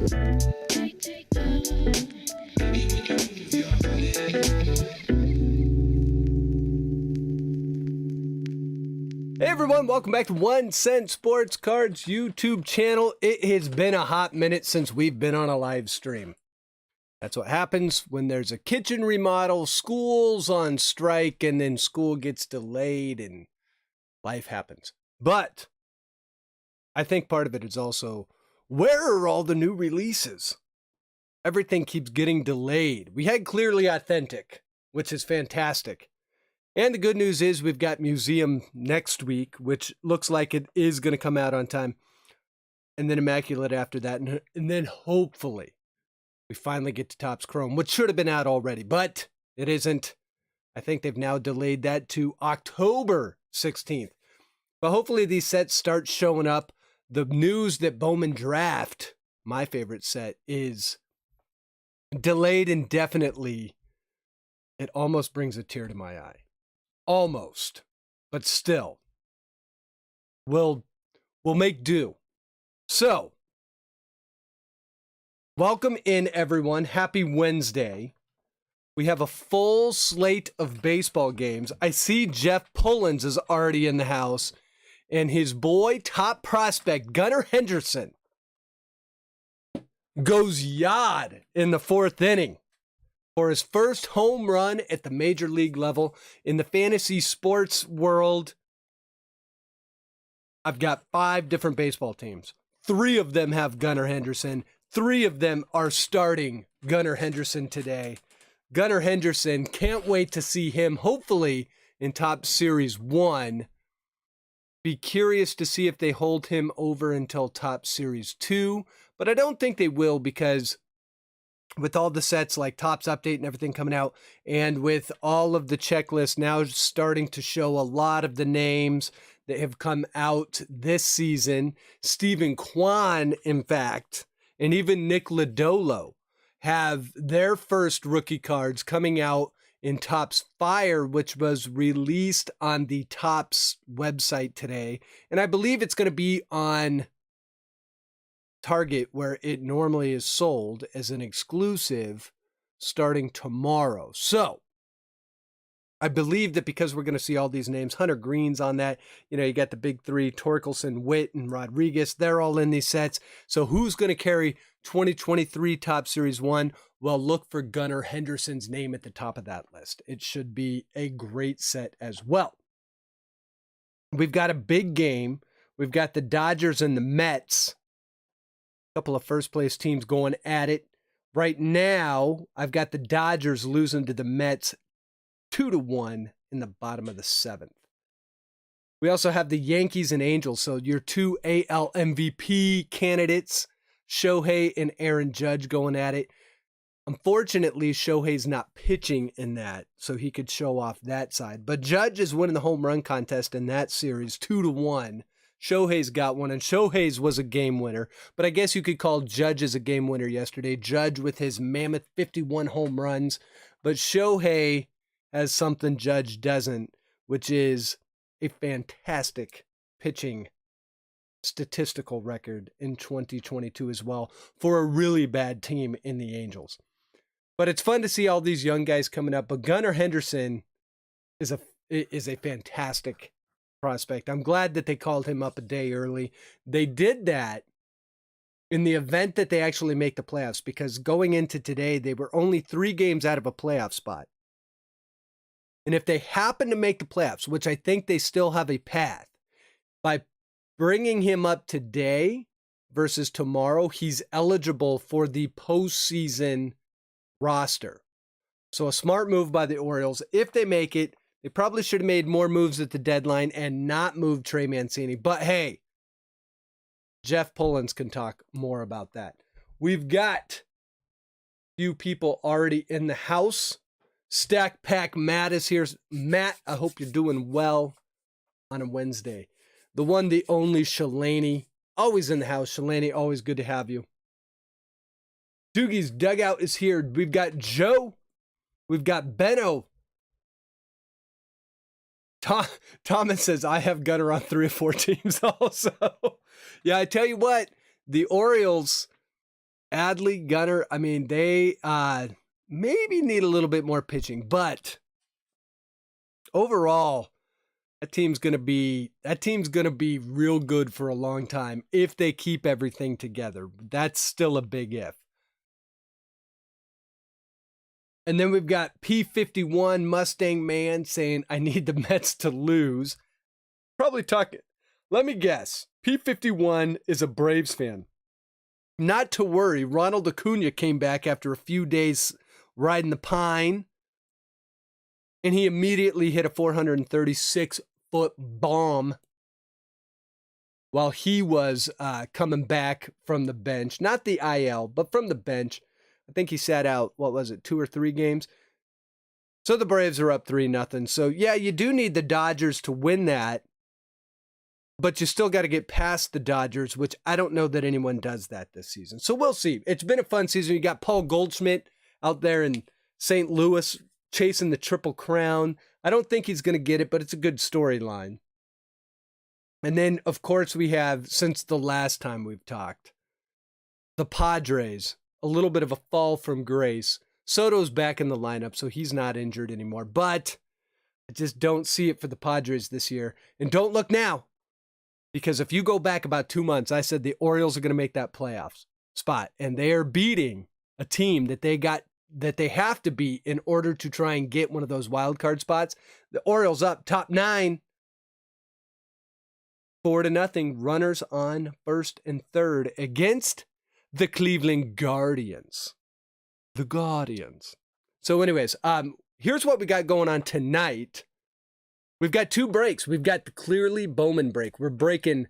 Hey everyone, welcome back to 1 Cent Sports Cards YouTube channel. It has been a hot minute since we've been on a live stream. That's what happens when there's a kitchen remodel, school's on strike, and then school gets delayed and life happens. But I think part of it is also, where are all the new releases? Everything keeps getting delayed. We had Clearly Authentic, which is fantastic. And the good news is we've got Museum next week, which looks like it is going to come out on time. And then Immaculate after that. And then hopefully we finally get to Topps Chrome, which should have been out already, but it isn't. I think they've now delayed that to October 16th. But hopefully these sets start showing up. The news that Bowman Draft, my favorite set, is delayed indefinitely. It almost brings a tear to my eye. Almost, but still, we'll make do. So, welcome in everyone. Happy Wednesday. We have a full slate of baseball games. I see Jeff Pullins is already in the house, and his boy, top prospect, Gunnar Henderson, goes yard in the 4th inning for his first home run at the major league level. In the fantasy sports world, I've got 5 different baseball teams. 3 of them have Gunnar Henderson. 3 of them are starting Gunnar Henderson today. Gunnar Henderson, can't wait to see him, hopefully, in Topps Series 1. Be curious to see if they hold him over until Topps Series 2. But I don't think they will, because with all the sets like Topps Update and everything coming out, and with all of the checklists now starting to show a lot of the names that have come out this season, Stephen Kwan, in fact, and even Nick Lodolo have their first rookie cards coming out in Topps Fire, which was released on the Topps website today. And I believe it's going to be on Target, where it normally is sold as an exclusive, starting tomorrow. So I believe that because we're going to see all these names, Hunter Green's on that, you got the big 3, Torkelson, Witt, and Rodriguez, they're all in these sets. So who's going to carry 2023 Topps Series 1? Well, look for Gunnar Henderson's name at the top of that list. It should be a great set as well. We've got a big game. We've got the Dodgers and the Mets. Couple of first place teams going at it. Right now, I've got the Dodgers losing to the Mets 2-1 in the bottom of the 7th. We also have the Yankees and Angels. So your 2 AL MVP candidates, Shohei and Aaron Judge, going at it. Unfortunately, Shohei's not pitching in that, so he could show off that side. But Judge is winning the home run contest in that series 2-1. Shohei's got one, and Shohei's was a game winner. But I guess you could call Judge's a game winner yesterday. Judge with his mammoth 51 home runs. But Shohei has something Judge doesn't, which is a fantastic pitching statistical record in 2022 as well for a really bad team in the Angels. But it's fun to see all these young guys coming up. But Gunnar Henderson is a fantastic prospect. I'm glad that they called him up a day early. They did that in the event that they actually make the playoffs, because going into today, they were only 3 games out of a playoff spot. And if they happen to make the playoffs, which I think they still have a path, by bringing him up today versus tomorrow, he's eligible for the postseason roster. So a smart move by the Orioles. If they make it, they probably should have made more moves at the deadline and not moved Trey Mancini. But hey, Jeff Pullins can talk more about that. We've got a few people already in the house. Stack Pack Matt is here. Matt, I hope you're doing well on a Wednesday. The one, the only Shalani, always in the house. Shalani, always good to have you. Doogie's Dugout is here. We've got Joe. We've got Benno. Thomas says, I have Gunnar on 3 or 4 teams also. Yeah, I tell you what, the Orioles, Adley, Gunnar, I mean, they maybe need a little bit more pitching, but overall, that team's gonna be real good for a long time if they keep everything together. That's still a big if. And then we've got P51 Mustang Man saying, I need the Mets to lose. Probably talking, let me guess, P51 is a Braves fan. Not to worry, Ronald Acuna came back after a few days riding the pine, and he immediately hit a 436-foot bomb while he was coming back from the bench. Not the IL, but from the bench. I think he sat out, 2 or 3 games? So the Braves are up 3-0. So, yeah, you do need the Dodgers to win that, but you still got to get past the Dodgers, which I don't know that anyone does that this season. So we'll see. It's been a fun season. You got Paul Goldschmidt out there in St. Louis chasing the Triple Crown. I don't think he's going to get it, but it's a good storyline. And then, of course, we have, since the last time we've talked, the Padres. A little bit of a fall from grace. Soto's back in the lineup, so he's not injured anymore. But I just don't see it for the Padres this year. And don't look now, because if you go back about 2 months, I said the Orioles are going to make that playoffs spot, and they are beating a team that they have to beat in order to try and get one of those wild card spots. The Orioles up top 9, 4-0, runners on first and third against the Cleveland Guardians. The Guardians. So anyways, here's what we got going on tonight. We've got 2 breaks. We've got the Clearly Bowman break. We're breaking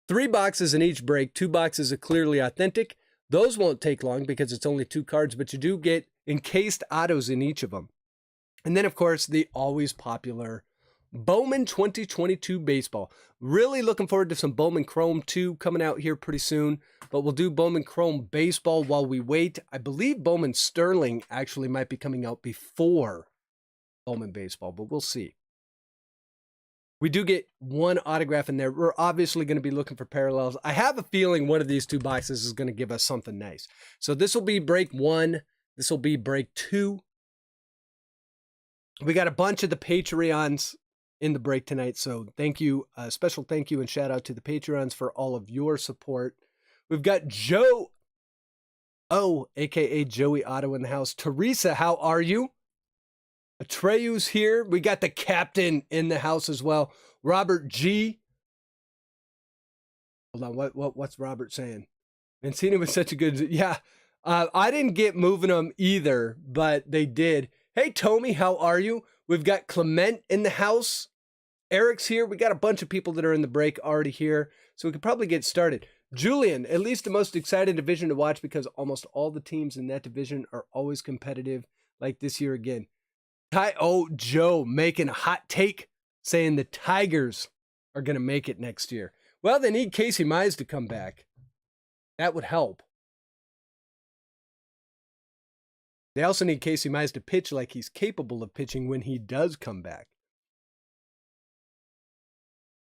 3 boxes in each break, 2 boxes of Clearly Authentic. Those won't take long because it's only 2 cards, but you do get encased autos in each of them. And then, of course, the always popular Bowman 2022 baseball. Really looking forward to some Bowman Chrome 2 coming out here pretty soon, but we'll do Bowman Chrome baseball while we wait. I believe Bowman Sterling actually might be coming out before Bowman baseball, but we'll see. We do get 1 autograph in there. We're obviously going to be looking for parallels. I have a feeling one of these 2 boxes is going to give us something nice. So this will be break 1. This will be break 2. We got a bunch of the Patreons in the break tonight. So thank you, special thank you and shout out to the Patreons for all of your support. We've got Joe O, aka Joey Otto in the house. Teresa, how are you? Atreyu's here. We got the captain in the house as well. Robert G. Hold on, what's Robert saying? Mancini was such a good, yeah. I didn't get moving them either, but they did. Hey, Tommy, how are you? We've got Clement in the house. Eric's here. We got a bunch of people that are in the break already here, so we could probably get started. Julian, at least the most exciting division to watch because almost all the teams in that division are always competitive, like this year again. Joe making a hot take, saying the Tigers are going to make it next year. Well, they need Casey Mize to come back. That would help. They also need Casey Mize to pitch like he's capable of pitching when he does come back.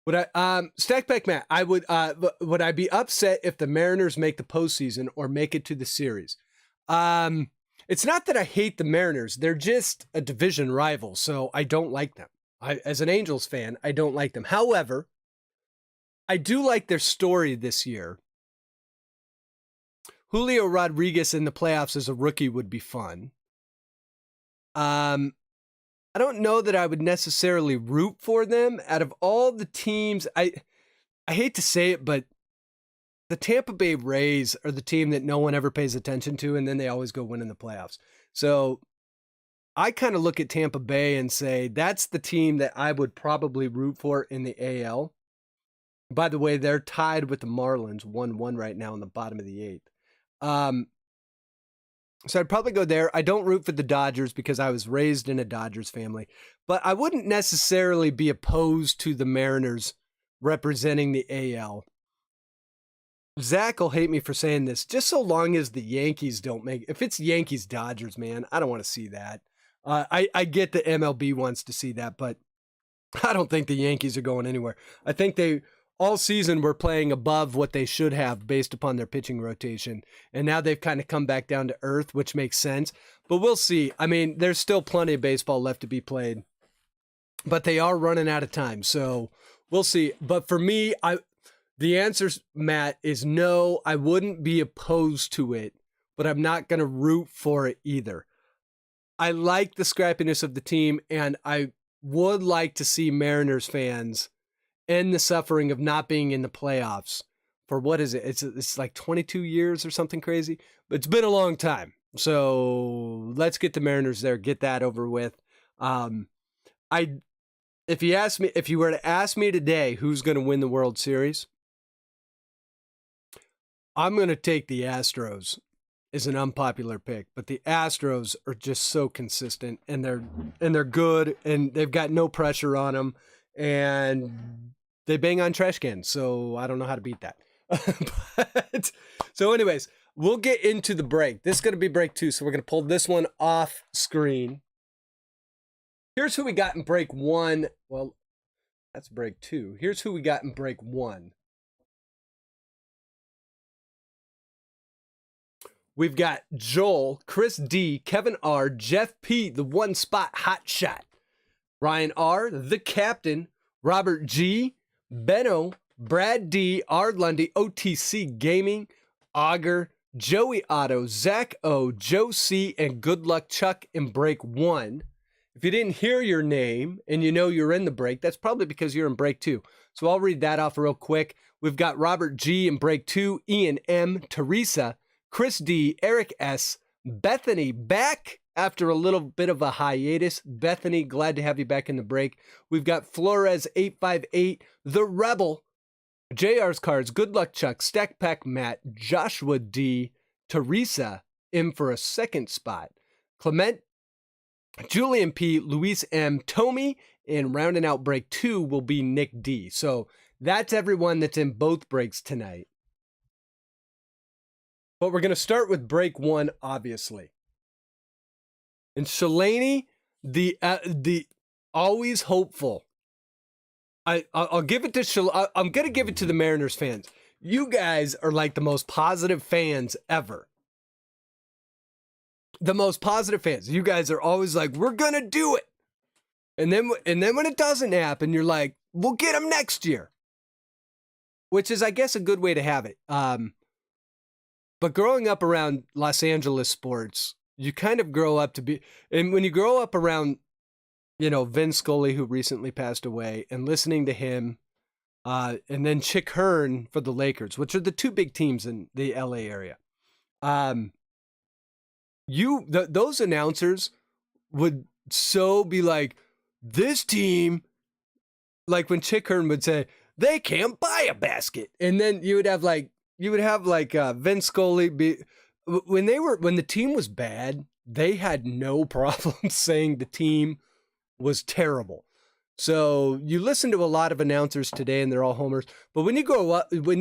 Stackback Matt, would I be upset if the Mariners make the postseason or make it to the series? It's not that I hate the Mariners. They're just a division rival, so I don't like them. As an Angels fan, I don't like them. However, I do like their story this year. Julio Rodriguez in the playoffs as a rookie would be fun. I don't know that I would necessarily root for them. Out of all the teams, I hate to say it, but the Tampa Bay Rays are the team that no one ever pays attention to, and then they always go win in the playoffs. So I kind of look at Tampa Bay and say, that's the team that I would probably root for in the AL. By the way, they're tied with the Marlins 1-1 right now in the bottom of the 8th. So I'd probably go there. I don't root for the Dodgers because I was raised in a Dodgers family, but I wouldn't necessarily be opposed to the Mariners representing the AL. Zach will hate me for saying this, just so long as the Yankees don't make, if it's Yankees Dodgers, man, I don't want to see that. I get the MLB wants to see that, but I don't think the Yankees are going anywhere. I think they all season were playing above what they should have based upon their pitching rotation. And now they've kind of come back down to earth, which makes sense. But we'll see. I mean, there's still plenty of baseball left to be played, but they are running out of time. So we'll see. But for me, the answer, Matt, is no. I wouldn't be opposed to it, but I'm not going to root for it either. I like the scrappiness of the team, and I would like to see Mariners fans end the suffering of not being in the playoffs for what is it? It's like 22 years or something crazy, but it's been a long time. So let's get the Mariners there, get that over with. If you were to ask me today who's going to win the World Series, I'm going to take the Astros. Is an unpopular pick, but the Astros are just so consistent, and they're good, and they've got no pressure on them, and they bang on trash cans. So I don't know how to beat that. So anyways, we'll get into the break. This is going to be break 2. So we're going to pull this one off screen. Here's who we got in break 1. Well, that's break 2. Here's who we got in break 1. We've got Joel, Chris D, Kevin R, Jeff P, the one spot hot shot, Ryan R, the captain, Robert G, Benno, Brad D, R Lundy, OTC Gaming, Auger, Joey Otto, Zach O, Joe C, and Good Luck Chuck in break 1. If you didn't hear your name and you know you're in the break, that's probably because you're in break 2. So I'll read that off real quick. We've got Robert G in break 2, Ian M, Teresa, Chris D, Eric S, Bethany back after a little bit of a hiatus. Bethany, glad to have you back in the break. We've got Flores 858, The Rebel, JR's Cards, Good Luck Chuck, Stack Pack Matt, Joshua D, Teresa in for a second spot, Clement, Julian P, Luis M, Tommy, and rounding out break 2 will be Nick D. So that's everyone that's in both breaks tonight. But we're going to start with break 1, obviously. And Shalani, the always hopeful. I'll give it to I'm going to give it to the Mariners fans. You guys are like the most positive fans ever. The most positive fans. You guys are always like, we're going to do it. And then when it doesn't happen, you're like, we'll get them next year. Which is, I guess, a good way to have it. But growing up around Los Angeles sports, you kind of grow up to be, and when you grow up around, Vin Scully, who recently passed away, and listening to him, and then Chick Hearn for the Lakers, which are the two big teams in the LA area. Those announcers would so be like, this team, like when Chick Hearn would say, they can't buy a basket. And then you would have Vin Scully when the team was bad, they had no problem saying the team was terrible. So you listen to a lot of announcers today and they're all homers, but when you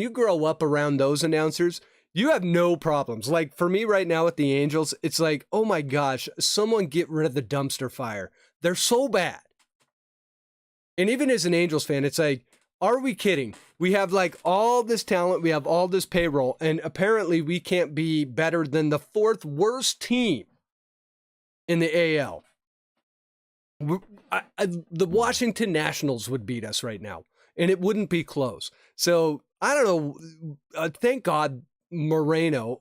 grow up around those announcers, you have no problems. Like for me right now with the Angels, it's like, oh my gosh, someone get rid of the dumpster fire. They're so bad. And even as an Angels fan, it's like, are we kidding? We have like all this talent, we have all this payroll, and apparently we can't be better than the 4th worst team in the AL. The Washington Nationals would beat us right now, and it wouldn't be close. So I don't know. Thank God Morano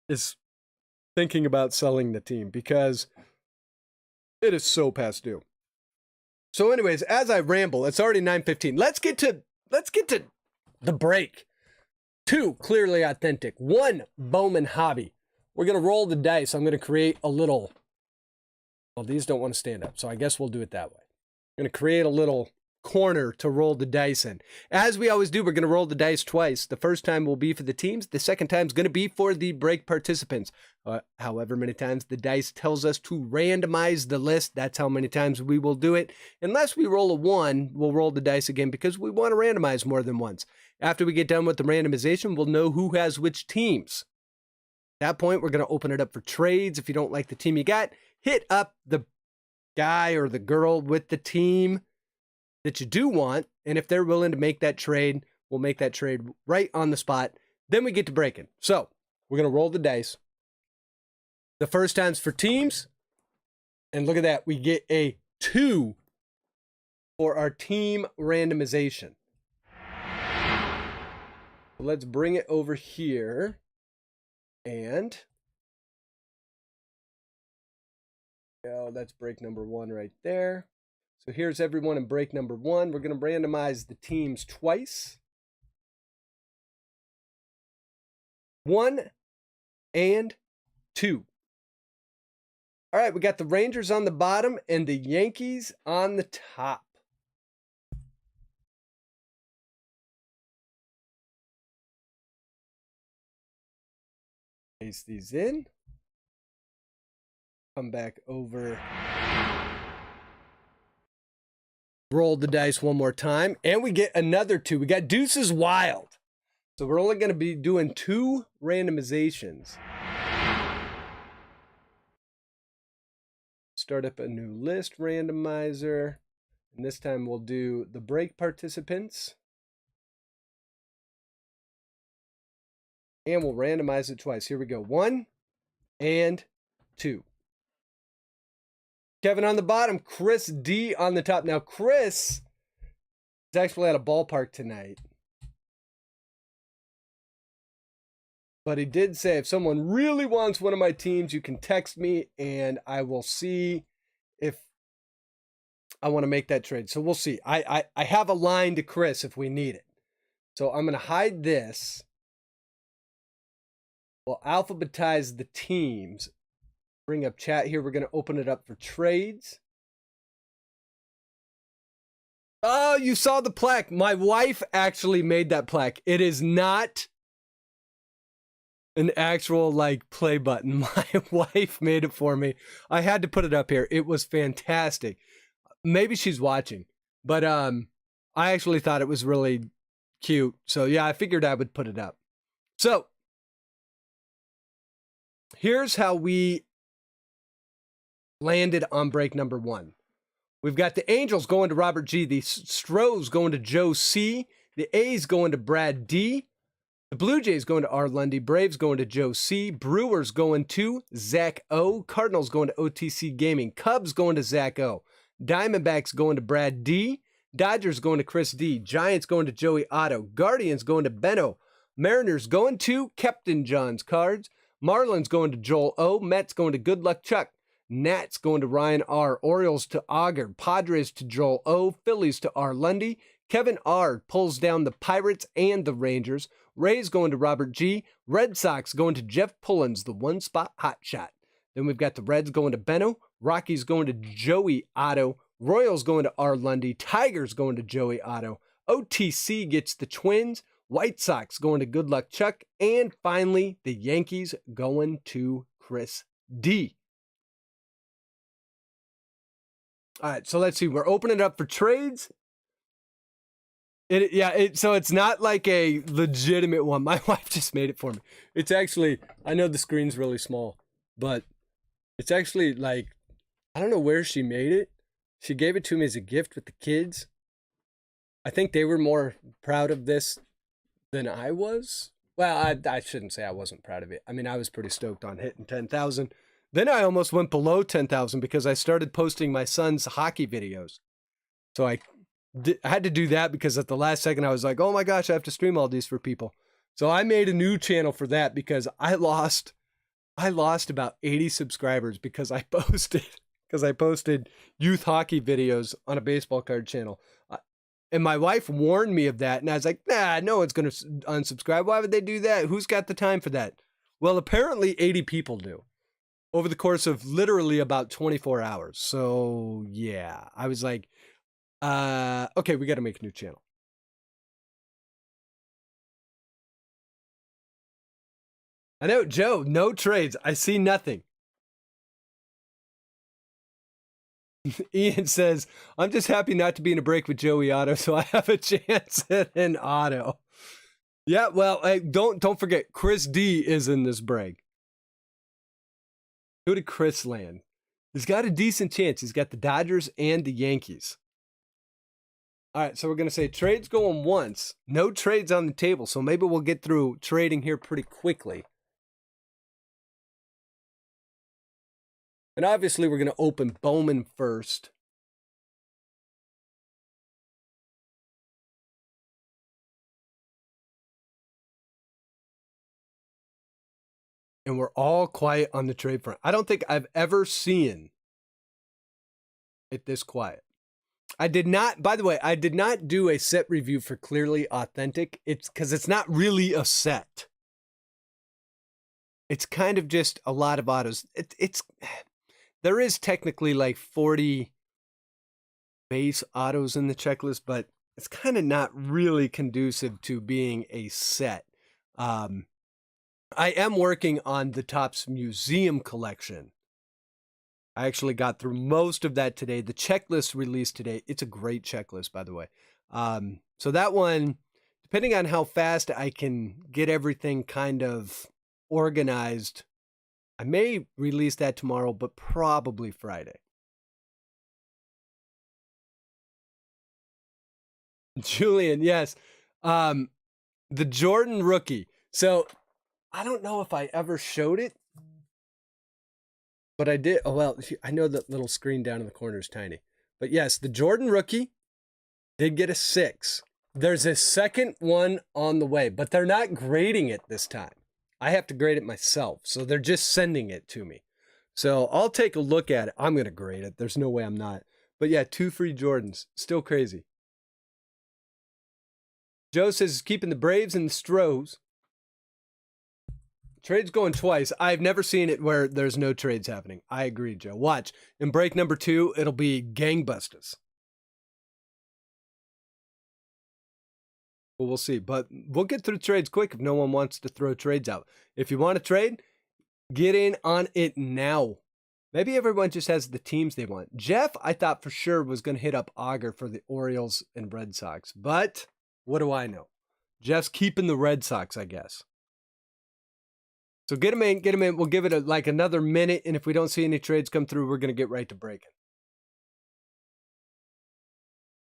is thinking about selling the team because it is so past due. So anyways, as I ramble, it's already 9:15. Let's get to the break. 2, clearly authentic. 1, Bowman hobby. We're going to roll the dice. I'm going to create a little, well, these don't want to stand up, so I guess we'll do it that way. I'm going to create a little corner to roll the dice in. As we always do, we're going to roll the dice twice. The first time will be for the teams. The second time is going to be for the break participants. However many times the dice tells us to randomize the list, that's how many times we will do it. Unless we roll a 1, we'll roll the dice again because we want to randomize more than once. After we get done with the randomization, we'll know who has which teams. At that point, we're going to open it up for trades. If you don't like the team you got, hit up the guy or the girl with the team that you do want. And if they're willing to make that trade, we'll make that trade right on the spot. Then we get to breaking. So we're going to roll the dice. The first time's for teams. And look at that. We get a 2 for our team randomization. Let's bring it over here. And oh, that's break number 1 right there. So here's everyone in break number 1. We're going to randomize the teams twice. 1 and 2. All right, we got the Rangers on the bottom and the Yankees on the top. Paste these in. Come back over. Roll the dice one more time. And we get another 2. We got Deuces Wild. So we're only going to be doing 2 randomizations. Start up a new list randomizer. And this time we'll do the break participants. And we'll randomize it twice. Here we go. 1 and 2. Kevin on the bottom, Chris D on the top. Now, Chris is actually at a ballpark tonight. But he did say, if someone really wants one of my teams, you can text me and I will see if I want to make that trade. So we'll see. I have a line to Chris if we need it. So I'm going to hide this. We'll alphabetize the teams. Bring up chat here. We're going to open it up for trades. Oh, you saw the plaque. My wife actually made that plaque. It is not an actual like play button. My wife made it for me. I had to put it up here. It was fantastic. Maybe she's watching, but I actually thought it was really cute. So yeah, I figured I would put it up. So here's how we landed on break number 1. We've got the Angels going to Robert G. The Stros going to Joe C. The A's going to Brad D. The Blue Jays going to R. Lundy. Braves going to Joe C. Brewers going to Zach O. Cardinals going to OTC Gaming. Cubs going to Zach O. Diamondbacks going to Brad D. Dodgers going to Chris D. Giants going to Joey Otto. Guardians going to Benno. Mariners going to Captain John's Cards. Marlins going to Joel O. Mets going to Good Luck Chuck. Nats going to Ryan R. Orioles to Auger. Padres to Joel O. Phillies to R. Lundy. Kevin R. pulls down the Pirates and the Rangers. Rays going to Robert G. Red Sox going to Jeff Pullins, the one-spot hotshot. Then we've got the Reds going to Benno. Rockies going to Joey Otto. Royals going to R. Lundy. Tigers going to Joey Otto. OTC gets the Twins. White Sox going to Good Luck Chuck. And finally, the Yankees going to Chris D. All right, so let's see. We're opening it up for trades. So it's not like a legitimate one. My wife just made it for me. It's actually, I know the screen's really small, but it's actually like, I don't know where she made it. She gave it to me as a gift with the kids. I think they were more proud of this than I was. Well, I shouldn't say I wasn't proud of it. I mean, I was pretty stoked on hitting 10,000. Then I almost went below 10,000 because I started posting my son's hockey videos. So I had to do that because at the last second I was like, oh my gosh, I have to stream all these for people. So I made a new channel for that because I lost about 80 subscribers because I posted youth hockey videos on a baseball card channel. And my wife warned me of that. And I was like, nah, no one's going to unsubscribe. Why would they do that? Who's got the time for that? Well, apparently 80 people do over the course of literally about 24 hours. So yeah, I was like, okay, we got to make a new channel. I know, Joe, no trades. I see nothing. Ian says, I'm just happy not to be in a break with Joey Otto, so I have a chance at an auto. Yeah, well, don't forget, Chris D is in this break. Who did Chris land? He's got a decent chance. He's got the Dodgers and the Yankees. All right, so we're going to say trades going once. No trades on the table, so maybe we'll get through trading here pretty quickly. And obviously, we're going to open Bowman first. And we're all quiet on the trade front. I don't think I've ever seen it this quiet. I did not, by the way, I did not do a set review for Clearly Authentic. It's because it's not really a set. It's kind of just a lot of autos. There is technically like 40 base autos in the checklist, but it's kind of not really conducive to being a set. I am working on the Topps Museum collection. I actually got through most of that today. The checklist released today. It's a great checklist, by the way. So that one, depending on how fast I can get everything kind of organized, I may release that tomorrow, but probably Friday. Julian, yes. The Jordan rookie. So I don't know if I ever showed it, but I did. Oh, well, I know that little screen down in the corner is tiny. But yes, the Jordan rookie did get a 6. There's a second one on the way, but they're not grading it this time. I have to grade it myself. So they're just sending it to me. So I'll take a look at it. I'm going to grade it. There's no way I'm not. But yeah, 2 free Jordans. Still crazy. Joe says keeping the Braves and the Stros. Trades going twice. I've never seen it where there's no trades happening. I agree, Joe. Watch. In break number 2, it'll be gangbusters. Well, we'll see. But we'll get through trades quick if no one wants to throw trades out. If you want to trade, get in on it now. Maybe everyone just has the teams they want. Jeff, I thought for sure was going to hit up Auger for the Orioles and Red Sox. But what do I know? Jeff's keeping the Red Sox, I guess. So get him in, get him in. We'll give it like another minute, and if we don't see any trades come through, we're going to get right to breaking.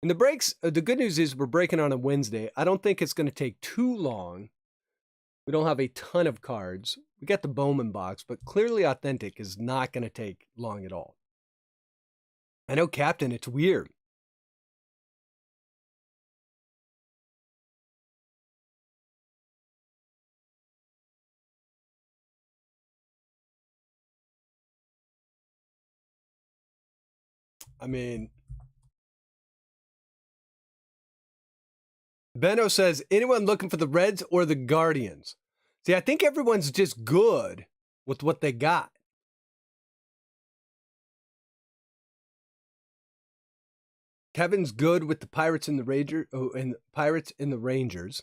And the breaks, the good news is we're breaking on a Wednesday. I don't think it's going to take too long. We don't have a ton of cards. We got the Bowman box, but Clearly Authentic is not going to take long at all. I know, Captain, it's weird. I mean, Benno says, anyone looking for the Reds or the Guardians? See, I think everyone's just good with what they got. Kevin's good with the Pirates and the Rangers. Oh, and Pirates and the Rangers.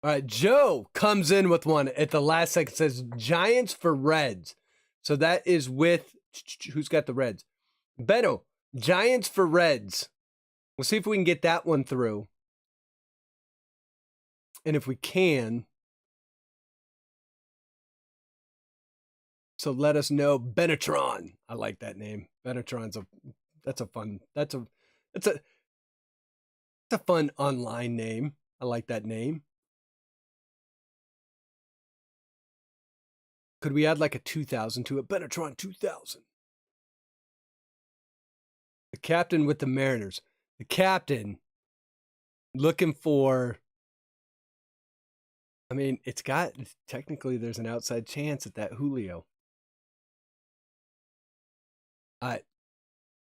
All right, Joe comes in with one at the last second. Says Giants for Reds. So that is with who's got the Reds? Benno, Giants for Reds. We'll see if we can get that one through. And if we can, so let us know. Benetron. I like that name. Benetron's that's a fun online name. I like that name. Could we add like a 2000 to it? Benetron 2000. The captain with the Mariners. The captain looking for, I mean, it's got, technically there's an outside chance at that Julio. All right.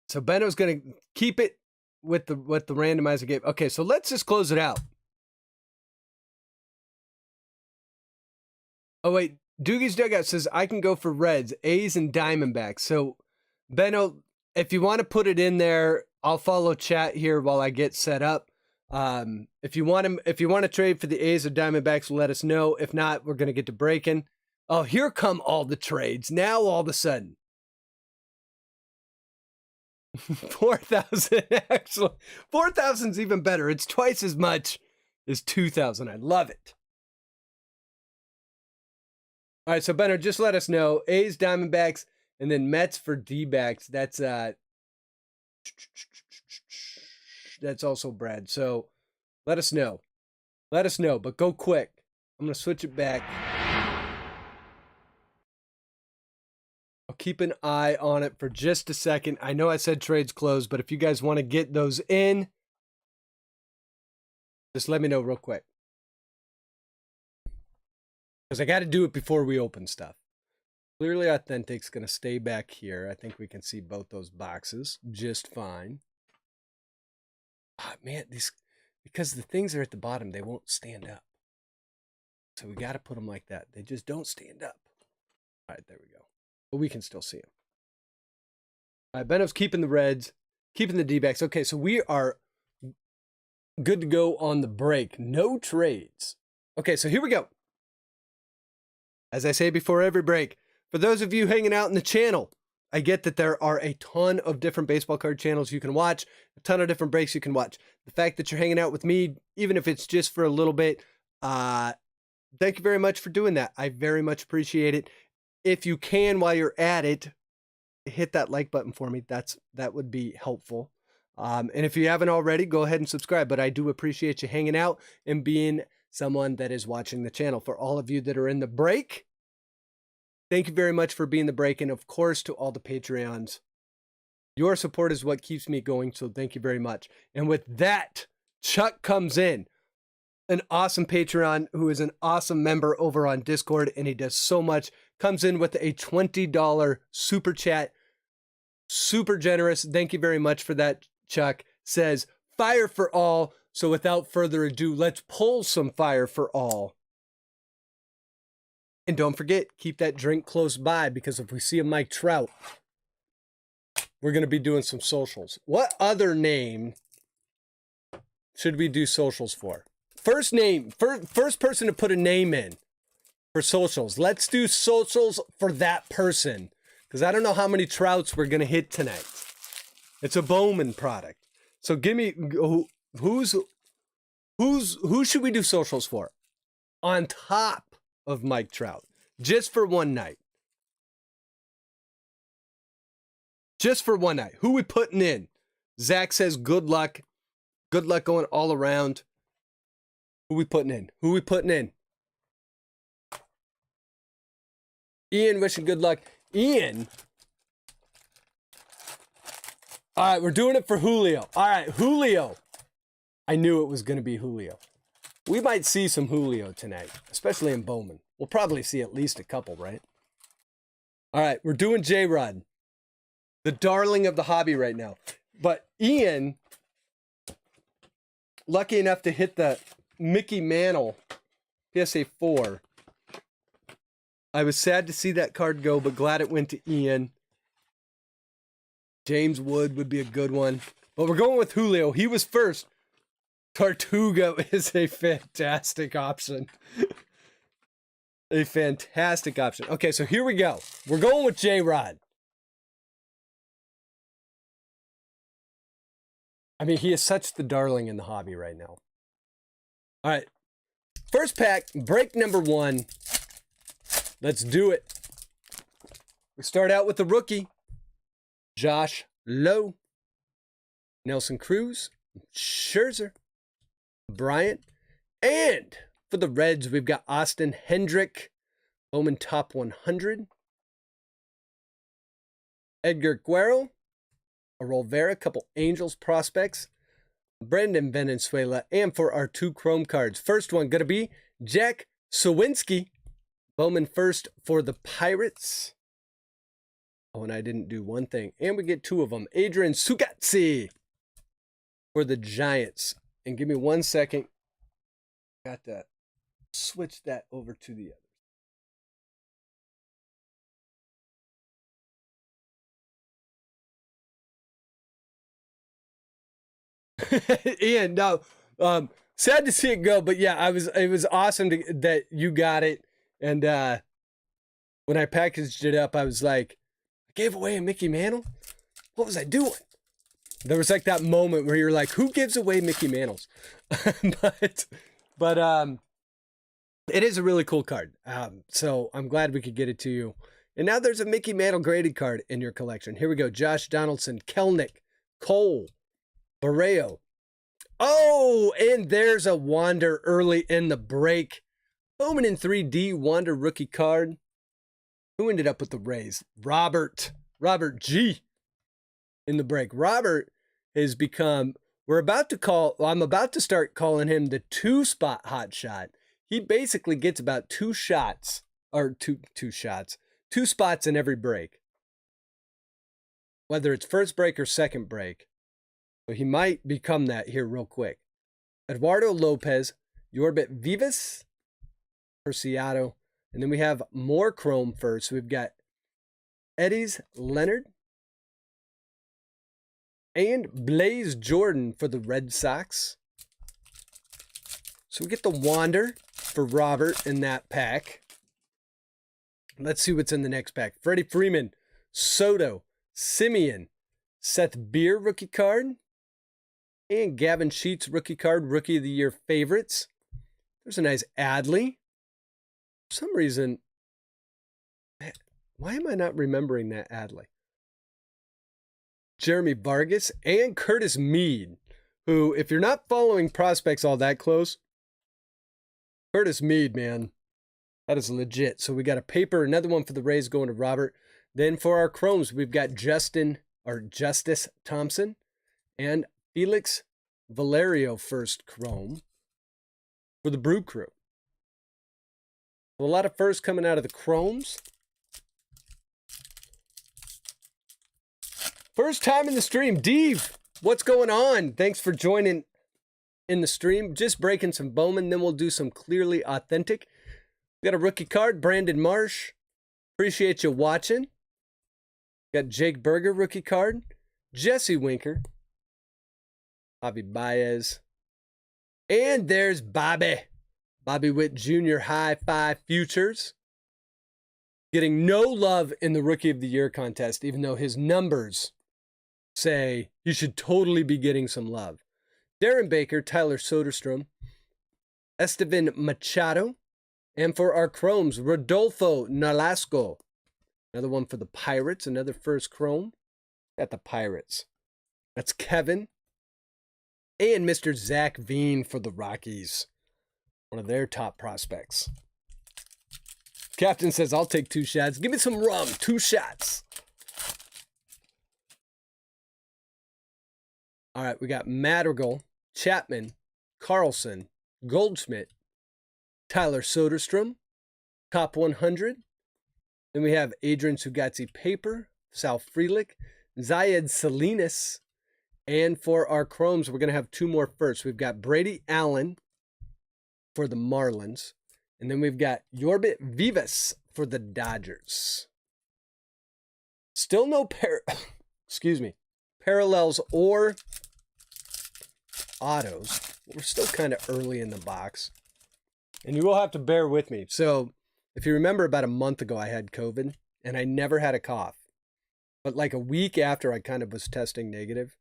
So Benno's going to keep it with the randomizer game. Okay, so let's just close it out. Oh, wait. Doogie's Dugout says, I can go for Reds, A's, and Diamondbacks. So, Benno, if you want to put it in there, I'll follow chat here while I get set up. If you want to trade for the A's or Diamondbacks, let us know. If not, we're going to get to breaking. Oh, here come all the trades. Now, all of a sudden. 4,000, actually. 4,000's even better. It's twice as much as 2,000. I love it. All right, so Benno, just let us know. A's, Diamondbacks, and then Mets for D-backs. That's also Brad. So let us know. Let us know, but go quick. I'm going to switch it back. I'll keep an eye on it for just a second. I know I said trades closed, but if you guys want to get those in, just let me know real quick. Because I got to do it before we open stuff. Clearly Authentic's going to stay back here. I think we can see both those boxes just fine. Oh, man, because the things are at the bottom, they won't stand up. So we got to put them like that. They just don't stand up. All right, there we go. But we can still see them. All right, Benno's keeping the Reds, keeping the D-backs. Okay, so we are good to go on the break. No trades. Okay, so here we go. As I say before every break, for those of you hanging out in the channel, I get that there are a ton of different baseball card channels you can watch, a ton of different breaks you can watch. The fact that you're hanging out with me, even if it's just for a little bit, thank you very much for doing that. I very much appreciate it. If you can, while you're at it, hit that like button for me. That would be helpful. And if you haven't already, go ahead and subscribe. But I do appreciate you hanging out and being someone that is watching the channel. For all of you that are in the break, thank you very much for being the break. And of course, to all the Patreons, your support is what keeps me going. So thank you very much. And with that, Chuck comes in, an awesome Patreon who is an awesome member over on Discord. And he does so much, comes in with a $20 super chat. Super generous. Thank you very much for that, Chuck. Says, fire for all. So without further ado, let's pull some fire for all. And don't forget, keep that drink close by, because if we see a Mike Trout, we're going to be doing some socials. What other name should we do socials for? First name, first person to put a name in for socials. Let's do socials for that person, because I don't know how many Trouts we're going to hit tonight. It's a Bowman product. So give me, who should we do socials for? On top of Mike Trout, just for one night. Just for one night. Who we putting in? Zach says good luck. Good luck going all around. Who we putting in? Who we putting in? Ian wishing good luck. Ian. All right, we're doing it for Julio. All right, Julio. I knew it was going to be Julio. We might see some Julio tonight, especially in Bowman. We'll probably see at least a couple, right? All right, we're doing J-Rod, the darling of the hobby right now. But Ian, lucky enough to hit the Mickey Mantle PSA 4. I was sad to see that card go, but glad it went to Ian. James Wood would be a good one. But we're going with Julio. He was first. Tortuga is a fantastic option. A fantastic option. Okay, so here we go. We're going with J-Rod. I mean, he is such the darling in the hobby right now. All right. First pack, break number 1. Let's do it. We start out with the rookie, Josh Lowe, Nelson Cruz, Scherzer, Bryant, and for the Reds, we've got Austin Hendrick, Bowman Top 100, Edgar Guerrero, Aurel Vera, couple Angels prospects, Brendan Valenzuela, and for our 2 Chrome cards, first one going to be Jack Sawinski, Bowman first for the Pirates. Oh, and I didn't do one thing. And we get 2 of them. Adrian Sugatsi for the Giants. And give me 1 second. Got to switch that over to the other. Ian, no. Sad to see it go, but yeah, it was awesome that you got it. And when I packaged it up, I was like, I gave away a Mickey Mantle? What was I doing? There was like that moment where you're like, who gives away Mickey Mantles? but It is a really cool card. So I'm glad we could get it to you. And now there's a Mickey Mantle graded card in your collection. Here we go. Josh Donaldson, Kelnick, Cole, Barreo. Oh, and there's a Wander early in the break. Bowman in 3D, Wander rookie card. Who ended up with the Rays? Robert G in the break. Robert has become, I'm about to start calling him the 2-spot hot shot. He basically gets about 2 shots, or two spots in every break. Whether it's first break or second break. So he might become that here real quick. Eduardo Lopez, Yorbit Vivas, Perciado. And then we have more Chrome first. We've got Eddie's Leonard and Blaze Jordan for the Red Sox. So we get the Wander for Robert in that pack. Let's see what's in the next pack. Freddie Freeman, Soto, Simeon, Seth Beer rookie card, and Gavin Sheets rookie card, Rookie of the Year favorites. There's a nice Adley. For some reason, why am I not remembering that Adley? Jeremy Vargas and Curtis Mead, who, if you're not following prospects all that close, Curtis Mead, man, that is legit. So we got a paper, another one for the Rays going to Robert. Then for our Chromes, we've got Justice Thompson and Felix Valerio first Chrome for the Brew Crew. So a lot of first coming out of the Chromes. First time in the stream. Dave, what's going on? Thanks for joining in the stream. Just breaking some Bowman, then we'll do some Clearly Authentic. We got a rookie card, Brandon Marsh. Appreciate you watching. Got Jake Berger rookie card, Jesse Winker, Javi Baez, and there's Bobby Witt Jr. High Five Futures. Getting no love in the Rookie of the Year contest, even though his numbers say he should totally be getting some love. Darren Baker, Tyler Soderstrom, Estevan Machado, and for our Chromes, Rodolfo Nolasco. Another one for the Pirates, another first Chrome. Got the Pirates. That's Kevin. And Mr. Zach Veen for the Rockies. One of their top prospects. Captain says, I'll take 2 shots. Give me some rum. 2 shots. All right, we got Madrigal, Chapman, Carlson, Goldschmidt, Tyler Soderstrom, Top 100. Then we have Adrian Sugazzi Paper, Sal Frelick, Zayed Salinas. And for our Chromes, we're going to have 2 more first. We've got Brady Allen for the Marlins. And then we've got Yorbit Vivas for the Dodgers. Still no parallels or autos. We're still kind of early in the box. And you will have to bear with me. So if you remember, about a month ago, I had COVID and I never had a cough. But like a week after I kind of was testing negative,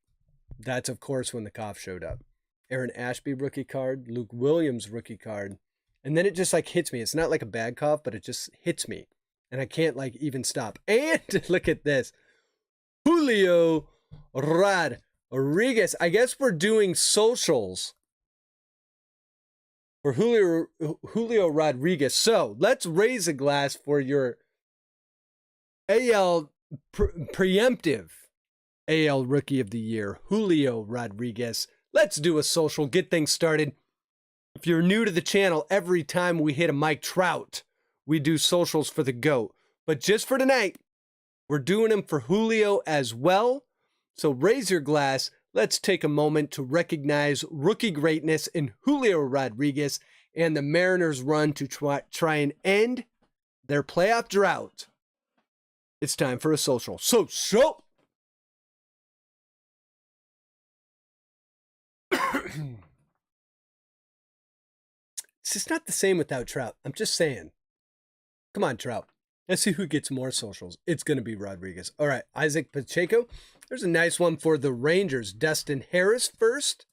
that's of course when the cough showed up. Aaron Ashby rookie card, Luke Williams rookie card. And then it just like hits me. It's not like a bad cough, but it just hits me. And I can't like even stop. And look at this. Julio Rodriguez. I guess we're doing socials for Julio Rodriguez. So let's raise a glass for your AL preemptive AL Rookie of the Year, Julio Rodriguez. Let's do a social, get things started. If you're new to the channel, every time we hit a Mike Trout, we do socials for the GOAT. But just for tonight, we're doing them for Julio as well. So raise your glass. Let's take a moment to recognize rookie greatness in Julio Rodriguez and the Mariners' run to try and end their playoff drought. It's time for a social. Social! It's just not the same without Trout. I'm just saying. Come on, Trout. Let's see who gets more socials. It's going to be Rodriguez. All right, Isaac Pacheco. There's a nice one for the Rangers. Dustin Harris first.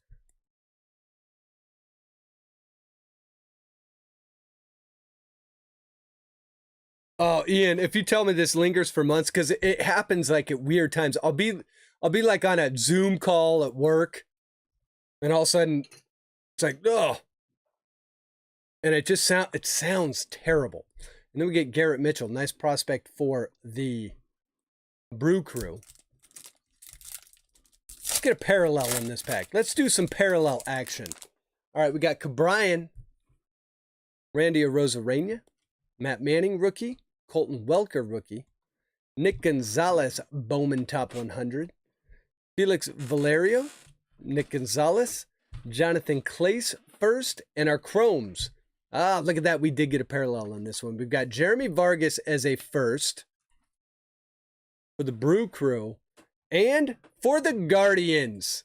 Oh, Ian, if you tell me this lingers for months, because it happens like at weird times. I'll be like on a Zoom call at work, and all of a sudden it's like, oh, and it sounds terrible. And then we get Garrett Mitchell, nice prospect for the Brew Crew. Let's get a parallel in this pack. Let's do some parallel action. All right, we got Cabrian, Randy Arozarena, Matt Manning rookie, Colton Welker rookie, Nick Gonzalez Bowman top 100, Felix Valerio, Nick Gonzalez, Jonathan Clace first, and our Chromes. Ah, look at that. We did get a parallel on this one. We've got Jeremy Vargas as a first for the Brew Crew, and for the Guardians,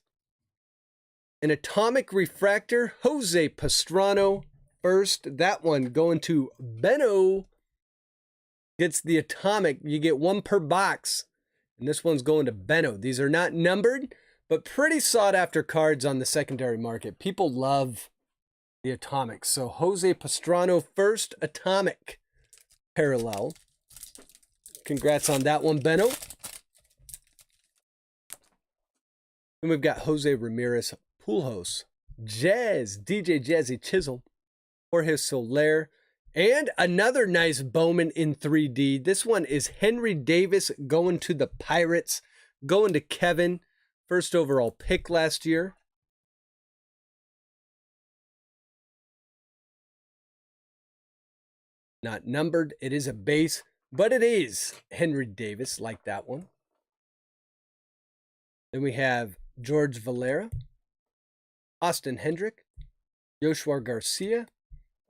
an Atomic Refractor, Jose Pastrano first. That one going to Benno. Gets the Atomic. You get one per box. And this one's going to Benno. These are not numbered, but pretty sought after cards on the secondary market. People love the Atomics. So Jose Pastrano first, Atomic parallel. Congrats on that one, Benno. And we've got Jose Ramirez Pujols, Jazz, DJ Jazzy Chisholm, Jorge Soler, and another nice Bowman in 3D. This one is Henry Davis going to the Pirates, going to Kevin. First overall pick last year. Not numbered. It is a base, but it is Henry Davis, like that one. Then we have George Valera, Austin Hendrick, Joshua Garcia,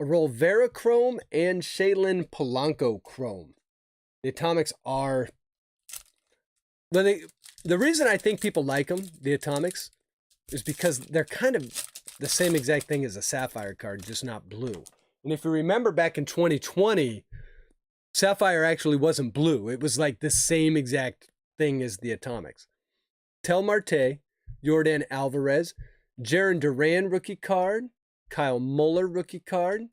Aurel Vera Chrome, and Shaylin Polanco Chrome. The Atomics are... The reason I think people like them, the Atomics, is because they're kind of the same exact thing as a Sapphire card, just not blue. And if you remember back in 2020, Sapphire actually wasn't blue. It was like the same exact thing as the Atomics. Tel Marte, Jordan Alvarez, Jaron Duran rookie card, Kyle Muller rookie card,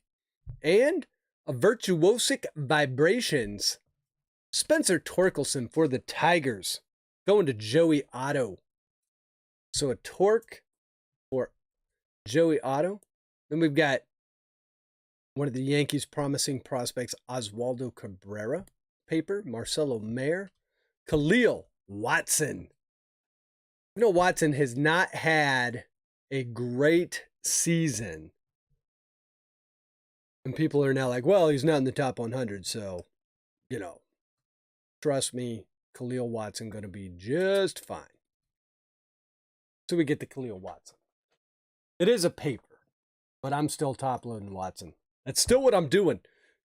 and a Virtuosic Vibrations. Spencer Torkelson for the Tigers, going to Joey Otto. So a Torque for Joey Otto. Then we've got one of the Yankees' promising prospects, Oswaldo Cabrera paper, Marcelo Mayer, Khalil Watson. You know, Watson has not had a great season. And people are now like, well, he's not in the top 100, so, you know, trust me, Khalil Watson going to be just fine. So we get the Khalil Watson. It is a paper, but I'm still top-loading Watson. That's still what I'm doing.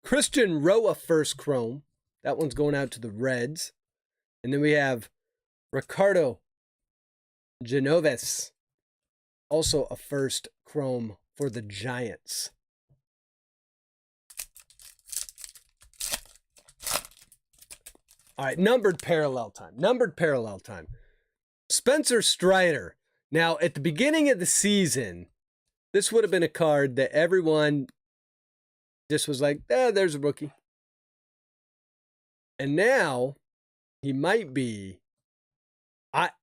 Christian Roa first Chrome. That one's going out to the Reds. And then we have Ricardo Genoves, also a first Chrome for the Giants. All right, numbered parallel time. Numbered parallel time. Spencer Strider. Now, at the beginning of the season, this would have been a card that everyone just was like, there's a rookie. And now, he might be,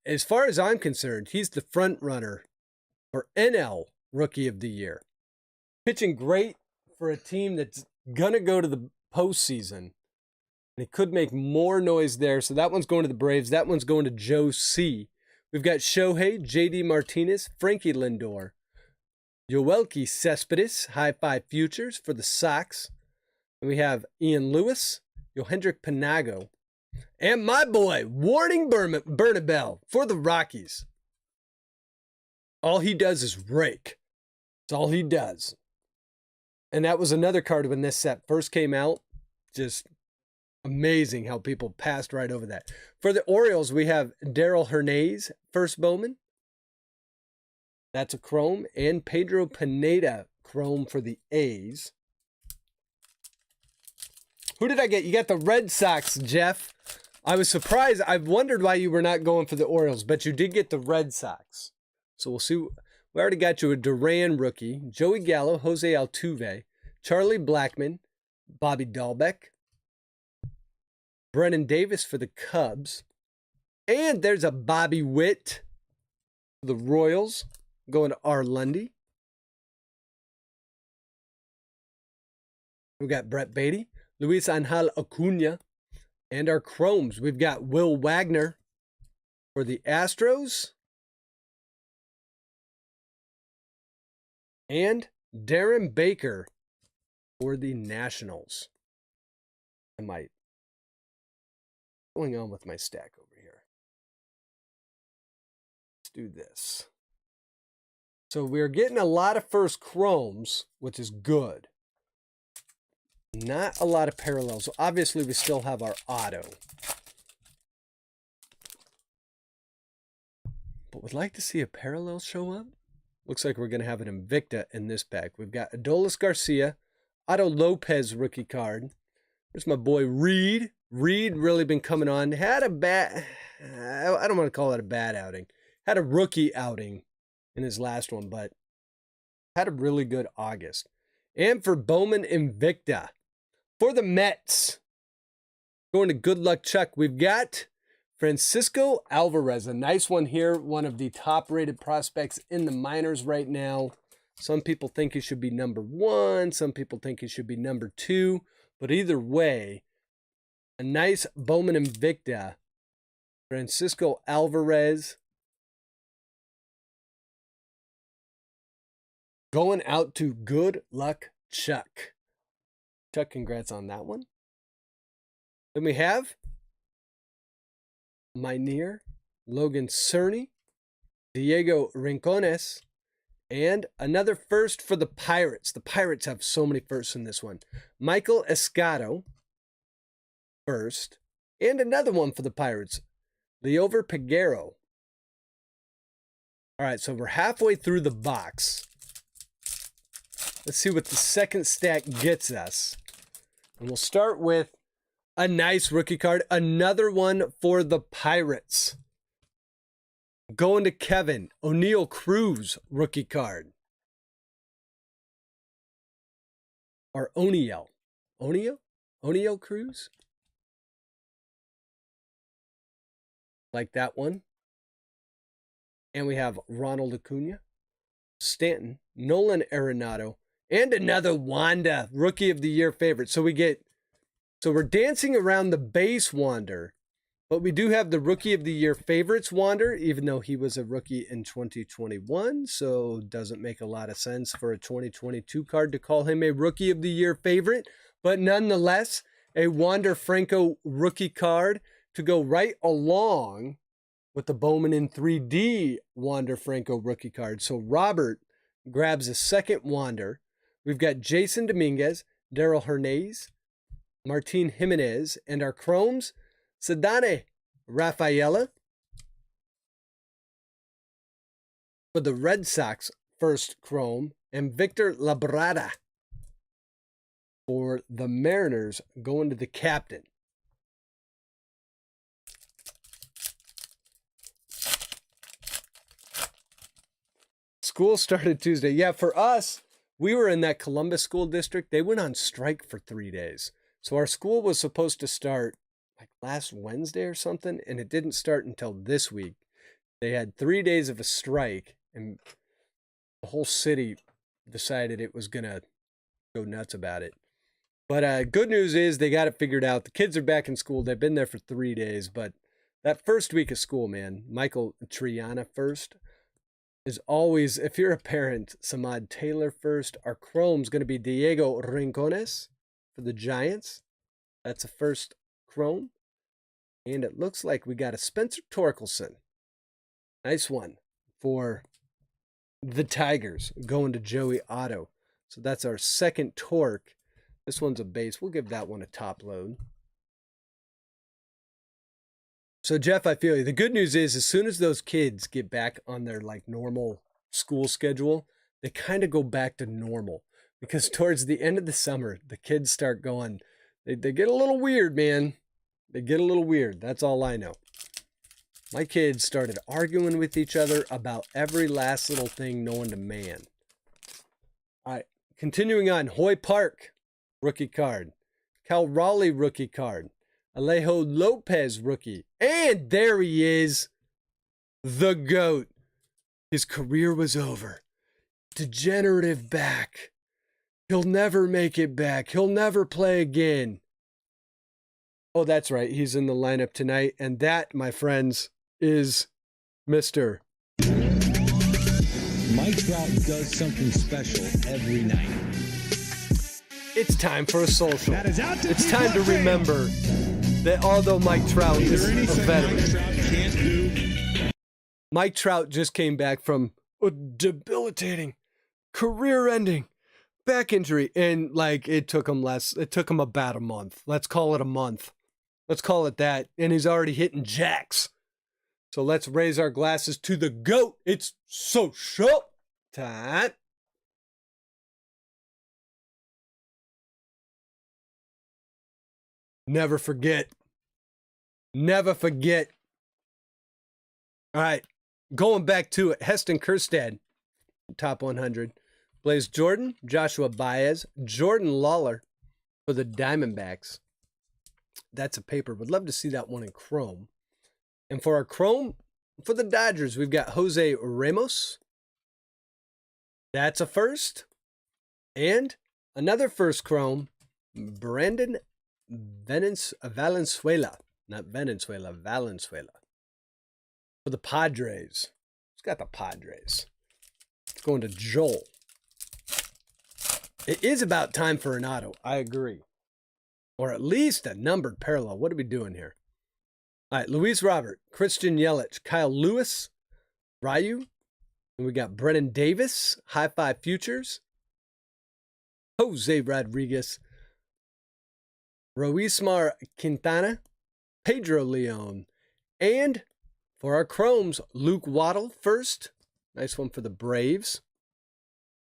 as far as I'm concerned, he's the front runner for NL Rookie of the Year. Pitching great for a team that's going to go to the postseason. They could make more noise there. So that one's going to the Braves. That one's going to Joe C. We've got Shohei, J.D. Martinez, Frankie Lindor, Yoelqui Cespedes, High Five Futures for the Sox. And we have Ian Lewis, Yohendrick Panago, and my boy, Warning Bernabel for the Rockies. All he does is rake. That's all he does. And that was another card when this set first came out. Just amazing how people passed right over that. For the Orioles, we have Darryl Hernandez, first Bowman. That's a Chrome. And Pedro Pineda, Chrome for the A's. Who did I get? You got the Red Sox, Jeff. I was surprised. I wondered why you were not going for the Orioles, but you did get the Red Sox. So we'll see. We already got you a Duran rookie, Joey Gallo, Jose Altuve, Charlie Blackmon, Bobby Dahlbeck, Brennan Davis for the Cubs. And there's a Bobby Witt for the Royals going to R. Lundy. We've got Brett Beatty, Luis Angel Acuna, and our Chromes. We've got Will Wagner for the Astros. And Darren Baker for the Nationals. What's going on with my stack over here? Let's do this. So we're getting a lot of first Chromes, which is good. Not a lot of parallels. Obviously, we still have our auto. But would like to see a parallel show up. Looks like we're going to have an Invicta in this pack. We've got Adolis Garcia, Otto Lopez rookie card. There's my boy Reed. Reed really been coming on. Had a bad, I don't want to call it a bad outing. Had a rookie outing in his last one, but had a really good August. And for Bowman Invicta, for the Mets, going to Good Luck Chuck, we've got Francisco Alvarez, a nice one here, one of the top-rated prospects in the minors right now. Some people think he should be number 1. Some people think he should be number 2. But either way, a nice Bowman Invicta. Francisco Alvarez going out to Good Luck Chuck. Chuck, congrats on that one. Then we have Minier, Logan Cerny, Diego Rincones, and another first for the Pirates. The Pirates have so many firsts in this one. Michael Escato, first, and another one for the Pirates, Leover Peguero. All right, so we're halfway through the box. Let's see what the second stack gets us. And we'll start with a nice rookie card. Another one for the Pirates. Going to Kevin. O'Neal Cruz rookie card. Or O'Neal. O'Neal Cruz. Like that one. And we have Ronald Acuna, Stanton, Nolan Arenado, and another Wanda Rookie of the Year favorite. So we're dancing around the base Wander, but we do have the Rookie of the Year favorites Wander, even though he was a rookie in 2021. So it doesn't make a lot of sense for a 2022 card to call him a Rookie of the Year favorite. But nonetheless, a Wander Franco rookie card to go right along with the Bowman in 3D Wander Franco rookie card. So Robert grabs a second Wander. We've got Jason Dominguez, Daryl Hernandez, Martin Jimenez, and our Chromes, Sedane Rafaela. For the Red Sox, first Chrome, and Victor Labrada. For the Mariners, going to the captain. School started Tuesday. Yeah, for us, we were in that Columbus school district. They went on strike for 3 days. So our school was supposed to start like last Wednesday or something, and it didn't start until this week. They had 3 days of a strike, and the whole city decided it was going to go nuts about it. But good news is they got it figured out. The kids are back in school. They've been there for 3 days, but that first week of school, man, Michael Triana first is always, if you're a parent, Samad Taylor first. Our Chrome's going to be Diego Rincones for the Giants. That's a first Chrome. And it looks like we got a Spencer Torkelson. Nice one for the Tigers going to Joey Otto. So that's our second Torque. This one's a base. We'll give that one a top load. So, Jeff, I feel you. The good news is as soon as those kids get back on their like normal school schedule, they kind of go back to normal. Because towards the end of the summer, the kids start going, they get a little weird, man. They get a little weird. That's all I know. My kids started arguing with each other about every last little thing known to man. All right, continuing on. Hoy Park, rookie card. Cal Raleigh, rookie card. Alejo Lopez rookie. And there he is. The GOAT. His career was over. Degenerative back. He'll never make it back. He'll never play again. Oh, that's right. He's in the lineup tonight. And that, my friends, is Mr. Mike Trout does something special every night. It's time for a social. It's time to remember that although Mike Trout is a veteran, Mike Trout just came back from a debilitating, career-ending back injury, and like it took him about a month. Let's call it a month. Let's call it that. And he's already hitting jacks. So let's raise our glasses to the GOAT. It's social time. Never forget. Never forget. All right. Going back to it. Heston Kjerstad, top 100. Blaze Jordan, Joshua Baez, Jordan Lawler for the Diamondbacks. That's a paper. Would love to see that one in chrome. And for our chrome, for the Dodgers, we've got Jose Ramos. That's a first. And another first chrome, Brandon Valenzuela. Not Venezuela, Valenzuela. For the Padres. Who's got the Padres? It's going to Joel. It is about time for an auto. I agree. Or at least a numbered parallel. What are we doing here? All right, Luis Robert, Christian Yelich, Kyle Lewis, Ryu. And we got Brennan Davis, High Five Futures, Jose Rodriguez, Roismar Quintana, Pedro Leon, and for our chromes, Luke Waddle first. Nice one for the Braves.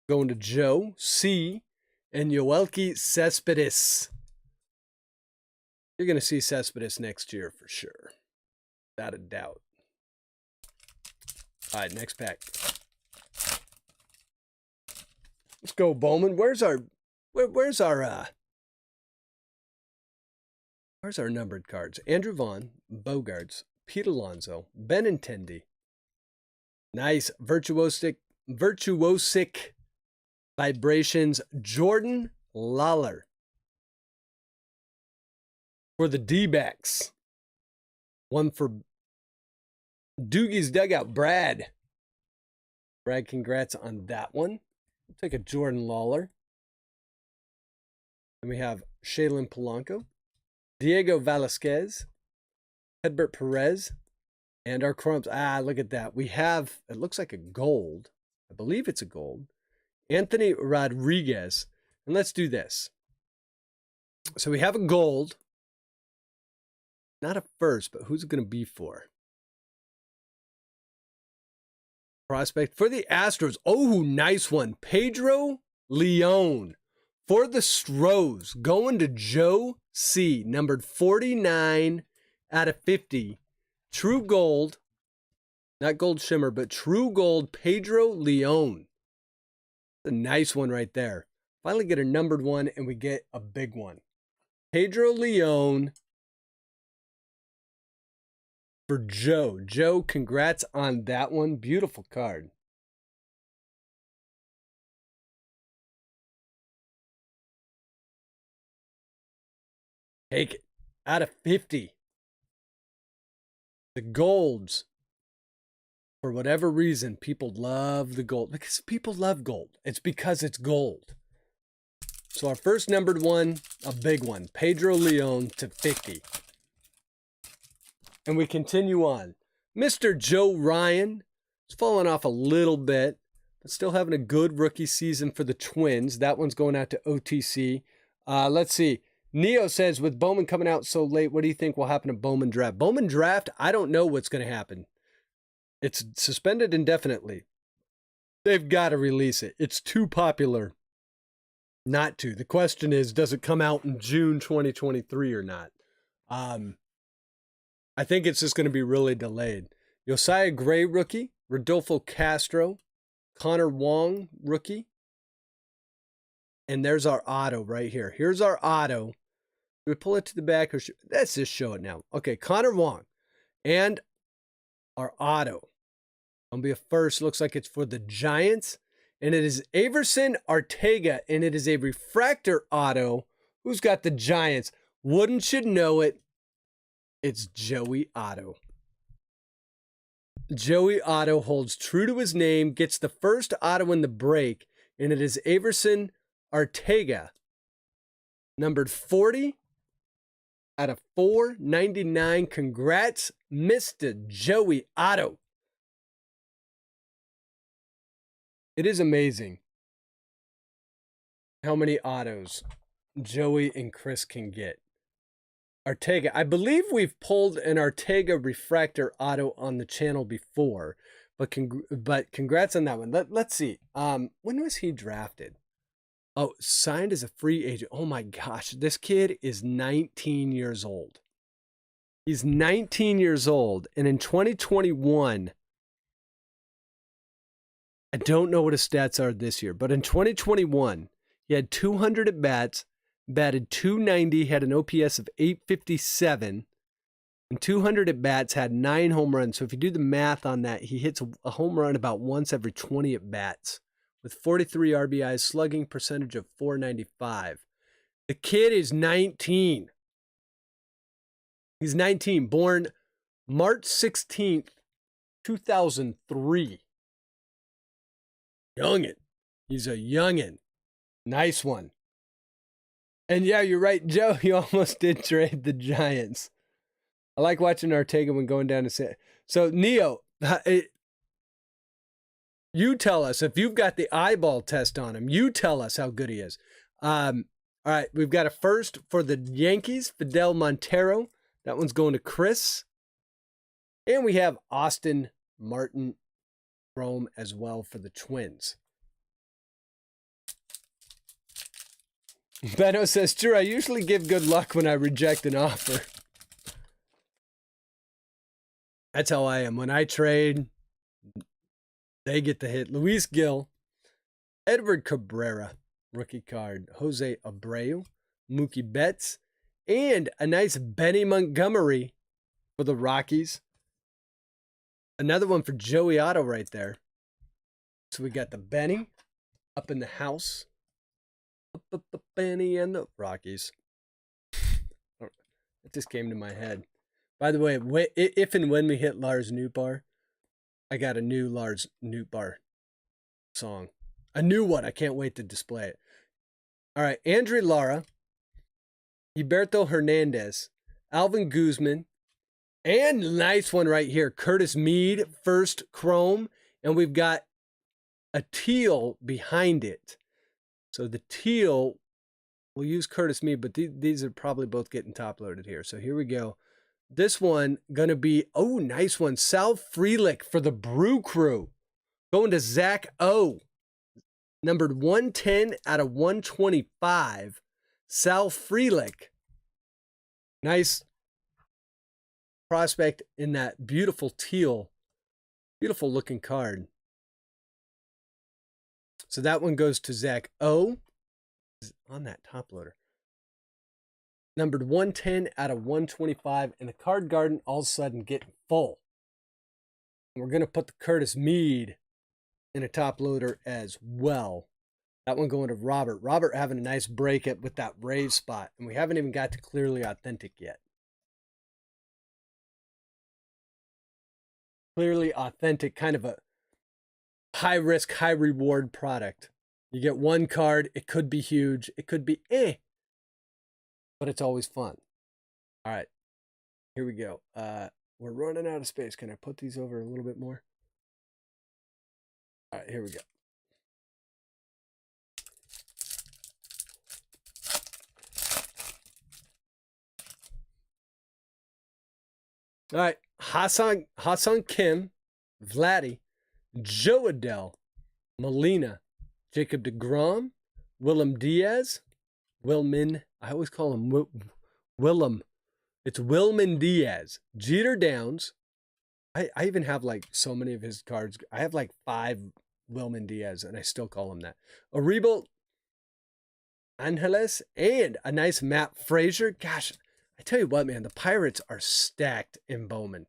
Going to Joe C. and Yoelqui Cespedes. You're going to see Cespedes next year for sure. Without a doubt. All right, next pack. Let's go, Bowman. Where's our numbered cards? Andrew Vaughn, Bogarts, Pete Alonso, Benintendi. Nice. Virtuosic vibrations. Jordan Lawler. For the D-backs. One for Doogie's Dugout, Brad. Brad, congrats on that one. We'll take a Jordan Lawler. And we have Shaylin Polanco, Diego Velasquez, Hedbert Perez, and our crumbs. Look at that. We have, it looks like a gold. I believe it's a gold. Anthony Rodriguez. And let's do this. So we have a gold. Not a first, but who's it going to be for? Prospect for the Astros. Oh, nice one. Pedro Leon for the Stros. Going to Joe C. Numbered 49 out of 50. True gold. Not gold shimmer, but true gold. Pedro Leon. A nice one right there. Finally get a numbered one, and we get a big one. Pedro Leon. For Joe. Joe, congrats on that one. Beautiful card. Take it. Out of 50. The golds. For whatever reason, people love the gold. Because people love gold. It's because it's gold. So our first numbered one, a big one. Pedro Leon to 50. And we continue on. Mr. Joe Ryan is falling off a little bit, but still having a good rookie season for the Twins. That one's going out to OTC. Let's see. Neo says, with Bowman coming out so late, what do you think will happen to Bowman draft? Bowman draft, I don't know what's going to happen. It's suspended indefinitely. They've got to release it. It's too popular not to. The question is, does it come out in June 2023 or not? I think it's just going to be really delayed. Josiah Gray, rookie. Rodolfo Castro. Connor Wong, rookie. And there's our auto right here. Here's our auto we pull it to the back or let's just show it now. Okay, Connor Wong and our auto. Gonna be a first. Looks like it's for the Giants. And it is Averson Arteaga, and it is a refractor auto. Who's got the Giants? Wouldn't you know it? It's Joey Otto. Joey Otto holds true to his name, gets the first auto in the break, and it is Averson Arteaga. Numbered 40 out of 499. Congrats, Mr. Joey Otto. It is amazing how many autos Joey and Chris can get. Arteaga, I believe we've pulled an Arteaga refractor auto on the channel before, but congrats on that one. Let's see. When was he drafted? Oh, signed as a free agent. Oh my gosh, this kid is 19 years old. He's 19 years old, and in 2021, I don't know what his stats are this year, but in 2021, he had 200 at bats, batted .290, had an OPS of 857, and 200 at bats, had 9 home runs. So if you do the math on that, he hits a home run about once every 20 at bats with 43 RBIs, slugging percentage of .495. The kid is 19. He's 19, born March 16th, 2003. Youngin. He's a youngin. Nice one. And yeah, you're right, Joe. You almost did trade the Giants. I like watching Arteaga when going down to say. So, Neo, you tell us if you've got the eyeball test on him. You tell us how good he is. All right, we've got a first for the Yankees, Fidel Montero. That one's going to Chris. And we have Austin Martin Rome as well for the Twins. Beto says, "True, I usually give good luck when I reject an offer." That's how I am. When I trade, they get the hit. Luis Gil, Edward Cabrera, rookie card, Jose Abreu, Mookie Betts, and a nice Benny Montgomery for the Rockies. Another one for Joey Otto right there. So we got the Benny up in the house. Up, Benny and the Rockies. It just came to my head. By the way, if and when we hit Lars Nootbaar, I got a new Lars Nootbaar song. A new one. I can't wait to display it. All right. Andrew Lara, Gilberto Hernandez, Alvin Guzman, and nice one right here. Curtis Mead, first chrome. And we've got a teal behind it. So the teal, we'll use Curtis Mead, but these are probably both getting top loaded here. So here we go. This one going to be, oh, nice one. Sal Frelick for the Brew Crew. Going to Zach O. Numbered 110 out of 125. Sal Frelick. Nice prospect in that beautiful teal. Beautiful looking card. So that one goes to Zach O. On that top loader. Numbered 110 out of 125. And the card garden all of a sudden getting full. And we're going to put the Curtis Mead in a top loader as well. That one going to Robert. Robert having a nice break with that rave spot. And we haven't even got to Clearly Authentic yet. Clearly Authentic, kind of a high risk, high reward product. You get one card, it could be huge, it could be but it's always fun. All right, here we go. We're running out of space. Can I put these over a little bit more? All right, here we go. All right, Hassan Kim, Vladdy, Joe Adell, Molina, Jacob deGrom, Willem Diaz, Wilman. I always call him Willem. It's Wilman Diaz, Jeter Downs. I even have like so many of his cards. I have like 5 Wilman Diaz, and I still call him that. Ariel Angeles, and a nice Matt Frazier. Gosh, I tell you what, man, the Pirates are stacked in Bowman.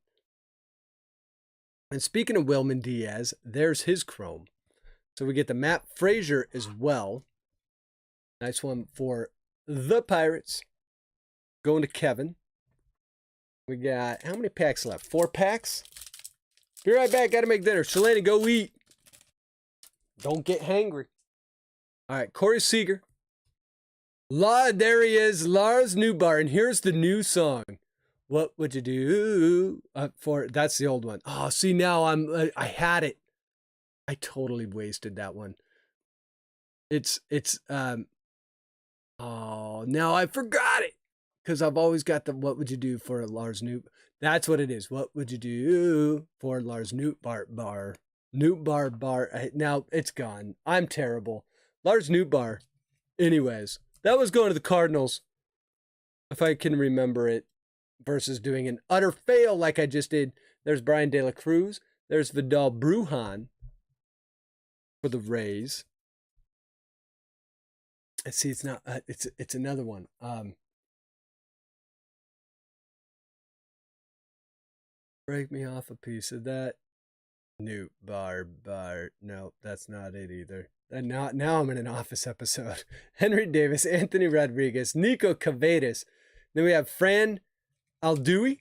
And speaking of Wilman Diaz, there's his chrome. So we get the Matt Frazier as well. Nice one for the Pirates. Going to Kevin. We got, how many packs left? 4 packs? Be right back. Got to make dinner. Shalani, go eat. Don't get hangry. All right, Corey Seager. There he is, Lars Newbar. And here's the new song. What would you do that's the old one. Oh, see, now I had it. I totally wasted that one. Now I forgot it. Because I've always got the what would you do for Lars Newt. That's what it is. What would you do for Lars Newtbar? Now it's gone. I'm terrible. Lars Newtbar. Anyways, that was going to the Cardinals. If I can remember it. Versus doing an utter fail like I just did. There's Brian De La Cruz. There's Vidal Brujan for the Rays. I see it's not, it's another one. Break me off a piece of that. Newt bar. No, that's not it either. And now I'm in an Office episode. Henry Davis, Anthony Rodriguez, Nico Cavadas. Then we have Fran Aldui.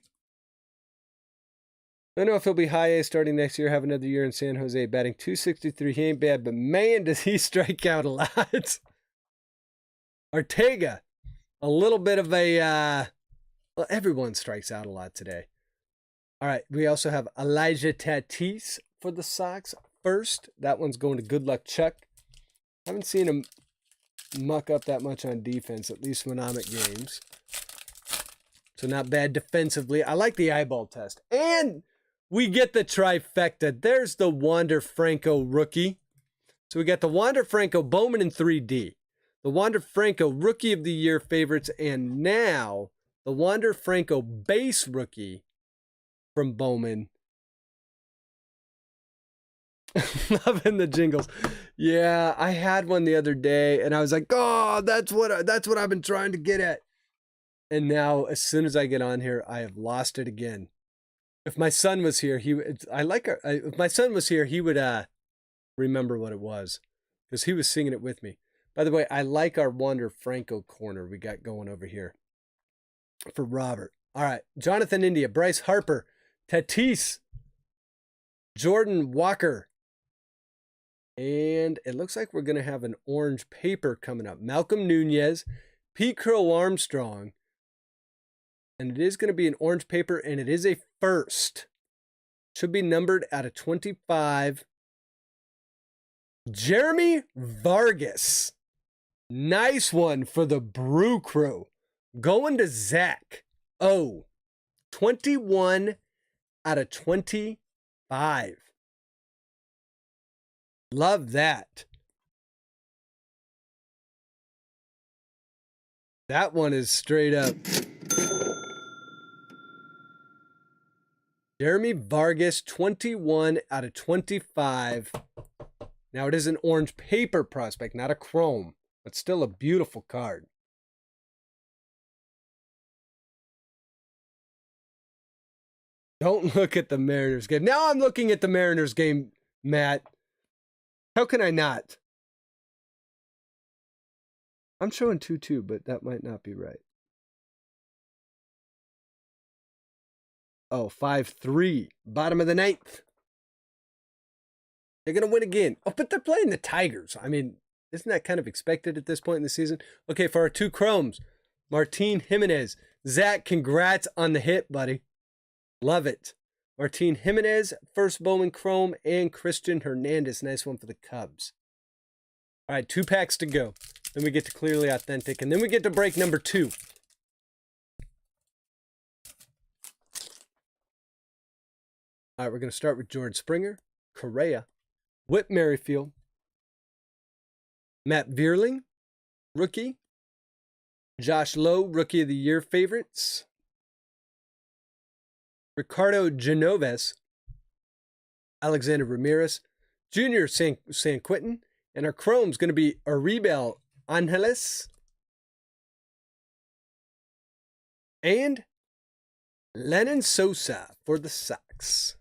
I don't know if he'll be high A starting next year, have another year in San Jose, batting .263. He ain't bad, but man, does he strike out a lot. Ortega, a little bit of a, well, everyone strikes out a lot today. All right, we also have Elijah Tatis for the Sox first. That one's going to Good Luck Chuck. Haven't seen him muck up that much on defense, at least when I'm at games. So not bad defensively. I like the eyeball test. And we get the trifecta. There's the Wander Franco rookie. So we got the Wander Franco Bowman in 3D. The Wander Franco Rookie of the Year favorites. And now the Wander Franco base rookie from Bowman. Loving the jingles. Yeah, I had one the other day and I was like, oh, that's what I've been trying to get at. And now, as soon as I get on here, I have lost it again. If my son was here, if my son was here, he would remember what it was because he was singing it with me. By the way, I like our Wander Franco corner we got going over here for Robert. All right, Jonathan India, Bryce Harper, Tatis, Jordan Walker, and it looks like we're going to have an orange paper coming up. Malcolm Nunez, Pete Crow Armstrong. And it is going to be an orange paper, and it is a first. Should be numbered out of 25. Jeremy Vargas. Nice one for the Brew Crew. Going to Zach. 21 out of 25. Love that. That one is straight up. Jeremy Vargas, 21 out of 25. Now, it is an orange paper prospect, not a chrome, but still a beautiful card. Don't look at the Mariners game. Now I'm looking at the Mariners game, Matt. How can I not? I'm showing 2-2, but that might not be right. Oh, 5-3. Bottom of the 9th. They're going to win again. Oh, but they're playing the Tigers. I mean, isn't that kind of expected at this point in the season? Okay, for our 2 chromes, Martin Jimenez. Zach, congrats on the hit, buddy. Love it. Martin Jimenez, first Bowman chrome, and Christian Hernandez. Nice one for the Cubs. All right, 2 packs to go. Then we get to Clearly Authentic, and then we get to break number 2. All right, we're going to start with George Springer, Correa, Whit Merrifield, Matt Vierling, rookie, Josh Lowe, Rookie of the Year favorites, Ricardo Genoves, Alexander Ramirez, Junior San Quentin, and our chrome's going to be Aribel Angeles, And Lennon Sosa for the Sox.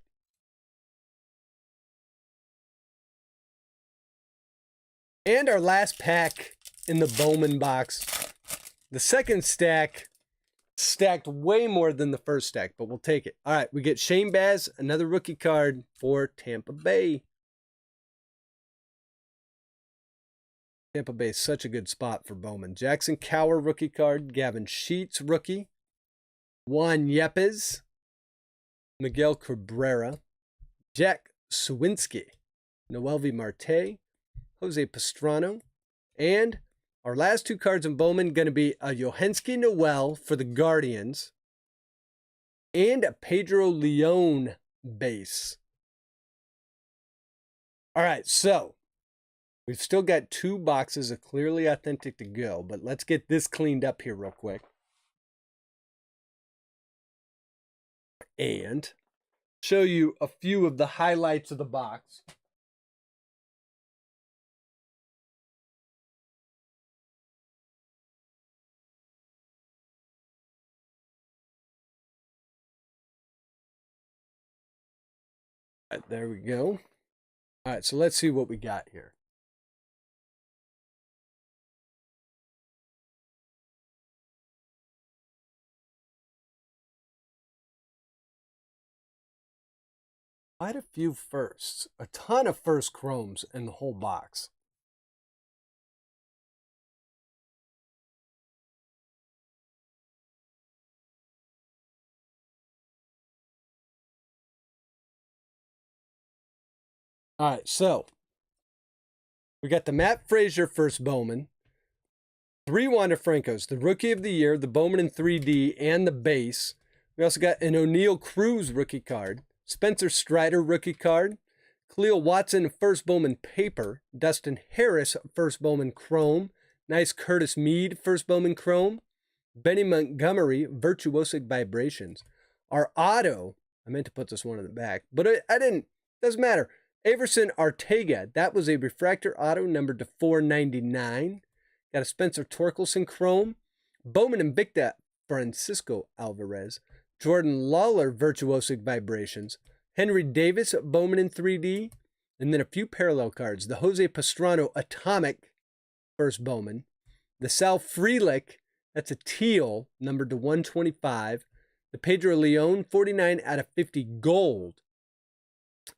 And our last pack in the Bowman box. The second stack stacked way more than the first stack, but we'll take it. All right, we get Shane Baz, another rookie card for Tampa Bay. Tampa Bay is such a good spot for Bowman. Jackson Cower rookie card. Gavin Sheets rookie. Juan Yepes. Miguel Cabrera. Jack Sawinski. Noelvi Marte. Jose Pastrano. And our last two cards in Bowman going to be a Yohensky Noel for the Guardians. And a Pedro Leon base. All right, so we've still got two boxes of Clearly Authentic to go, but let's get this cleaned up here real quick. And show you a few of the highlights of the box. All right, there we go. All right, so let's see what we got here. Quite a few firsts. A ton of first chromes in the whole box. All right, so we got the Matt Frazier first Bowman. 3 Wander Francos, the Rookie of the Year, the Bowman in 3D, and the base. We also got an O'Neill Cruz rookie card. Spencer Strider rookie card. Khalil Watson first Bowman paper. Dustin Harris first Bowman chrome. Nice Curtis Mead first Bowman chrome. Benny Montgomery Virtuosic Vibrations. Our auto, I meant to put this one in the back, but I didn't. Doesn't matter. Everson Arteaga, that was a refractor auto numbered to 499. Got a Spencer Torkelson chrome. Bowman Invicta Francisco Alvarez. Jordan Lawler Virtuosic Vibrations. Henry Davis Bowman in 3D. And then a few parallel cards. The Jose Pastrano Atomic first Bowman. The Sal Frelick, that's a teal, numbered to 125. The Pedro Leon 49 out of 50 gold.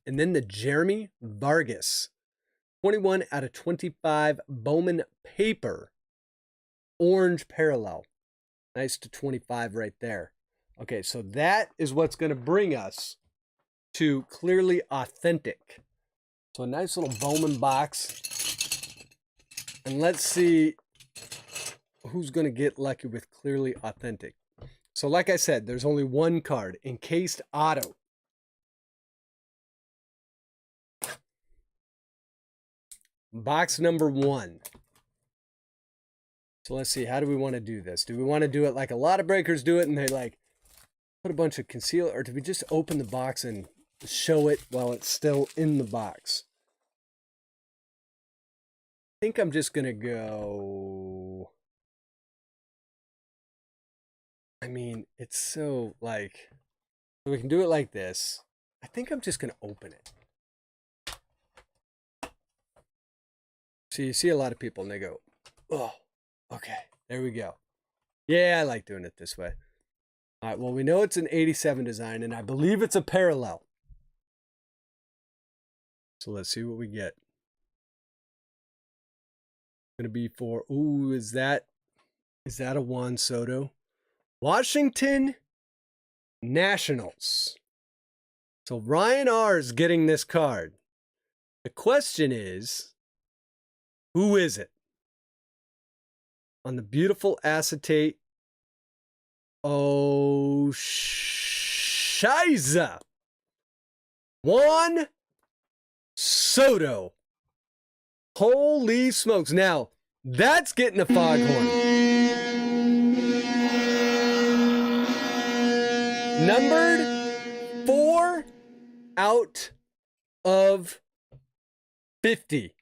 And then the Jeremy Vargas 21 out of 25 Bowman paper. Orange parallel. Nice to 25 right there. Okay, so that is what's going to bring us to Clearly Authentic. So a nice little Bowman box. And let's see who's going to get lucky with Clearly Authentic. So like I said, there's only one card, Encased Auto. Box number 1. So let's see, how do we want to do this? Do we want to do it like a lot of breakers do it and they like put a bunch of conceal, or do we just open the box and show it while it's still in the box? I think I'm just going to go, I mean, it's so like, so we can do it like this. I think I'm just going to open it. So you see a lot of people and they go, oh, okay, there we go. Yeah, I like doing it this way. All right, well, we know it's an 87 design, and I believe it's a parallel. So let's see what we get. Going to be for, ooh, is that a Juan Soto? Washington Nationals. So Ryan R is getting this card. The question is, who is it? On the beautiful acetate. Oh, Shiza. Juan Soto. Holy smokes. Now, that's getting a foghorn. Numbered 4 out of 50.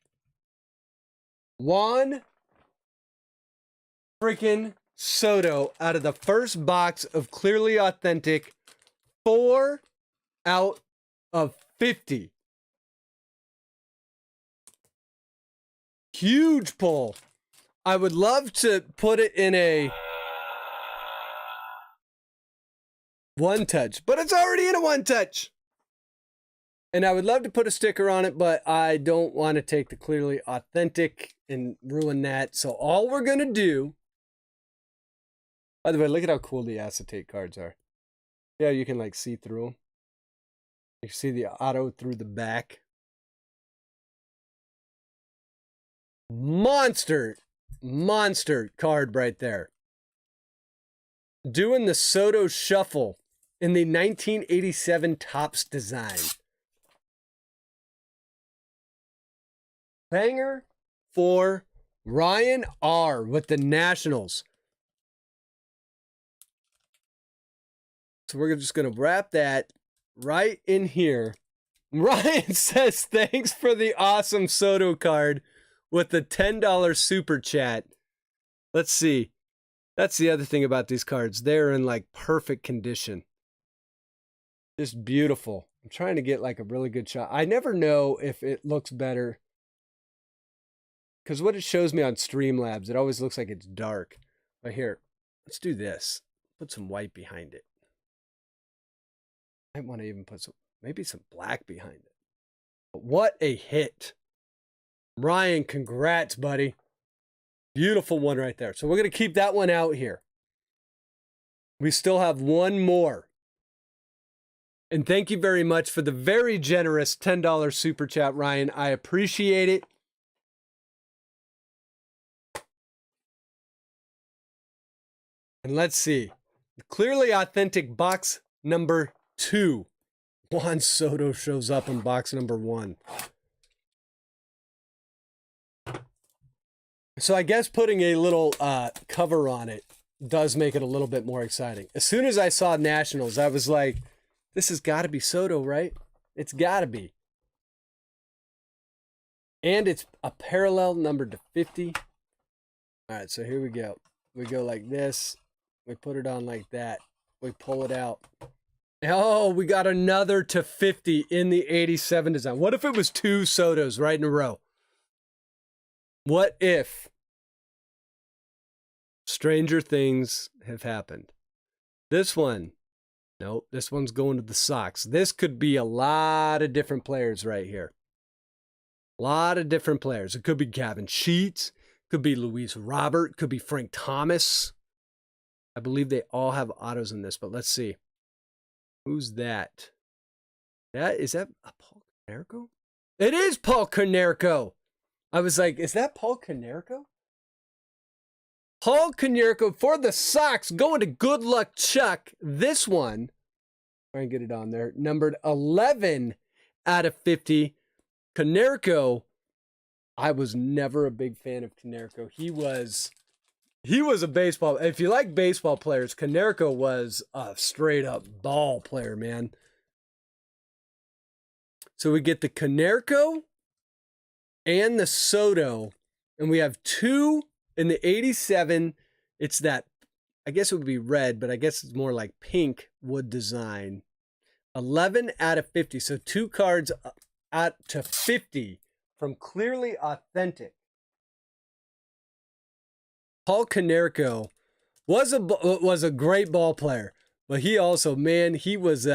Juan freaking Soto out of the first box of Clearly Authentic. 4 out of 50. Huge pull. I would love to put it in a one touch, but it's already in a one touch. And I would love to put a sticker on it, but I don't want to take the Clearly Authentic and ruin that. So all we're going to do, by the way, look at how cool the acetate cards are. Yeah, you can like see through them. You can see the auto through the back. Monster card right there. Doing the Soto Shuffle in the 1987 Topps design. Banger for Ryan R. with the Nationals. So we're just going to wrap that right in here. Ryan says, thanks for the awesome Soto card with the $10 super chat. Let's see. That's the other thing about these cards. They're in like perfect condition. Just beautiful. I'm trying to get like a really good shot. I never know if it looks better, because what it shows me on Streamlabs, it always looks like it's dark. But here, let's do this. Put some white behind it. I want to even put maybe some black behind it. But what a hit. Ryan, congrats, buddy. Beautiful one right there. So we're going to keep that one out here. We still have one more. And thank you very much for the very generous $10 super chat, Ryan. I appreciate it. And let's see. Clearly Authentic box number 2. Juan Soto shows up in box number 1. So I guess putting a little cover on it does make it a little bit more exciting. As soon as I saw Nationals, I was like, this has got to be Soto, right? It's got to be. And it's a parallel number to 50. All right, so here we go. We go like this. We put it on like that. We pull it out. Oh, we got another to 50 in the 87 design. What if it was 2 Sotos right in a row? What if stranger things have happened? This one, nope, this one's going to the Sox. This could be a lot of different players right here. A lot of different players. It could be Gavin Sheets, could be Luis Robert, could be Frank Thomas. I believe they all have autos in this, but let's see. Who's that? Is that a Paul Konerko? It is Paul Konerko. I was like, is that Paul Konerko? Paul Konerko for the Sox, going to Good Luck Chuck. This one, try and get it on there, numbered 11 out of 50. Konerko, I was never a big fan of Konerko. He was a baseball. If you like baseball players, Konerko was a straight up ball player, man. So we get the Konerko and the Soto, and we have 2 in the 87. It's that, I guess it would be red, but I guess it's more like pink wood design. 11 out of 50. So 2 cards out to 50 from Clearly Authentic. Paul Konerko was a great ball player, but he also, man, he was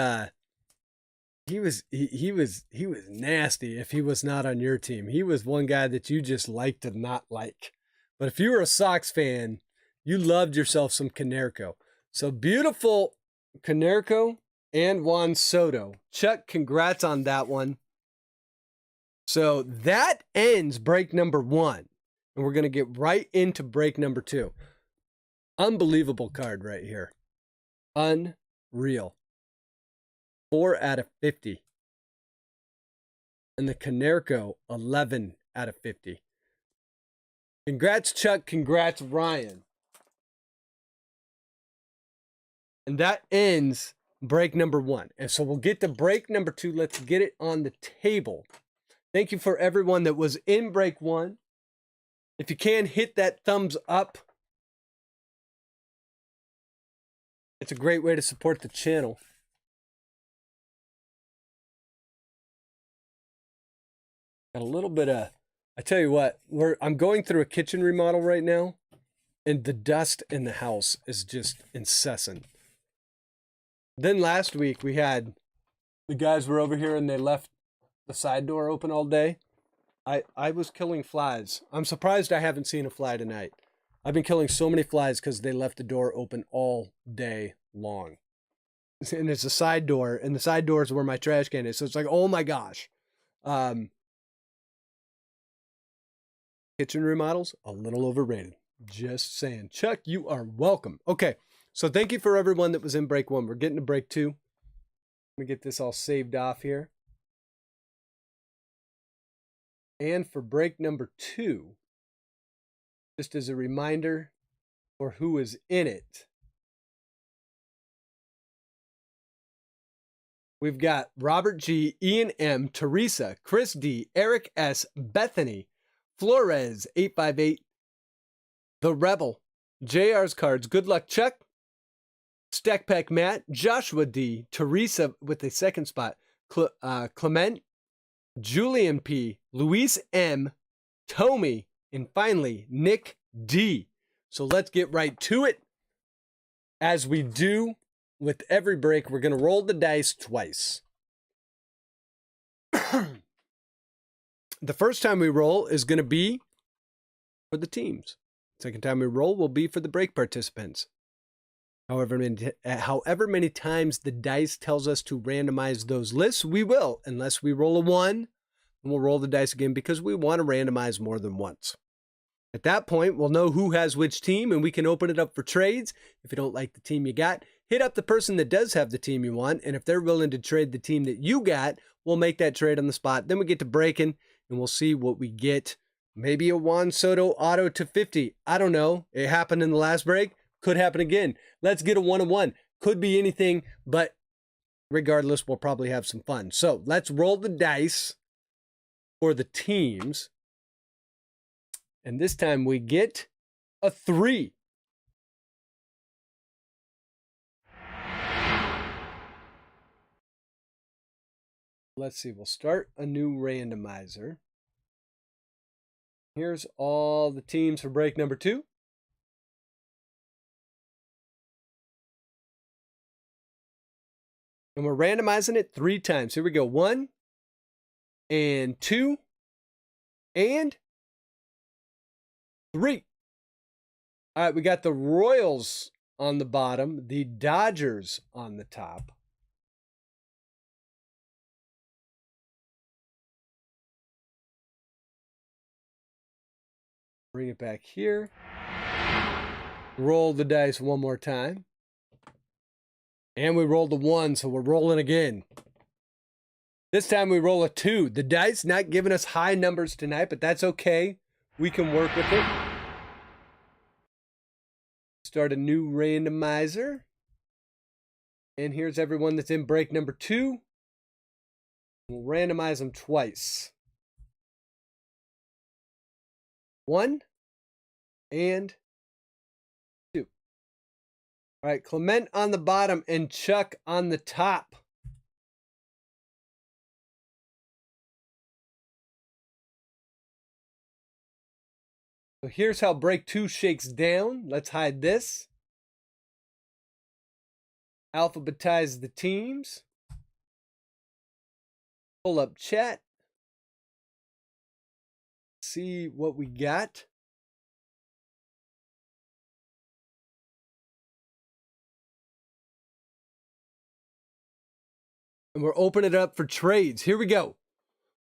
nasty if he was not on your team. He was one guy that you just liked to not like. But if you were a Sox fan, you loved yourself some Konerko. So beautiful Konerko and Juan Soto. Chuck, congrats on that one. So that ends break number 1. And we're going to get right into break number 2. Unbelievable card right here. Unreal. 4 out of 50. And the Konerko, 11 out of 50. Congrats, Chuck. Congrats, Ryan. And that ends break number 1. And so we'll get to break number 2. Let's get it on the table. Thank you for everyone that was in break 1. If you can, hit that thumbs up. It's a great way to support the channel. Got a little bit of, I tell you what, I'm going through a kitchen remodel right now, and the dust in the house is just incessant. Then last week we had, the guys were over here and they left the side door open all day. I was killing flies. I'm surprised I haven't seen a fly tonight. I've been killing so many flies because they left the door open all day long. And it's a side door, and the side door is where my trash can is. So it's like, oh my gosh. Kitchen remodels, a little overrated. Just saying. Chuck, you are welcome. Okay, so thank you for everyone that was in break 1. We're getting to break 2. Let me get this all saved off here. And for break number 2, just as a reminder for who is in it, we've got Robert G, Ian M, Teresa, Chris D, Eric S, Bethany, Flores 858, The Rebel, JR's Cards, Good Luck Chuck, Stack Pack Matt, Joshua D, Teresa with the second spot, Clement, Julian P, Luis M, Tommy, and finally Nick D. So let's get right to it. As we do with every break, we're going to roll the dice twice. The first time we roll is going to be for the teams. Second time we roll will be for the break participants. However many times the dice tells us to randomize those lists, we will. Unless we roll a 1, and we'll roll the dice again because we want to randomize more than once. At that point, we'll know who has which team, and we can open it up for trades. If you don't like the team you got, hit up the person that does have the team you want, and if they're willing to trade the team that you got, we'll make that trade on the spot. Then we get to breaking, and we'll see what we get. Maybe a Juan Soto auto to 50. I don't know. It happened in the last break. Could happen again. Let's get a 1-1. Could be anything, but regardless, we'll probably have some fun. So let's roll the dice for the teams. And this time we get a 3. Let's see. We'll start a new randomizer. Here's all the teams for break number 2. And we're randomizing it 3 times. Here we go. 1 and 2 and 3. All right, we got the Royals on the bottom, the Dodgers on the top. Bring it back here. Roll the dice one more time. And we rolled a 1, so we're rolling again. This time we roll a 2. The dice not giving us high numbers tonight, but that's okay. We can work with it. Start a new randomizer. And here's everyone that's in break number 2. We'll randomize them twice. 1 and 2. All right, Clement on the bottom and Chuck on the top. So here's how break 2 shakes down. Let's hide this. Alphabetize the teams. Pull up chat. See what we got. And we're opening it up for trades. Here we go.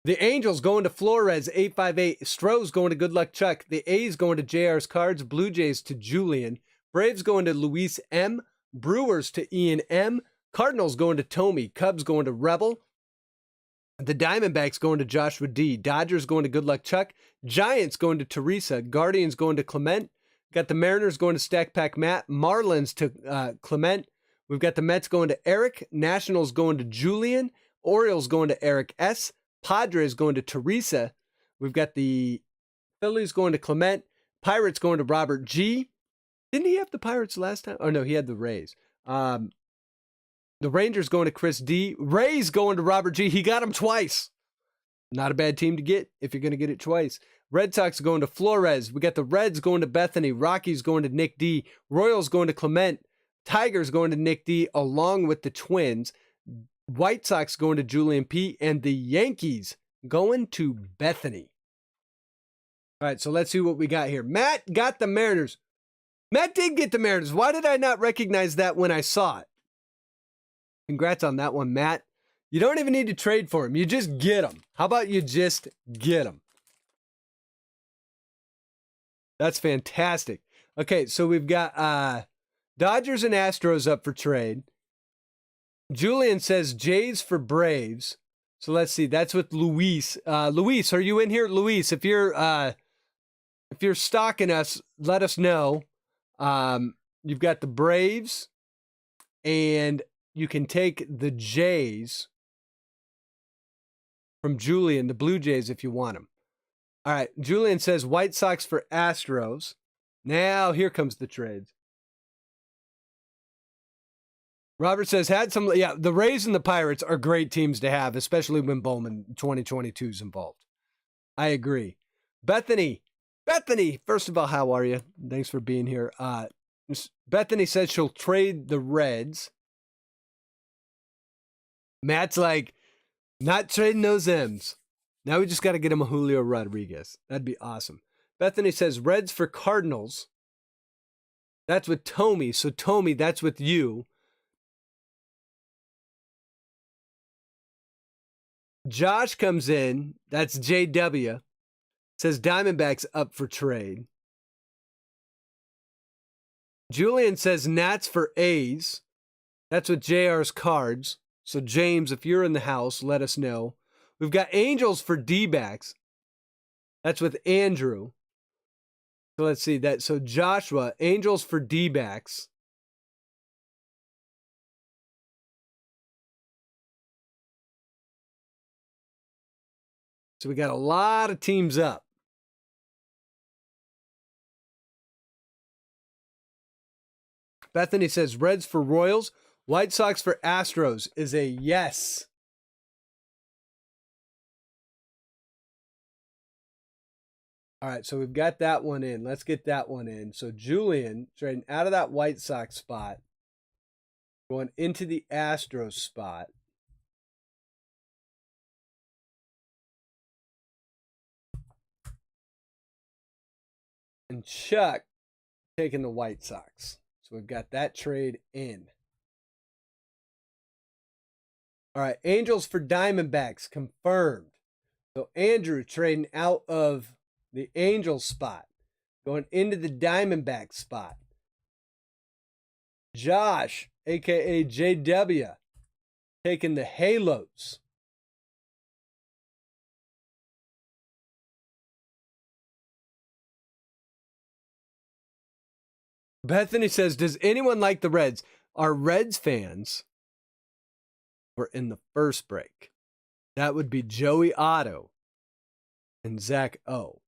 The Angels going to Flores 858. Stroh's going to Good Luck Chuck. The A's going to JR's Cards. Blue Jays to Julian. Braves going to Luis M. Brewers to Ian M. Cardinals going to Tommy. Cubs going to Rebel. The Diamondbacks going to Joshua D. Dodgers going to Good Luck Chuck. Giants going to Teresa. Guardians going to Clement. Got the Mariners going to Stack Pack Matt. Marlins to Clement. We've got the Mets going to Eric. Nationals going to Julian. Orioles going to Eric S. Padres going to Teresa. We've got the Phillies going to Clement. Pirates going to Robert G. Didn't he have the Pirates last time? Oh, no, he had the Rays. The Rangers going to Chris D. Rays going to Robert G. He got him twice. Not a bad team to get if you're going to get it twice. Red Sox going to Flores. We got the Reds going to Bethany. Rockies going to Nick D. Royals going to Clement. Tigers going to Nick D. along with the Twins. White Sox going to Julian P. And the Yankees going to Bethany. All right, so let's see what we got here. Matt got the Mariners. Matt did get the Mariners. Why did I not recognize that when I saw it? Congrats on that one, Matt. You don't even need to trade for him. You just get him. How about you just get him? That's fantastic. Okay, so we've got Dodgers and Astros up for trade. Julian says Jays for Braves. So let's see. That's with Luis. Luis, are you in here? Luis, if you're stalking us, let us know. You've got the Braves, and you can take the Jays from Julian, the Blue Jays, if you want them. All right. Julian says White Sox for Astros. Now here comes the trades. Robert says the Rays and the Pirates are great teams to have, especially when Bowman 2022 is involved. I agree. Bethany, first of all, how are you? Thanks for being here. Bethany says she'll trade the Reds. Matt's like, not trading those M's. Now we just got to get him a Julio Rodriguez. That'd be awesome. Bethany says Reds for Cardinals. That's with Tommy. So Tommy, that's with you. Josh comes in. That's JW. Says Diamondbacks up for trade. Julian says Nats for A's. That's with JR's Cards. So James, if you're in the house, let us know. We've got Angels for D-backs. That's with Andrew. So let's see that. So Joshua, Angels for D-backs. So we got a lot of teams up. Bethany says Reds for Royals. White Sox for Astros is a yes. All right, so we've got that one in. Let's get that one in. So Julian trading out of that White Sox spot, going into the Astros spot. And Chuck taking the White Sox. So we've got that trade in. All right, Angels for Diamondbacks confirmed. So Andrew trading out of the Angels spot, going into the Diamondback spot. Josh, a.k.a. JW, taking the Halos. Bethany says, does anyone like the Reds? Our Reds fans were in the first break. That would be Joey Otto and Zach O.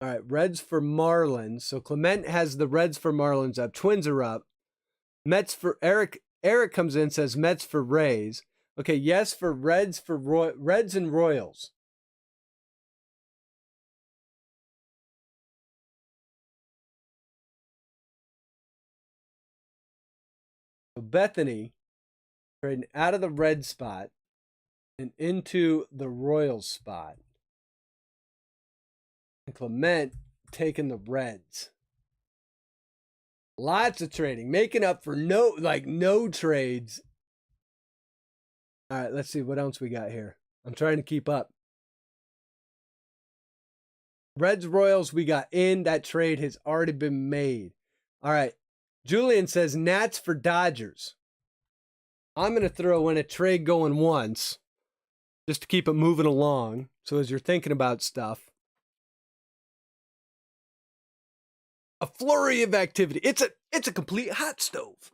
All right, Reds for Marlins. So Clement has the Reds for Marlins up. Twins are up. Mets for Eric. Eric comes in, says Mets for Rays. Okay, yes for Reds for Reds and Royals. So Bethany trading out of the red spot and into the Royals spot. And Clement taking the Reds. Lots of trading, making up for no trades. All right, let's see what else we got here. I'm trying to keep up. Reds Royals, we got in. That trade has already been made. All right. Julian says Nats for Dodgers. I'm going to throw in a trade going once just to keep it moving along. So as you're thinking about stuff, a flurry of activity. It's a complete hot stove.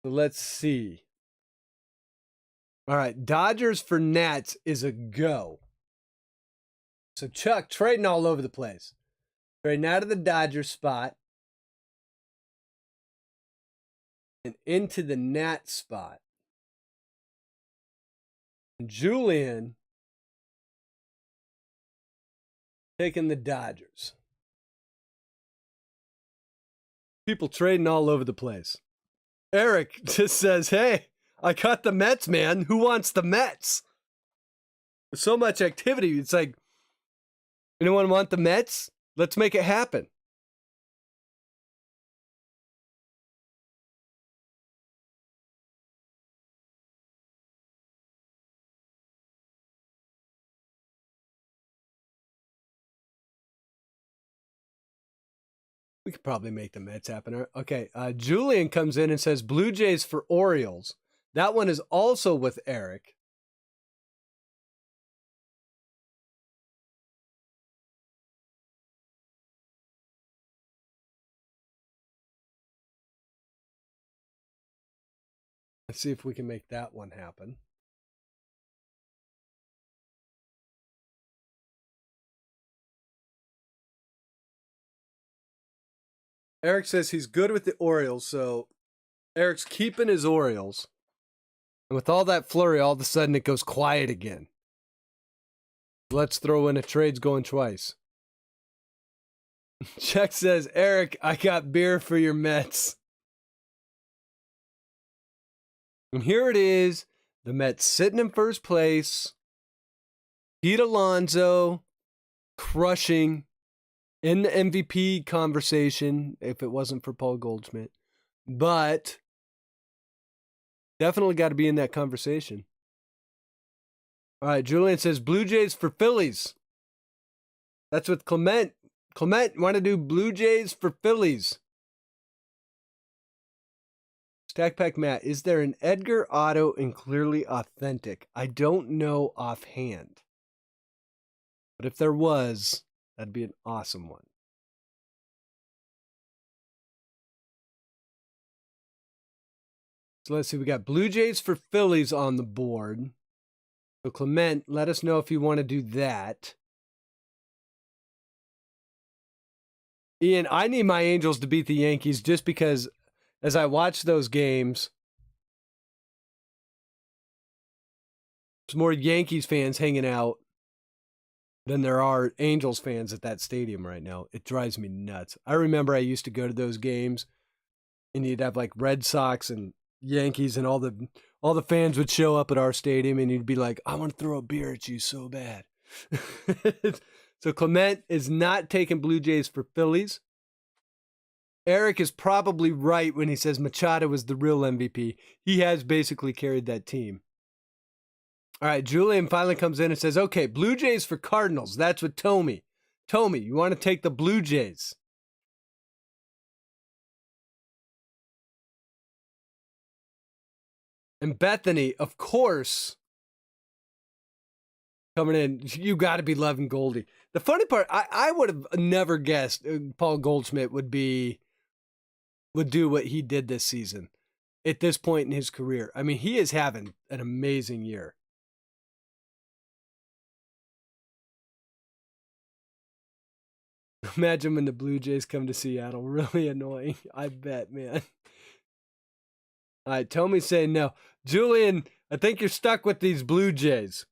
So let's see. All right, Dodgers for Nats is a go. So Chuck trading all over the place. Trading out of the Dodgers spot and into the Nats spot. And Julian taking the Dodgers. People trading all over the place. Eric just says, hey, I got the Mets, man. Who wants the Mets? There's so much activity. It's like, anyone want the Mets? Let's make it happen. We could probably make the Mets happen. Okay, Julian comes in and says Blue Jays for Orioles. That one is also with Eric. Let's see if we can make that one happen. Eric says he's good with the Orioles, so Eric's keeping his Orioles. And with all that flurry, all of a sudden it goes quiet again. Let's throw in a trade's going twice. Chuck says, Eric, I got beer for your Mets. And here it is. The Mets sitting in first place. Pete Alonso crushing in the MVP conversation if it wasn't for Paul Goldschmidt. But definitely got to be in that conversation. All right, Julian says Blue Jays for Phillies. That's with Clement. Clement, want to do Blue Jays for Phillies? Stack Pack Matt, is there an Edgar Otto in Clearly Authentic? I don't know offhand. But if there was, that'd be an awesome one. So let's see, we got Blue Jays for Phillies on the board. So Clement, let us know if you want to do that. Ian, I need my Angels to beat the Yankees just because as I watch those games, there's more Yankees fans hanging out than there are Angels fans at that stadium right now. It drives me nuts. I remember I used to go to those games and you'd have like Red Sox and Yankees and all the fans would show up at our stadium and you'd be like, I want to throw a beer at you so bad. So Clement is not taking Blue Jays for Phillies. Eric is probably right when he says Machado was the real MVP. He has basically carried that team. All right, Julian finally comes in and says, okay, Blue Jays for Cardinals. That's with Tommy. Tommy, you want to take the Blue Jays? And Bethany, of course, coming in, you got to be loving Goldie. The funny part, I would have never guessed Paul Goldschmidt would do what he did this season at this point in his career. I mean, he is having an amazing year. Imagine when the Blue Jays come to Seattle. Really annoying. I bet, man. All right, Tommy saying no. Julian, I think you're stuck with these Blue Jays.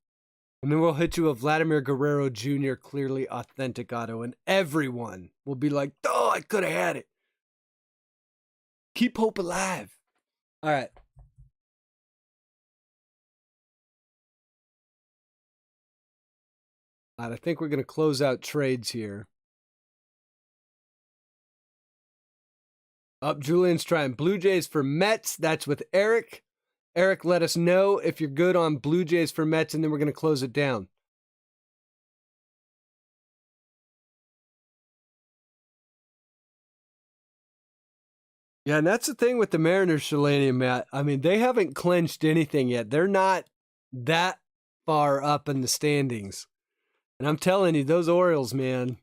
And then we'll hit you with Vladimir Guerrero Jr. Clearly Authentic Auto. And everyone will be like, oh, I could have had it. Keep hope alive. All right. All right, I think we're going to close out trades here. Up, Julian's trying Blue Jays for Mets. That's with Eric. Eric, let us know if you're good on Blue Jays for Mets, and then we're going to close it down. Yeah, and that's the thing with the Mariners, Shalani and Matt. I mean, they haven't clinched anything yet. They're not that far up in the standings. And I'm telling you, those Orioles, man,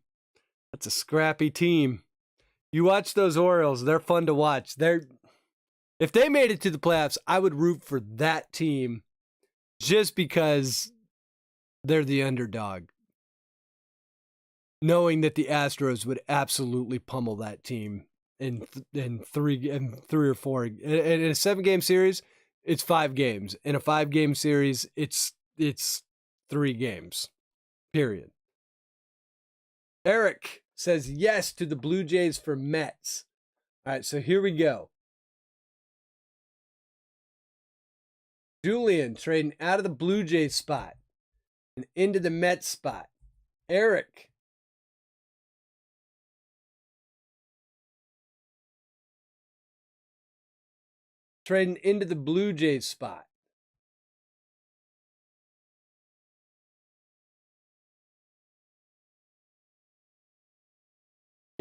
that's a scrappy team. You watch those Orioles, they're fun to watch. If they made it to the playoffs, I would root for that team just because they're the underdog. Knowing that the Astros would absolutely pummel that team in three or four. In a 7-game series, it's 5 games. In a 5-game series, it's 3 games. Period. Eric says yes to the Blue Jays for Mets. All right, so here we go. Julian trading out of the Blue Jays spot and into the Mets spot. Eric trading into the Blue Jays spot.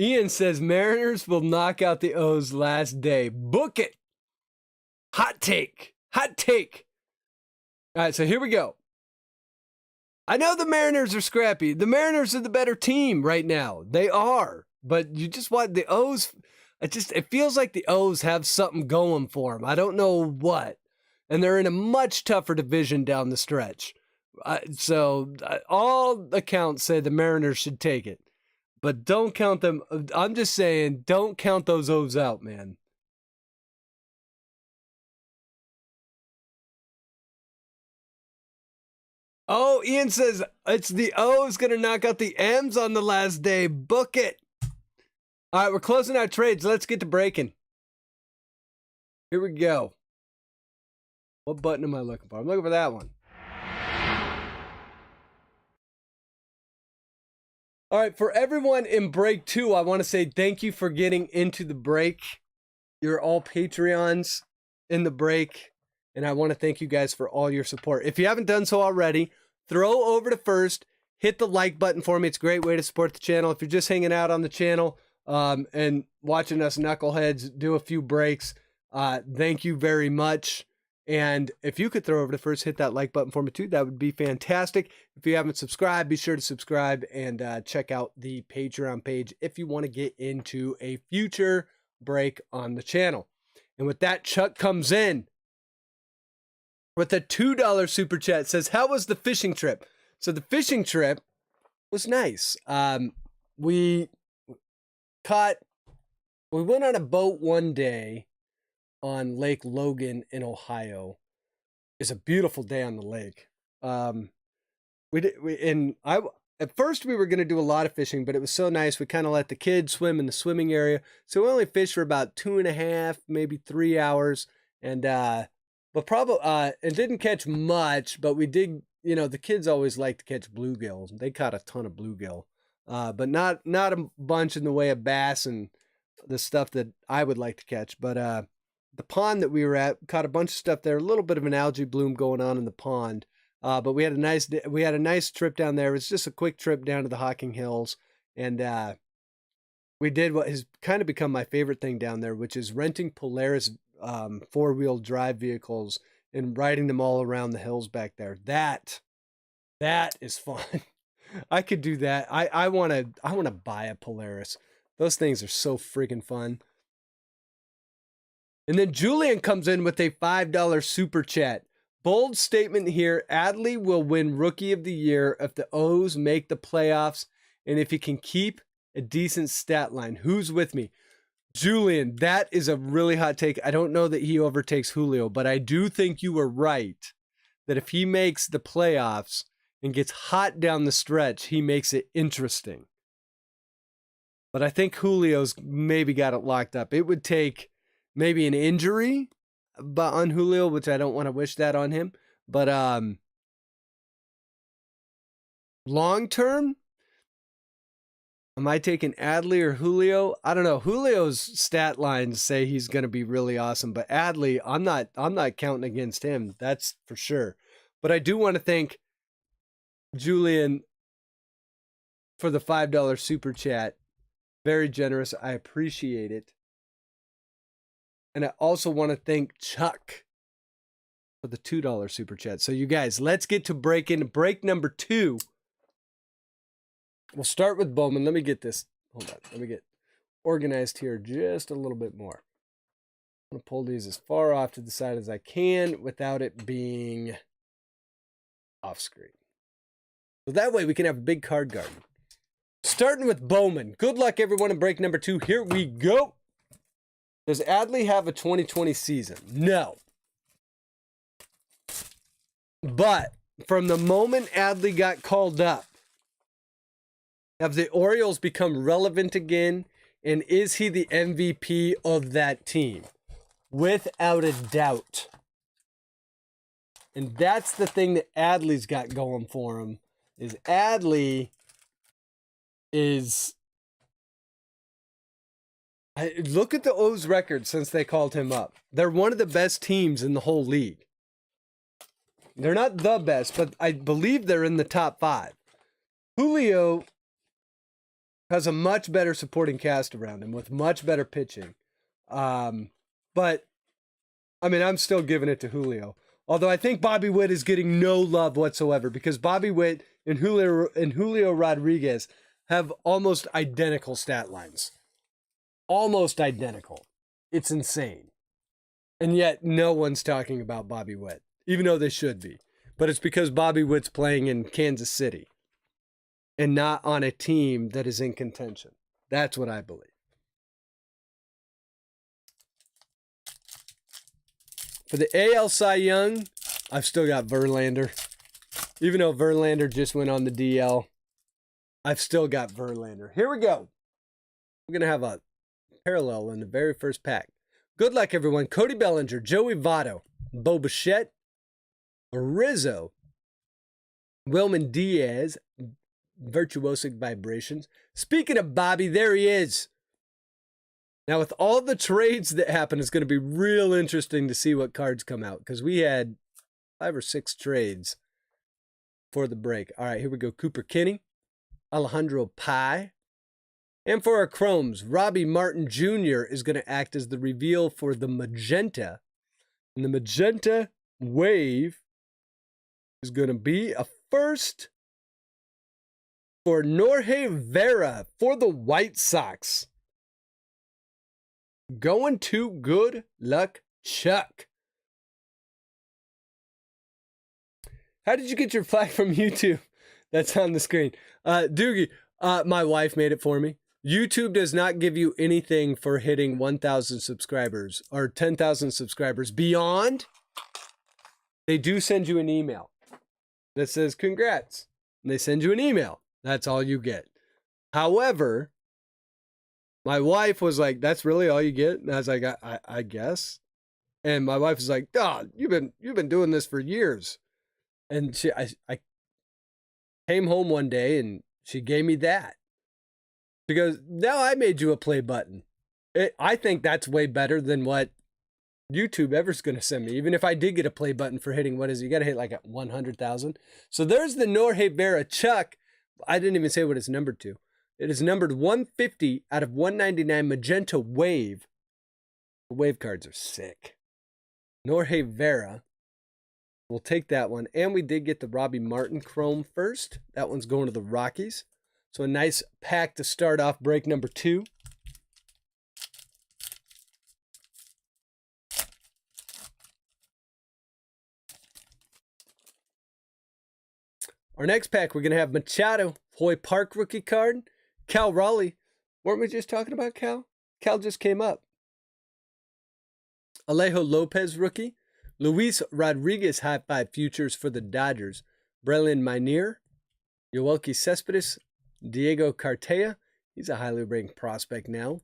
Ian says Mariners will knock out the O's last day. Book it. Hot take. Hot take. All right, so here we go. I know the Mariners are scrappy. The Mariners are the better team right now. They are. But you just want the O's. It feels like the O's have something going for them. I don't know what. And they're in a much tougher division down the stretch. So all accounts say the Mariners should take it. But don't count them. I'm just saying, don't count those O's out, man. Oh, Ian says it's the O's going to knock out the M's on the last day. Book it. All right, we're closing out trades. Let's get to breaking. Here we go. What button am I looking for? I'm looking for that one. All right, for everyone in break 2, I want to say thank you for getting into the break. You're all Patreons in the break, and I want to thank you guys for all your support. If you haven't done so already, throw over to first, hit the like button for me. It's a great way to support the channel. If you're just hanging out on the channel and watching us knuckleheads do a few breaks, thank you very much. And if you could throw over to first, hit that like button for me too, that would be fantastic. If you haven't subscribed, be sure to subscribe and check out the Patreon page if you want to get into a future break on the channel. And with that, Chuck comes in with a $2 super chat. Says, how was the fishing trip? So the fishing trip was nice. We went on a boat one day on Lake Logan in Ohio. It's a beautiful day on the lake. At first we were going to do a lot of fishing, but it was so nice. We kind of let the kids swim in the swimming area. So we only fished for about 2.5, maybe 3 hours. And, but probably, it didn't catch much, but we did, the kids always like to catch bluegills. They caught a ton of bluegill, but not a bunch in the way of bass and the stuff that I would like to catch. But, the pond that we were at caught a bunch of stuff there, a little bit of an algae bloom going on in the pond. But we had a nice trip down there. It was just a quick trip down to the Hocking Hills. And we did what has kind of become my favorite thing down there, which is renting Polaris 4-wheel drive vehicles and riding them all around the hills back there. That is fun. I could do that. I want to buy a Polaris. Those things are so freaking fun. And then Julian comes in with a $5 super chat. Bold statement here. Adley will win Rookie of the Year if the O's make the playoffs and if he can keep a decent stat line. Who's with me? Julian, that is a really hot take. I don't know that he overtakes Julio, but I do think you were right that if he makes the playoffs and gets hot down the stretch, he makes it interesting. But I think Julio's maybe got it locked up. It would take maybe an injury on Julio, which I don't want to wish that on him. But long term, am I taking Adley or Julio? I don't know. Julio's stat lines say he's going to be really awesome, but Adley, I'm not counting against him. That's for sure. But I do want to thank Julian for the $5 super chat. Very generous. I appreciate it. And I also want to thank Chuck for the $2 super chat. So you guys, let's get to break number 2. We'll start with Bowman. Let me get this. Hold on. Let me get organized here just a little bit more. I'm going to pull these as far off to the side as I can without it being off screen. So that way we can have a big card garden. Starting with Bowman. Good luck, everyone, in break number 2. Here we go. Does Adley have a 2020 season? No. But from the moment Adley got called up, have the Orioles become relevant again? And is he the MVP of that team? Without a doubt. And that's the thing that Adley's got going for him. Is Adley is... Look at the O's record since they called him up. They're one of the best teams in the whole league. They're not the best, but I believe they're in the top 5. Julio has a much better supporting cast around him with much better pitching. But, I mean, I'm still giving it to Julio. Although I think Bobby Witt is getting no love whatsoever because Bobby Witt and Julio Rodriguez have almost identical stat lines. Almost identical. It's insane. And yet no one's talking about Bobby Witt, even though they should be. But it's because Bobby Witt's playing in Kansas City and not on a team that is in contention. That's what I believe. For the AL Cy Young, I've still got Verlander. Even though Verlander just went on the DL, I've still got Verlander. Here we go. We're going to have a parallel in the very first pack. Good luck, everyone. Cody Bellinger, Joey Votto, Bo Bichette, Rizzo, Wilman Diaz, Virtuosic Vibrations. Speaking of Bobby, there he is. Now, with all the trades that happen, it's going to be real interesting to see what cards come out because we had 5 or 6 trades for the break. All right, here we go. Cooper Kinney, Alejandro Pai. And for our Chromes, Robbie Martin Jr. is going to act as the reveal for the Magenta. And the Magenta Wave is going to be a first for Jorge Vera for the White Sox. Going to Good Luck Chuck. How did you get your flag from YouTube? That's on the screen. Doogie, my wife made it for me. YouTube does not give you anything for hitting 1,000 subscribers or 10,000 subscribers. Beyond, they do send you an email that says congrats. And they send you an email. That's all you get. However, my wife was like, that's really all you get? And I was like, I guess. And my wife was like, oh, you've been doing this for years. And I came home one day and she gave me that. She goes, now I made you a play button. I think that's way better than what YouTube ever's going to send me. Even if I did get a play button for hitting, what is it? You got to hit like 100,000. So there's the Jorge Vera Chuck. I didn't even say what it's numbered to. It is numbered 150 out of 199 Magenta Wave. The wave cards are sick. Jorge Vera. We'll take that one. And we did get the Robbie Martin Chrome first. That one's going to the Rockies. So a nice pack to start off break number 2. Our next pack, we're going to have Machado, Hoy Park rookie card, Cal Raleigh. Weren't we just talking about Cal? Cal just came up. Alejo Lopez rookie, Luis Rodriguez high five futures for the Dodgers, Brelin Minier, Yoelqui Cespedes, Diego Cartaya. He's a highly ranked prospect now.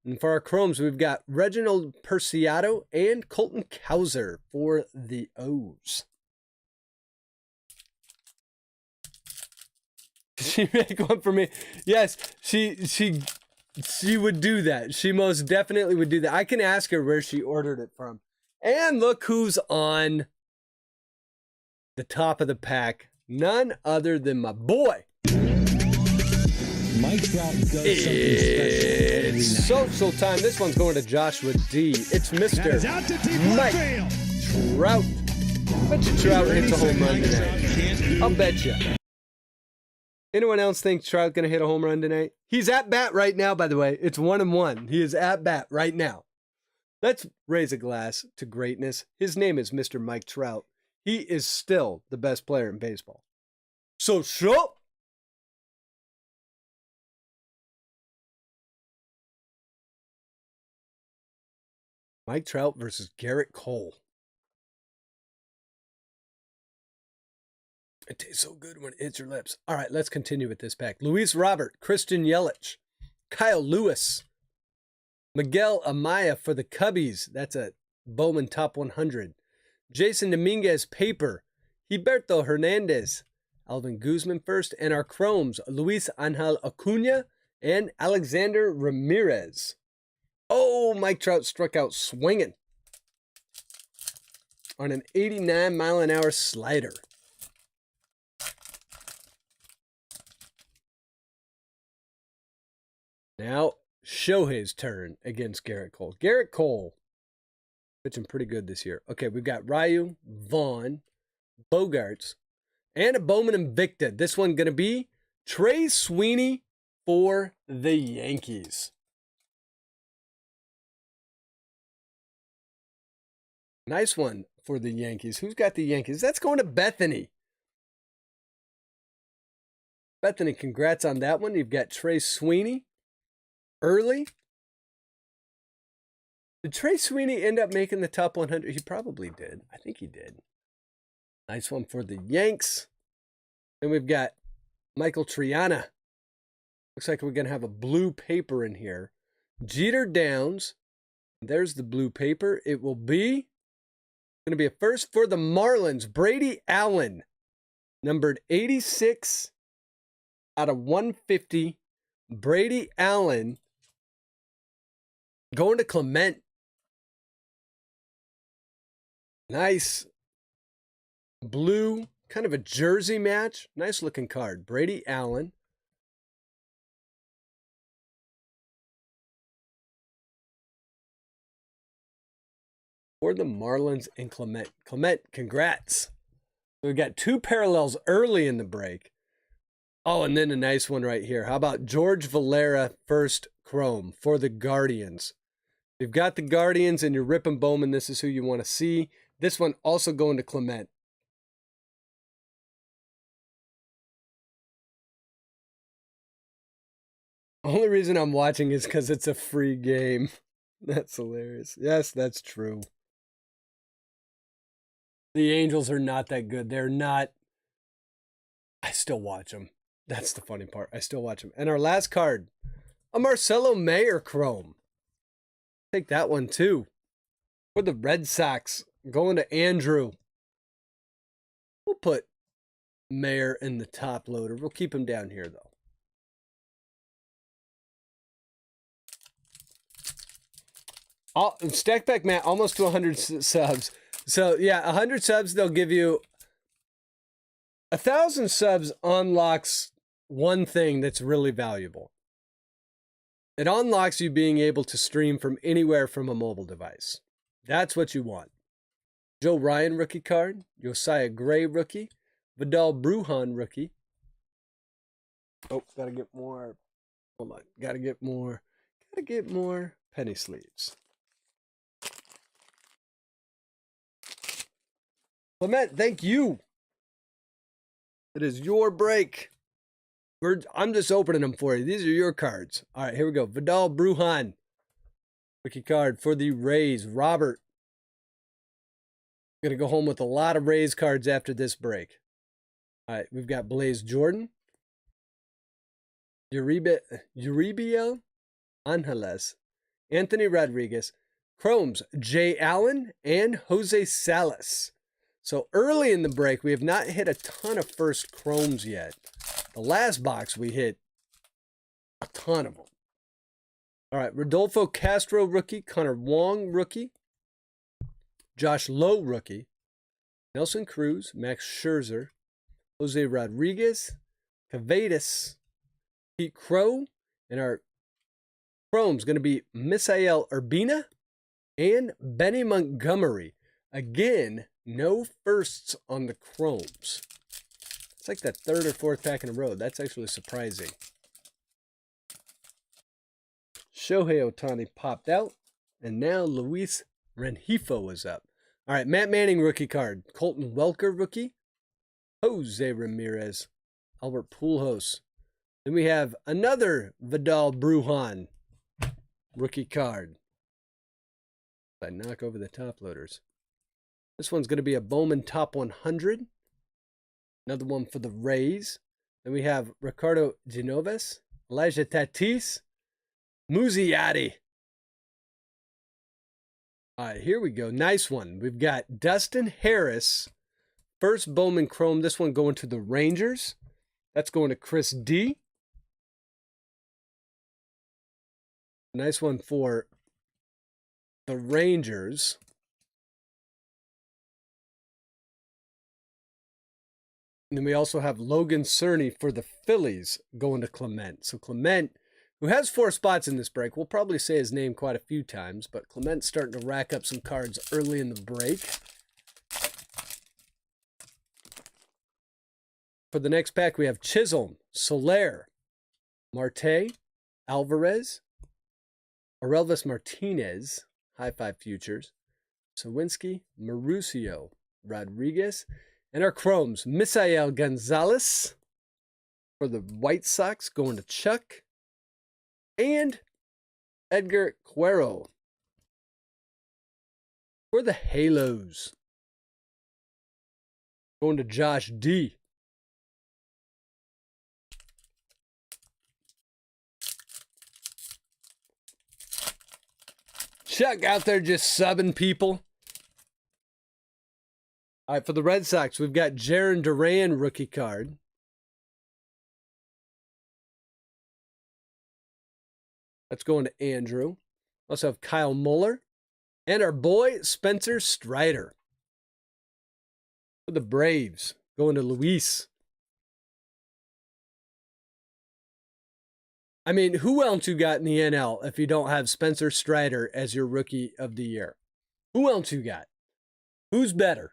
And for our Chromes, we've got Reginald Perciato and Colton Cowser for the O's. She make one for me. Yes, she would do that. She most definitely would do that. I can ask her where she ordered it from. And look who's on the top of the pack. None other than my boy. Mike Trout does something special. It's social time. This one's going to Joshua D. It's Mr. Mike Trout. I bet you Trout hits a home run tonight. I'll bet you. Anyone else think Trout's going to hit a home run tonight? He's at bat right now, by the way. It's 1-1. He is at bat right now. Let's raise a glass to greatness. His name is Mr. Mike Trout. He is still the best player in baseball. So show. Mike Trout versus Garrett Cole. It tastes so good when it hits your lips. All right, let's continue with this pack. Luis Robert, Christian Yelich, Kyle Lewis, Miguel Amaya for the Cubbies. That's a Bowman Top 100. Jason Dominguez paper. Gilberto Hernandez. Alvin Guzman first. And our Chromes, Luis Angel Acuna and Alexander Ramirez. Oh, Mike Trout struck out swinging on an 89-mile-an-hour slider. Now, Shohei's turn against Garrett Cole. Garrett Cole, pitching pretty good this year. Okay, we've got Ryu, Vaughn, Bogarts, and a Bowman Invicta. This one going to be Trey Sweeney for the Yankees. Nice one for the Yankees. Who's got the Yankees? That's going to Bethany. Bethany, congrats on that one. You've got Trey Sweeney. Early. Did Trey Sweeney end up making the top 100? He probably did. I think he did. Nice one for the Yanks. Then we've got Michael Triana. Looks like we're going to have a blue paper in here. Jeter Downs. There's the blue paper. It will be going to be a first for the Marlins. Brady Allen. Numbered 86 out of 150. Brady Allen. Going to Clement. Nice blue, kind of a jersey match. Nice looking card. Brady Allen. For the Marlins and Clement. Clement, congrats. We got two parallels early in the break. Oh, and then a nice one right here. How about George Valera first chrome for the Guardians? You've got the Guardians and you're ripping Bowman. This is who you want to see. This one also going to Clement. Only reason I'm watching is because it's a free game. That's hilarious. Yes, that's true. The Angels are not that good. They're not. I still watch them. That's the funny part. I still watch them. And our last card, a Marcelo Mayer chrome. Take that one too. For the Red Sox, going to Andrew. We'll put Mayer in the top loader. We'll keep him down here though. Stack Pack Matt, almost to 100 subs. So yeah, 100 subs, they'll give you 1,000 subs unlocks one thing that's really valuable. It unlocks you being able to stream from anywhere from a mobile device. That's what you want. Joe Ryan rookie card, Josiah Gray rookie, Vidal Brujan rookie. Oh, gotta get more. Hold on, gotta get more penny sleeves. Clement, thank you. It is your break. I'm just opening them for you. These are your cards. All right, here we go. Vidal Brujan. Rookie card for the Rays. Robert. Going to go home with a lot of Rays cards after this break. All right, we've got Blaze Jordan. Uribiel Angeles. Anthony Rodriguez. Chromes. Jay Allen and Jose Salas. So early in the break, we have not hit a ton of first chromes yet. The last box, we hit a ton of them. All right, Rodolfo Castro rookie, Connor Wong rookie, Josh Lowe rookie, Nelson Cruz, Max Scherzer, Jose Rodriguez, Cavadas, Pete Crow, and our chrome's going to be Misael Urbina and Benny Montgomery. Again, no firsts on the chromes. It's like that third or fourth pack in a row. That's actually surprising. Shohei Ohtani popped out. And now Luis Rengifo is up. All right, Matt Manning rookie card. Colton Welker rookie. Jose Ramirez. Albert Pujols. Then we have another Vidal Brujan rookie card. I knock over the top loaders. This one's going to be a Bowman Top 100. Another one for the Rays. Then we have Ricardo Genoves, Elijah Tatis, Muziati. All right, here we go. Nice one. We've got Dustin Harris, first Bowman Chrome. This one going to the Rangers. That's going to Chris D. Nice one for the Rangers. And then we also have Logan Cerny for the Phillies going to Clement. So Clement, who has 4 spots in this break, we'll probably say his name quite a few times, but Clement's starting to rack up some cards early in the break. For the next pack, we have Chisholm, Soler, Marte, Alvarez, Orelvis Martinez, High Five Futures, Sawinski, Mauricio, Rodriguez, and our Chromes, Misael Gonzalez for the White Sox going to Chuck, and Edgar Cuero for the Halos going to Josh D. Chuck out there just subbing people. All right, for the Red Sox, we've got Jarren Duran rookie card. That's going to Andrew. Also have Kyle Muller. And our boy, Spencer Strider. For the Braves, going to Luis. I mean, who else you got in the NL if you don't have Spencer Strider as your rookie of the year? Who else you got? Who's better?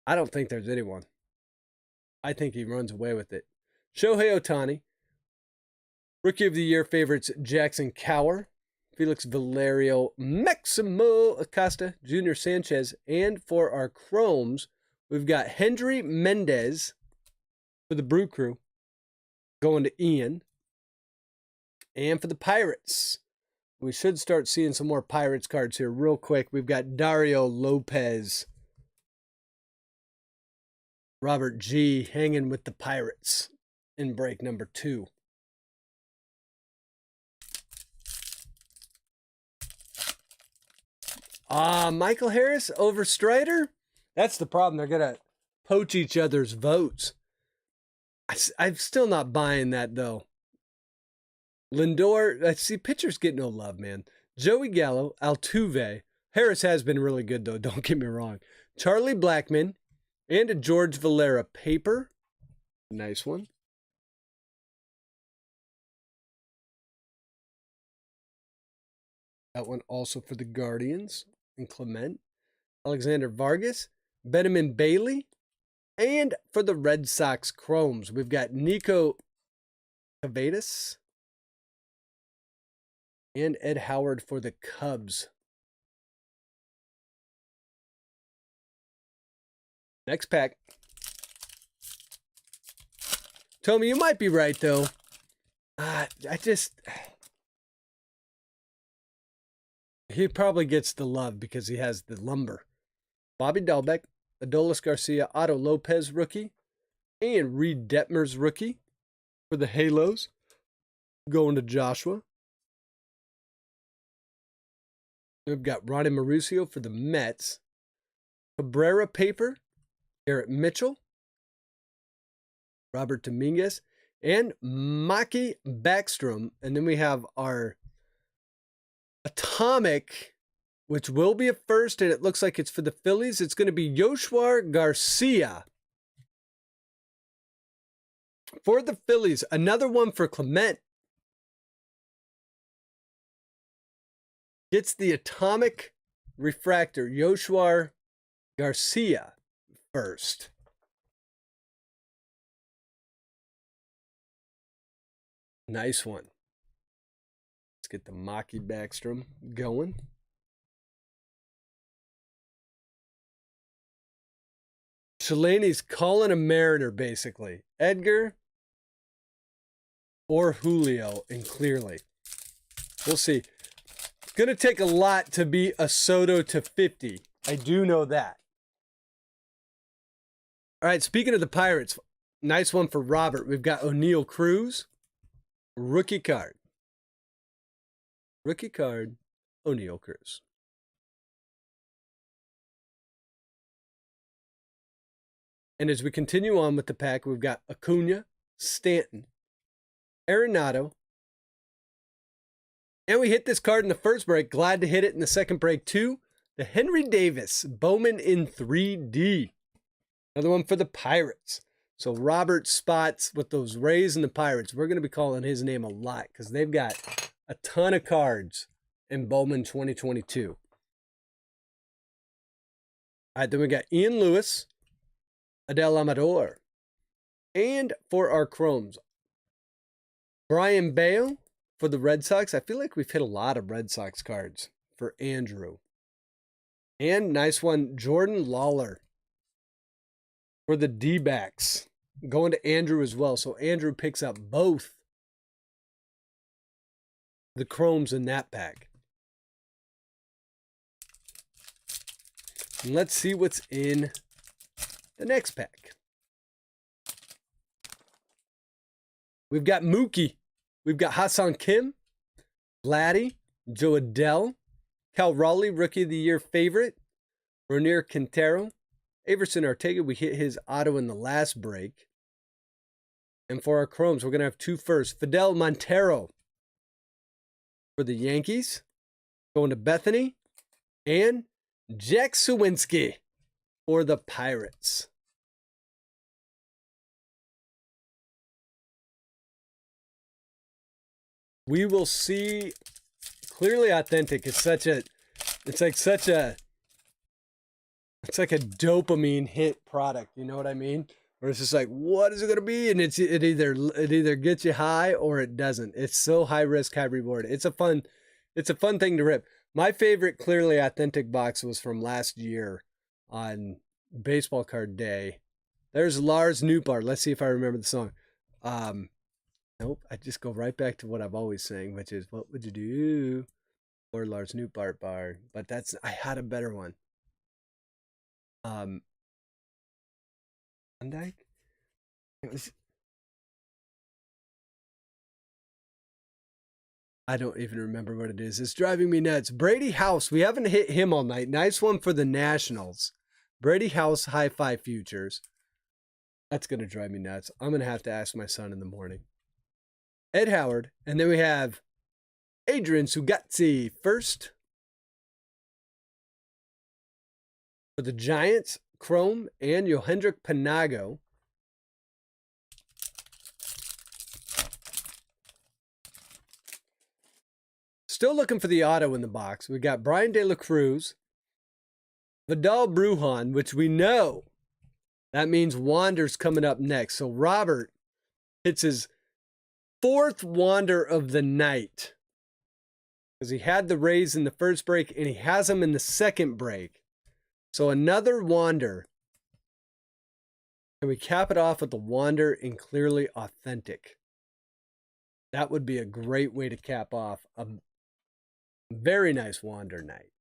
I don't think there's anyone. I think he runs away with it. Shohei Ohtani. Rookie of the Year favorites Jackson Cower, Felix Valerio, Maximo Acosta, Junior Sanchez, and for our Chromes, we've got Hendry Mendez for the Brew Crew, going to Ian. And for the Pirates, we should start seeing some more Pirates cards here real quick. We've got Dario Lopez, Robert G. hanging with the Pirates in break number 2. Michael Harris over Strider? That's the problem. They're going to poach each other's votes. I'm still not buying that, though. Lindor, I see pitchers get no love, man. Joey Gallo, Altuve. Harris has been really good, though. Don't get me wrong. Charlie Blackmon and a George Valera paper. Nice one. That one also for the Guardians and Clement. Alexander Vargas, Benjamin Bailey, and for the Red Sox Chromes, we've got Nico Cavadas and Ed Howard for the Cubs. Next pack. Tommy, you might be right, though. He probably gets the love because he has the lumber. Bobby Dahlbeck, Adolis Garcia, Otto Lopez rookie, and Reed Detmers rookie for the Halos, going to Joshua. We've got Ronnie Mauricio for the Mets. Cabrera paper, Garrett Mitchell, Robert Dominguez, and Maki Backstrom. And then we have our Atomic, which will be a first, and it looks like it's for the Phillies. It's going to be Yoshwar Garcia for the Phillies. Another one for Clement. Gets the Atomic refractor, Yoshwar Garcia first. Nice one. get the Maki Backstrom going. Shalani's calling a Mariner, basically. Edgar or Julio, and clearly. We'll see. It's going to take a lot to be a Soto to 50. I do know that. All right, speaking of the Pirates, nice one for Robert. We've got O'Neal Cruz, rookie card. Rookie card, O'Neal Cruz. And as we continue on with the pack, we've got Acuna, Stanton, Arenado. And we hit this card in the first break. Glad to hit it in the second break too. The Henry Davis, Bowman in 3D. Another one for the Pirates. So Robert spots with those Rays and the Pirates. We're going to be calling his name a lot because they've got a ton of cards in Bowman 2022. All right, then we got Ian Lewis, Adel Amador. And for our Chromes, Brian Bale for the Red Sox. I feel like we've hit a lot of Red Sox cards for Andrew. And nice one, Jordan Lawler for the D-backs. Going to Andrew as well. So Andrew picks up both the Chromes in that pack. And let's see what's in the next pack. We've got Mookie. We've got Hassan Kim, Vladdy, Joe Adell, Cal Raleigh, Rookie of the Year favorite, Ronier Quintero, Averson Ortega. We hit his auto in the last break. And for our Chromes, we're going to have two first. Fidel Montero for the Yankees, going to Bethany, and Jack Suwinski for the Pirates. We will see. Clearly Authentic is it's like a dopamine hit product. You know what I mean? Where it's just like, what is it going to be? And it either gets you high or it doesn't. It's so high risk, high reward. It's a fun thing to rip. My favorite Clearly Authentic box was from last year on Baseball Card Day. There's Lars Newbar. Let's see if I remember the song. Nope, I just go right back to what I've always saying, which is, what would you do? Or Lars Newbar bar. But I had a better one. Van Dyke? I don't even remember what it is. It's driving me nuts. Brady House. We haven't hit him all night. Nice one for the Nationals. Brady House, High Five Futures. That's going to drive me nuts. I'm going to have to ask my son in the morning. Ed Howard. And then we have Adrian Sugazzi first. For the Giants, Chrome and Yohendrick Panago. Still looking for the auto in the box. We got Brian De La Cruz, Vidal Brujan, which we know that means Wander's coming up next. So Robert hits his fourth Wander of the night because he had the Rays in the first break and he has them in the second break. So another Wander. Can we cap it off with the Wander in Clearly Authentic? That would be a great way to cap off a very nice Wander night.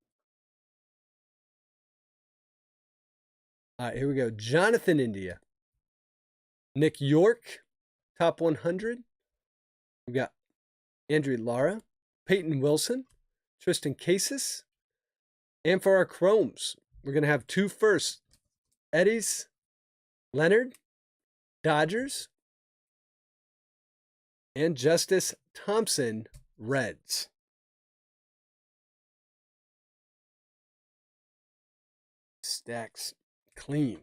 All right, here we go. Jonathan India. Nick York, top 100. We got Andrew Lara, Peyton Wilson, Tristan Casas. And for our Chromes, we're going to have two firsts. Eddie's, Leonard, Dodgers, and Justice Thompson, Reds. Stacks clean.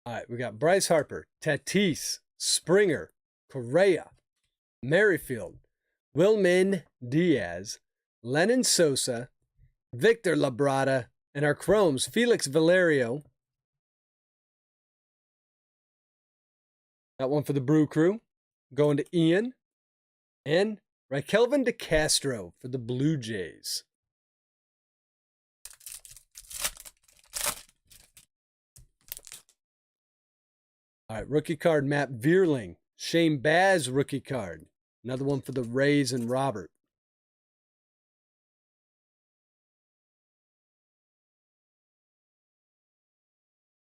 All right, we got Bryce Harper, Tatis, Springer, Correa, Merrifield, Wilman Diaz, Lennon Sosa, Victor Labrada, and our Chromes, Felix Valerio, That one for the Brew Crew. Going to Ian. And Raquelvin de Castro for the Blue Jays. All right, rookie card, Matt Vierling. Shane Baz rookie card. Another one for the Rays and Robert.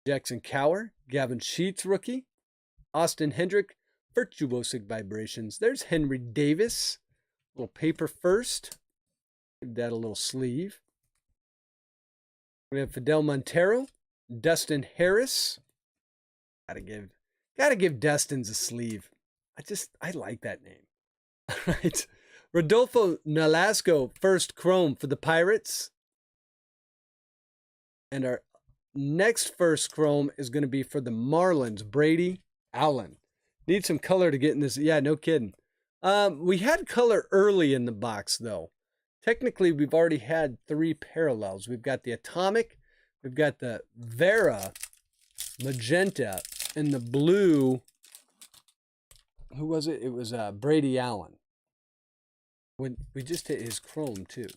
Jackson Cower, Gavin Sheets rookie. Austin Hendrick, Virtuosic Vibrations. There's Henry Davis. Little paper first. Give that a little sleeve. We have Fidel Montero, Dustin Harris. Gotta give Dustin's a sleeve. I like that name. All right. Rodolfo Nolasco, first chrome for the Pirates. And our next first chrome is going to be for the Marlins, Brady Allen. Need some color to get in this. Yeah, no kidding. We had color early in the box, though. Technically, we've already had 3 parallels. We've got the Atomic, we've got the Vera, Magenta, and the blue. Who was it? It was Brady Allen. When we just hit his chrome, too.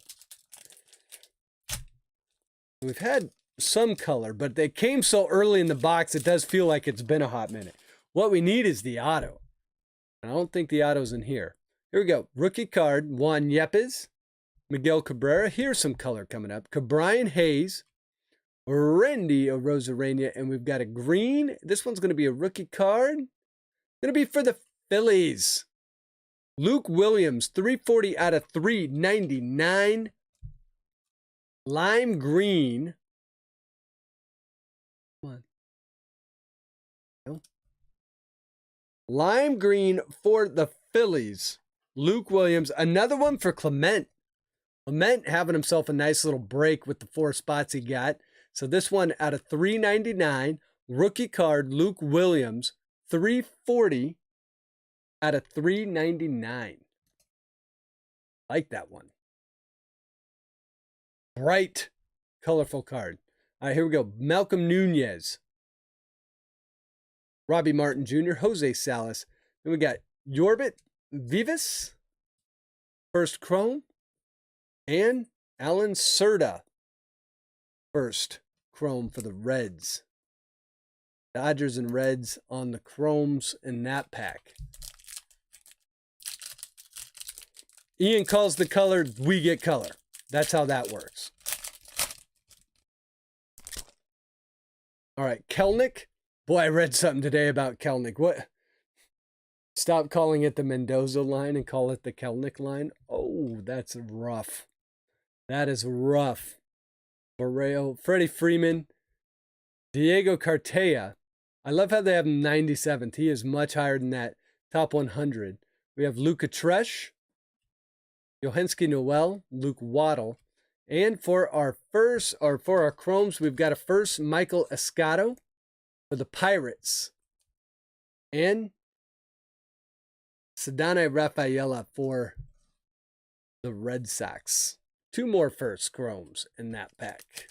We've had some color, but they came so early in the box, it does feel like it's been a hot minute. What we need is the auto. I don't think the auto's in here. Here we go. Rookie card, Juan Yepes, Miguel Cabrera. Here's some color coming up. Cabrian Hayes, Randy Rosarena, and we've got a green. This one's going to be a rookie card. Going to be for the Phillies. Luke Williams, 340 out of 399. Lime green. Come on. No. Lime green for the Phillies. Luke Williams. Another one for Clement. Clement having himself a nice little break with the 4 spots he got. So this one out of 399. Rookie card, Luke Williams. 340 out of 399. Like that one. Bright, colorful card. All right, here we go. Malcolm Nunez. Robbie Martin Jr., Jose Salas. Then we got Yorbit Vivas, first chrome, and Alan Serta, first chrome for the Reds. Dodgers and Reds on the chromes in that pack. Ian calls the color, we get color. That's how that works. All right, Kelnick. Boy, I read something today about Kelnick. What? Stop calling it the Mendoza line and call it the Kelnick line. Oh, that's rough. That is rough. Borreo, Freddie Freeman, Diego Cartaya. I love how they have him 97th. He is much higher than that. Top 100. We have Luca Tresh, Johanski Noel, Luke Waddle. And for our chromes, we've got a first Michael Escato for the Pirates. And Sedane Rafaela for the Red Sox. 2 more first chromes in that pack.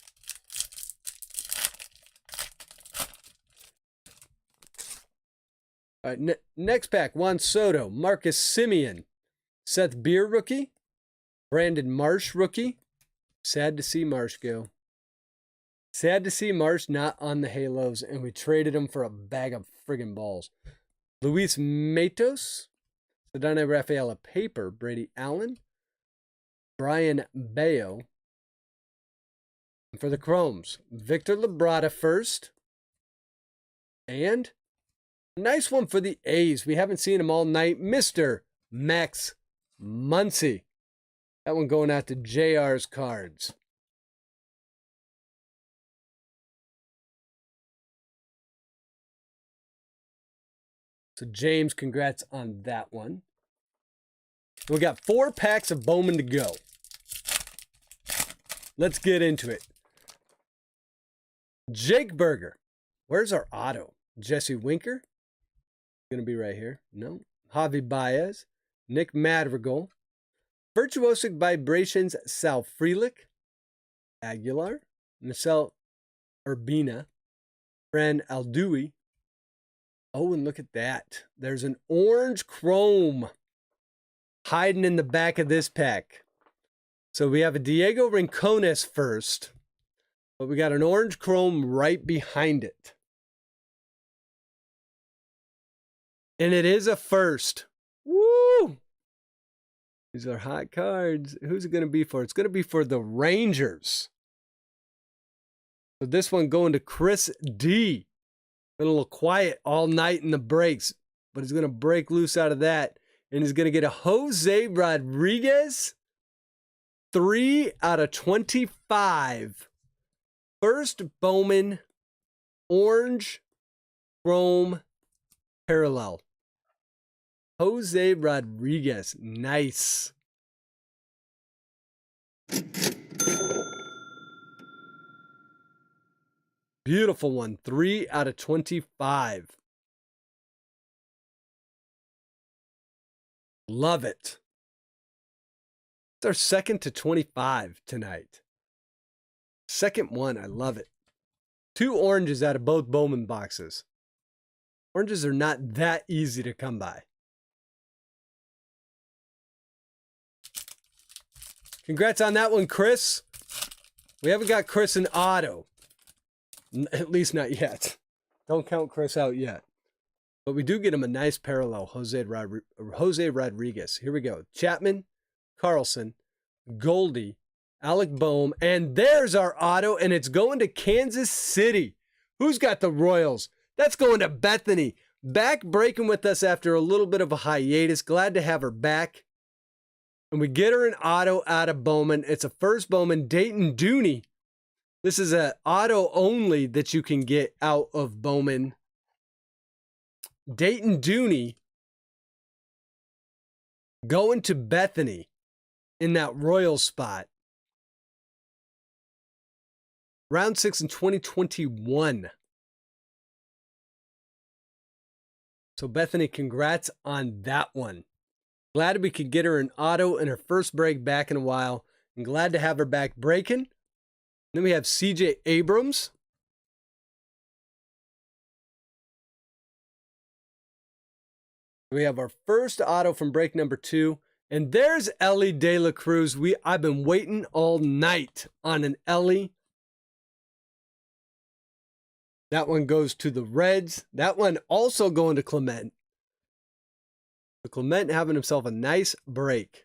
All right, next pack, Juan Soto, Marcus Simeon, Seth Beer rookie, Brandon Marsh rookie. Sad to see Marsh go. Sad to see Marsh not on the Halos, and we traded him for a bag of friggin' balls. Luis Matos, Sedane Rafaela paper, Brady Allen, Brian Bayo. And for the chromes, Victor Labrada first, and a nice one for the A's. We haven't seen him all night, Mr. Max Muncy. That one going out to JR's cards. So James, congrats on that one. We got 4 packs of Bowman to go. Let's get into it. Jake Berger. Where's our auto? Jesse Winker. Going to be right here. No. Javi Baez. Nick Madrigal. Virtuosic Vibrations, Sal Frelick. Aguilar. Michelle Urbina. Fran Alduy. Oh, and look at that. There's an orange chrome hiding in the back of this pack. So we have a Diego Rincones first, but we got an orange chrome right behind it. And it is a first. Woo! These are hot cards. Who's it going to be for? It's going to be for the Rangers. So this one going to Chris D. Been a little quiet all night in the breaks, but he's going to break loose out of that. And he's going to get a Jose Rodriguez. 3 out of 25. First Bowman orange chrome parallel. Jose Rodriguez. Nice. Beautiful one. 3 out of 25. Love it. It's our second to 25 tonight. Second one. I love it. 2 oranges out of both Bowman boxes. Oranges are not that easy to come by. Congrats on that one, Chris. We haven't got Chris an auto. At least not yet. Don't count Chris out yet. But we do get him a nice parallel, Jose Rodriguez. Here we go. Chapman, Carlson, Goldie, Alec Bohm, and there's our auto, and it's going to Kansas City. Who's got the Royals? That's going to Bethany. Back breaking with us after a little bit of a hiatus. Glad to have her back. And we get her an auto out of Bowman. It's a first Bowman, Dayton Dooney. This is an auto only that you can get out of Bowman. Dayton Dooney going to Bethany in that Royal spot. Round 6 in 2021. So Bethany, congrats on that one. Glad we could get her an auto in her first break back in a while. And glad to have her back breaking. Then we have CJ Abrams. We have our first auto from break number 2. And there's Ellie De La Cruz. I've been waiting all night on an Ellie. That one goes to the Reds. That one also going to Clement. So Clement having himself a nice break.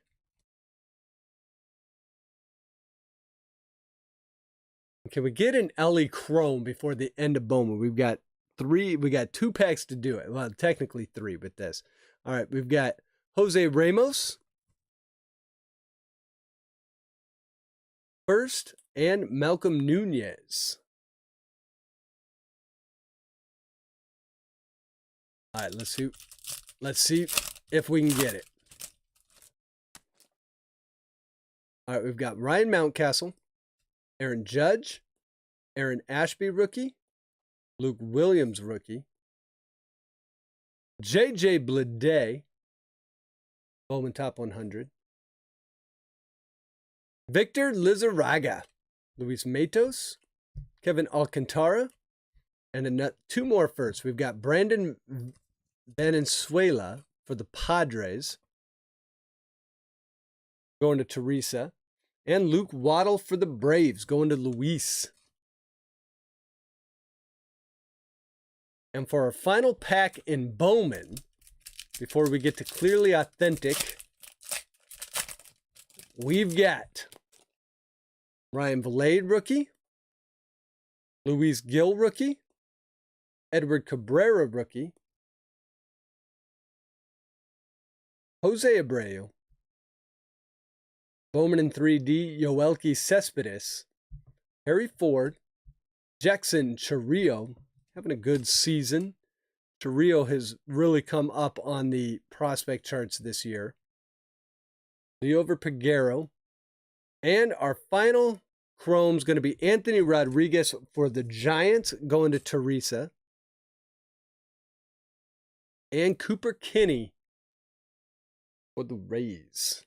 Can we get an Ellie Chrome before the end of Bowman? We got 2 packs to do it. Well, technically 3 with this. All right, we've got Jose Ramos first and Malcolm Nunez. All right, let's see if we can get it. All right, we've got Ryan Mountcastle, Aaron Judge, Aaron Ashby rookie, Luke Williams rookie, J.J. Bleday, Bowman Top 100, Victor Lizarraga, Luis Matos, Kevin Alcantara, and 2 more first. We've got Brandon Valenzuela for the Padres, going to Teresa, and Luke Waddle for the Braves, going to Luis. And for our final pack in Bowman, before we get to Clearly Authentic, we've got Ryan Vilade rookie, Luis Gil rookie, Edward Cabrera rookie, Jose Abreu, Bowman in 3D, Yoelqui Cespedes, Harry Ford, Jackson Chirrillo, having a good season. Chirrillo has really come up on the prospect charts this year. Leover Peguero. And our final chrome is going to be Anthony Rodriguez for the Giants, going to Teresa. And Cooper Kinney for the Rays.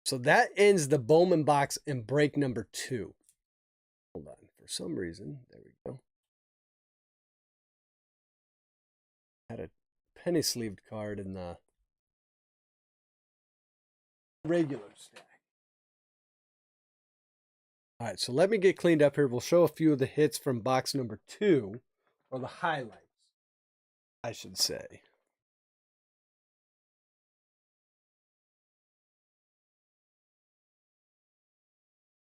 So that ends the Bowman box in break number 2. Hold on. For some reason, there we go. Had a penny sleeved card in the regular stack. All right, so let me get cleaned up here. We'll show a few of the hits from box number 2, or the highlights, I should say.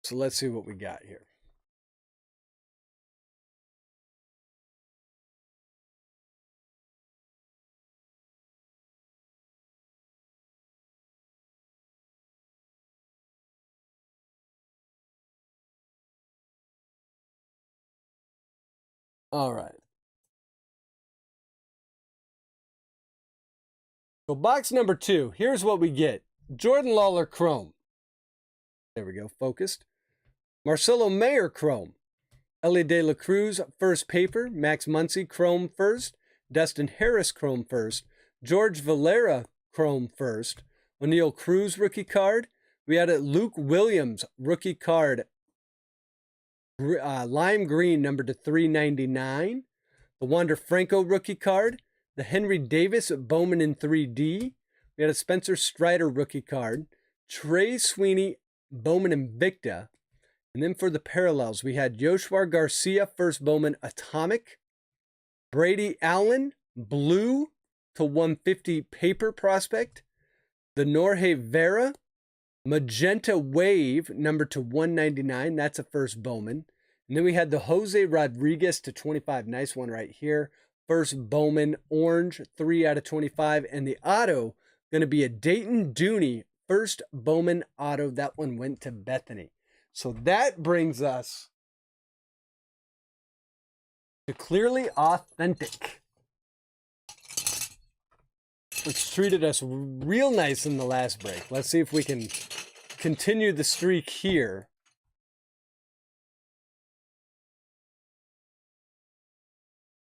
So let's see what we got here. All right. So box number 2, here's what we get. Jordan Lawler Chrome. There we go, focused. Marcelo Mayer Chrome. Ellie De La Cruz first paper. Max Muncy Chrome first. Dustin Harris Chrome first. George Valera Chrome first. O'Neal Cruz rookie card. We had a Luke Williams rookie card. Lime green, numbered to 399. The Wander Franco rookie card. The Henry Davis Bowman in 3D. We had a Spencer Strider rookie card. Trey Sweeney Bowman Invicta. And then for the parallels, we had Yoshua Garcia first Bowman Atomic. Brady Allen blue to 150 paper prospect. The Norge Vera Magenta Wave number to 199. That's a first Bowman. And then we had the Jose Rodriguez to 25. Nice one right here. First Bowman orange, 3 out of 25. And the auto going to be a Dayton Dooney first Bowman auto. That one went to Bethany. So that brings us to Clearly Authentic, which treated us real nice in the last break. Let's see if we can continue the streak here.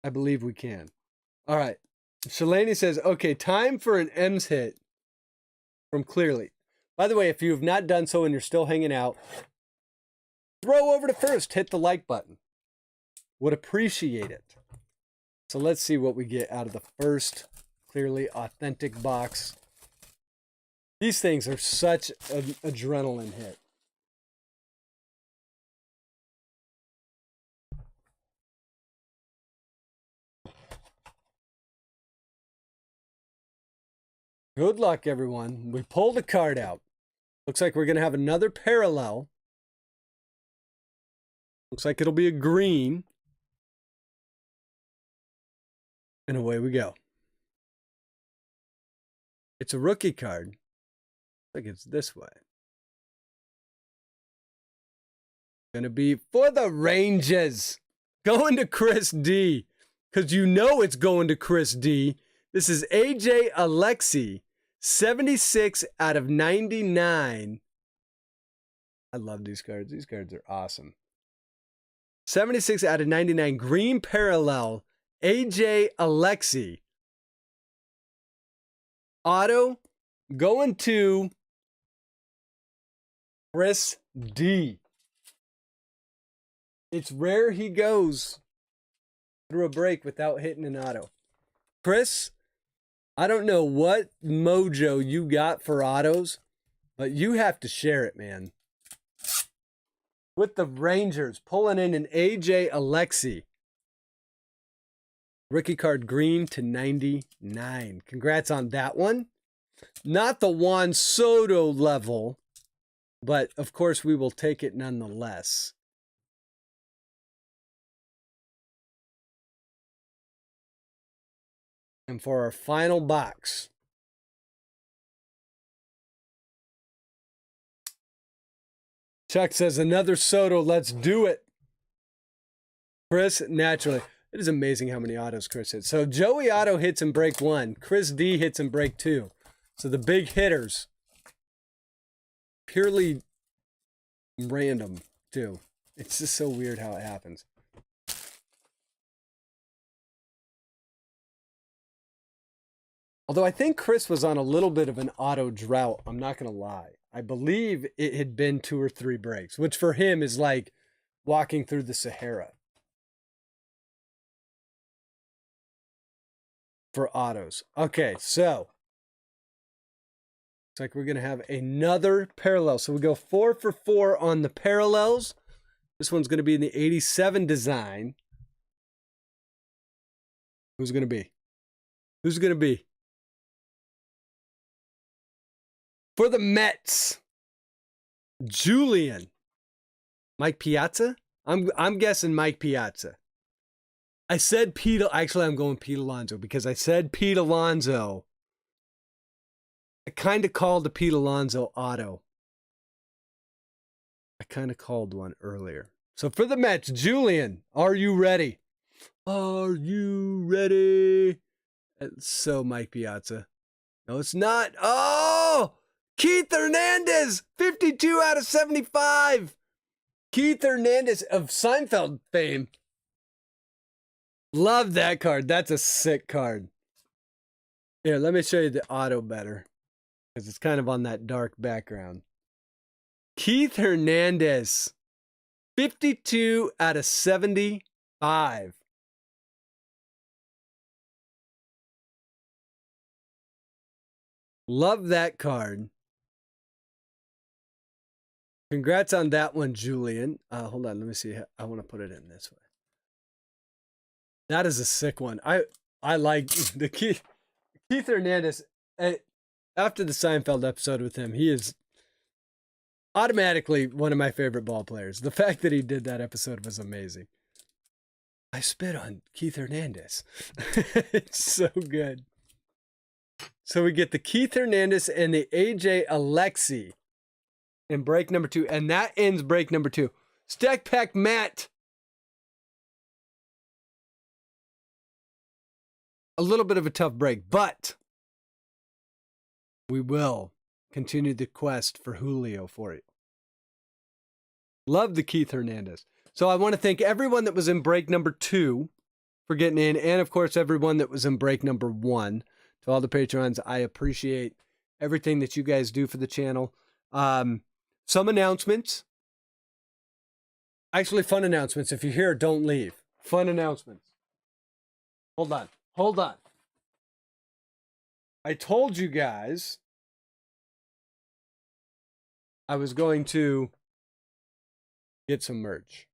I believe we can. All right. Shalani says, okay, time for an M's hit from Clearly. By the way, if you have not done so and you're still hanging out, throw over to first. Hit the like button. Would appreciate it. So let's see what we get out of the first Clearly Authentic box. These things are such an adrenaline hit. Good luck, everyone. We pulled a card out. Looks like we're going to have another parallel. Looks like it'll be a green. And away we go. It's a rookie card. I think it's this way. Going to be for the Rangers. Going to Chris D. Because you know it's going to Chris D. This is AJ Alexi. 76 out of 99. I love these cards. These cards are awesome. 76 out of 99. Green parallel. AJ Alexi. Auto going to Chris D. It's rare he goes through a break without hitting an auto. Chris, I don't know what mojo you got for autos, but you have to share it, man. With the Rangers pulling in an AJ Alexi. Rookie card green to 99. Congrats on that one. Not the Juan Soto level, but of course we will take it nonetheless. And for our final box, Chuck says another Soto, let's do it. Chris, naturally. It is amazing how many autos Chris hits. So Joey Auto hits in break 1. Chris D hits in break 2. So the big hitters. Purely random, too. It's just so weird how it happens. Although I think Chris was on a little bit of an auto drought. I'm not going to lie. I believe it had been 2 or 3 breaks, which for him is like walking through the Sahara. for autos. Okay, so it's like we're going to have another parallel. So we go 4 for 4 on the parallels. This one's going to be in the 87 design. Who's going to be? Who's going to be? For the Mets, Julian. Mike Piazza? I'm guessing Mike Piazza. I said Pete. Actually, I'm going Pete Alonso because I said Pete Alonso. I kind of called the Pete Alonso auto. I kind of called one earlier. So for the Mets, Julian, are you ready? Are you ready? So Mike Piazza. No, it's not. Oh! Keith Hernandez, 52 out of 75. Keith Hernandez of Seinfeld fame. Love that card. That's a sick card. Here, let me show you the auto better because it's kind of on that dark background. Keith Hernandez, 52 out of 75. Love that card. Congrats on that one, Julian. Hold on, let me see. I want to put it in this way. That is a sick one. I like the Keith Hernandez. After the Seinfeld episode with him, he is automatically one of my favorite ball players. The fact that he did that episode was amazing. I spit on Keith Hernandez. It's so good. So we get the Keith Hernandez and the AJ Alexi in break number 2. And that ends break number 2. Stack Pack Matt. A little bit of a tough break, but we will continue the quest for Julio for you. Love the Keith Hernandez. So I want to thank everyone that was in break number 2 for getting in, and of course everyone that was in break number 1. To all the patrons, I appreciate everything that you guys do for the channel. Some announcements. Actually, fun announcements. If you're here, don't leave. Fun announcements. Hold on. I told you guys I was going to get some merch.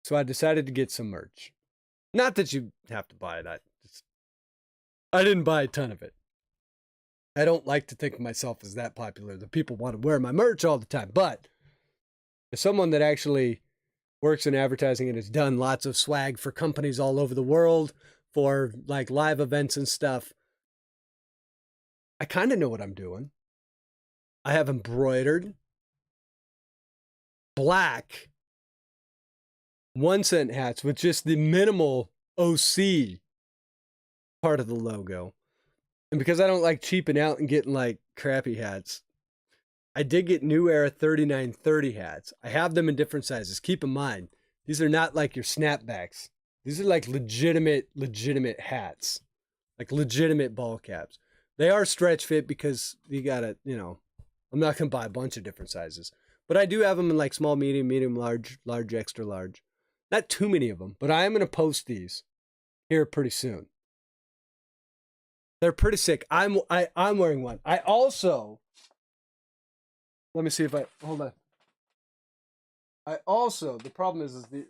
So I decided to get some merch. Not that you have to buy it. I didn't buy a ton of it. I don't like to think of myself as that popular. The people want to wear my merch all the time. But as someone that actually works in advertising and has done lots of swag for companies all over the world, for like live events and stuff, I kind of know what I'm doing. I have embroidered black 1-cent hats with just the minimal OC part of the logo. And because I don't like cheaping out and getting like crappy hats, I did get New Era 3930 hats. I have them in different sizes. Keep in mind, these are not like your snapbacks. These are like legitimate hats, like legitimate ball caps. They are stretch fit because you gotta, I'm not gonna buy a bunch of different sizes, but I do have them in like small, medium, large, extra large. Not too many of them, but I am gonna post these here pretty soon. They're pretty sick. I'm wearing one. I also, let me see if hold on. I also, the problem is the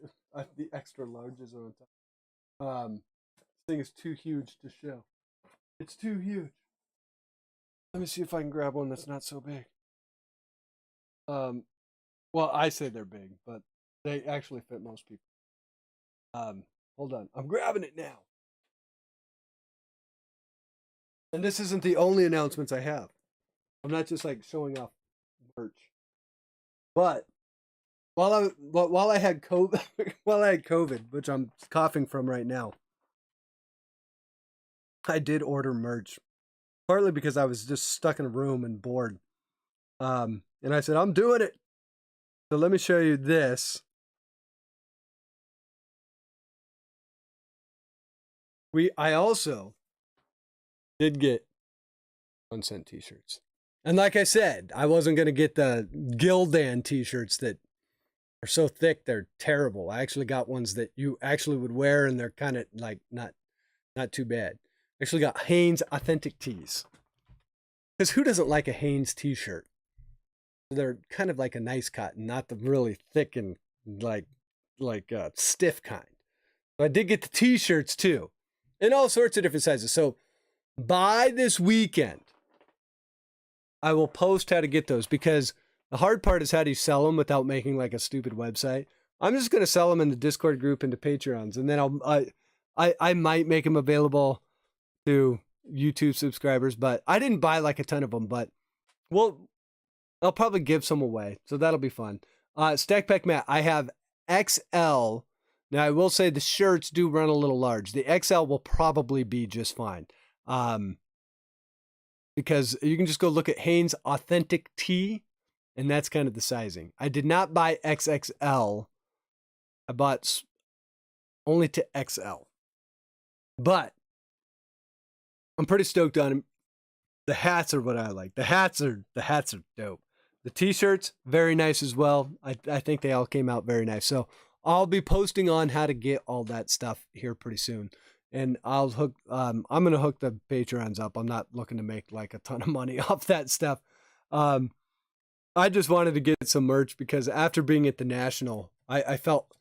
extra larges are on top. This thing is too huge to show. It's too huge. Let me see if I can grab one that's not so big. Well, I say they're big, but they actually fit most people. Hold on. I'm grabbing it now. And this isn't the only announcements I have. I'm not just like showing off merch. But while I had COVID, which I'm coughing from right now, I did order merch. Partly because I was just stuck in a room and bored. And I said, I'm doing it. So let me show you this. I also did get 1-cent t-shirts. And like I said, I wasn't going to get the Gildan t-shirts that are so thick they're terrible. I actually got ones that you actually would wear and they're kind of like not Not too bad. Actually got Hanes Authentic Tees. Because who doesn't like a Hanes t-shirt? They're kind of like a nice cotton, not the really thick and like stiff kind. But I did get the t-shirts too, in all sorts of different sizes. So by this weekend, I will post how to get those, because the hard part is how do you sell them without making like a stupid website. I'm just going to sell them in the Discord group and to Patreons, and then I might make them available to YouTube subscribers, but I didn't buy like a ton of them, but I'll probably give some away, so that'll be fun. Stack Pack Matt, I have XL. Now I will say the shirts do run a little large. The XL will probably be just fine. Because you can just go look at Hanes Authentic Tee, and that's kind of the sizing. I did not buy XXL. I bought only to XL. But I'm pretty stoked on them. The hats are what I like. The hats are dope. The t-shirts, very nice as well. I think they all came out very nice. So I'll be posting on how to get all that stuff here pretty soon. And I'll hook, I'm going to hook the Patreons up. I'm not looking to make like a ton of money off that stuff. I just wanted to get some merch because after being at the National, I felt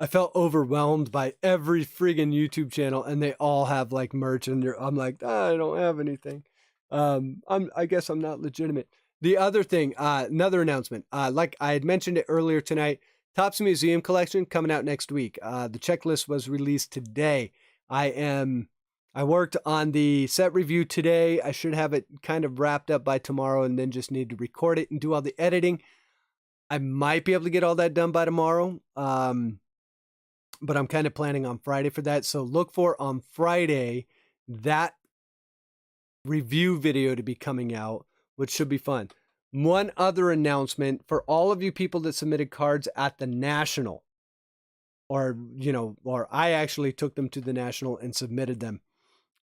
overwhelmed by every friggin' YouTube channel, and they all have like merch, and I'm like, I don't have anything. I guess I'm not legitimate. The other thing, another announcement, like I had mentioned it earlier tonight, Topps Museum Collection coming out next week. The checklist was released today. I worked on the set review today. I should have it kind of wrapped up by tomorrow, and then just need to record it and do all the editing. I might be able to get all that done by tomorrow. But I'm kind of planning on Friday for that. So look for on Friday that review video to be coming out, which should be fun. One other announcement for all of you people that submitted cards at the National, or I actually took them to the National and submitted them.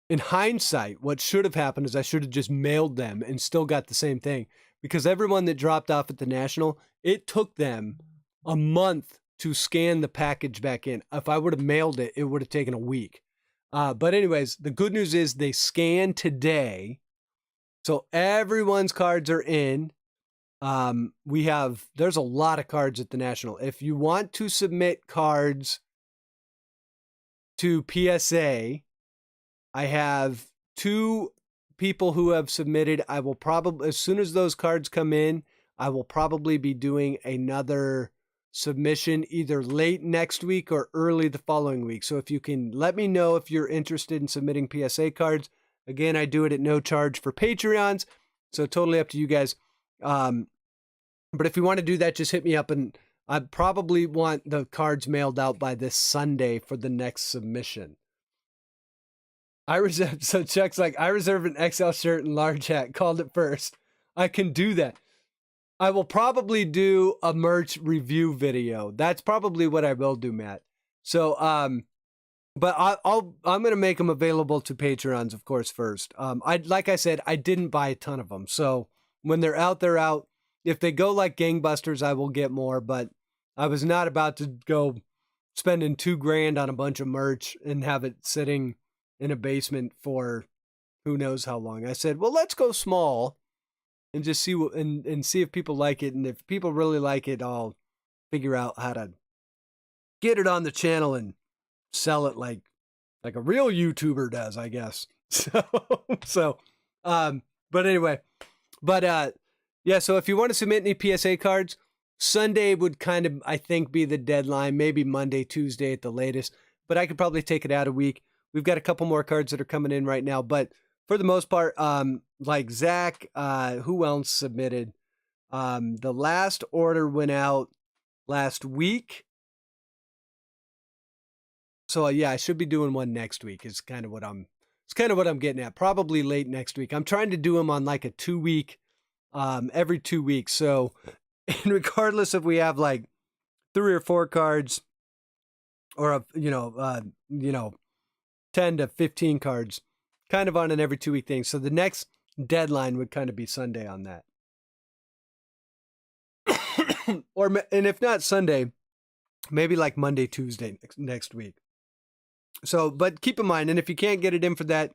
In hindsight, what should have happened is I should have just mailed them and still got the same thing, because everyone that dropped off at the National, it took them a month to scan the package back in. If I would have mailed it, it would have taken a week. But anyways, the good news is they scanned today. So everyone's cards are in. There's a lot of cards at the National. If you want to submit cards to PSA, I have 2 people who have submitted. I will probably, as soon as those cards come in, I will probably be doing another submission either late next week or early the following week. So if you can let me know if you're interested in submitting PSA cards. Again, I do it at no charge for Patreons, so totally up to you guys. But if you want to do that, just hit me up, and I probably want the cards mailed out by this Sunday for the next submission. So Chuck's like, I reserve an XL shirt and large hat, called it first. I can do that. I will probably do a merch review video. That's probably what I will do, Matt. So, but I'm going to make them available to Patreons, of course, first. Like I said, I didn't buy a ton of them. So when they're out, they're out. If they go like gangbusters, I will get more, but I was not about to go spending $2,000 on a bunch of merch and have it sitting in a basement for who knows how long. I said, well, let's go small and just see what, and see if people like it. And if people really like it, I'll figure out how to get it on the channel and sell it like a real YouTuber does, I guess. But anyway, yeah, so if you want to submit any PSA cards, Sunday would kind of, I think, be the deadline, maybe Monday, Tuesday at the latest, but I could probably take it out a week. We've got a couple more cards that are coming in right now, but for the most part, like Zach, who else submitted? The last order went out last week. So yeah, I should be doing one next week it's kind of what I'm getting at. Probably late next week. I'm trying to do them on like a 2-week, every 2 weeks. So regardless if we have like 3 or 4 cards or 10 to 15 cards, kind of on an every 2-week thing. So the next deadline would kind of be Sunday on that. And if not Sunday, maybe like Monday, Tuesday next week. So, but keep in mind, and if you can't get it in for that,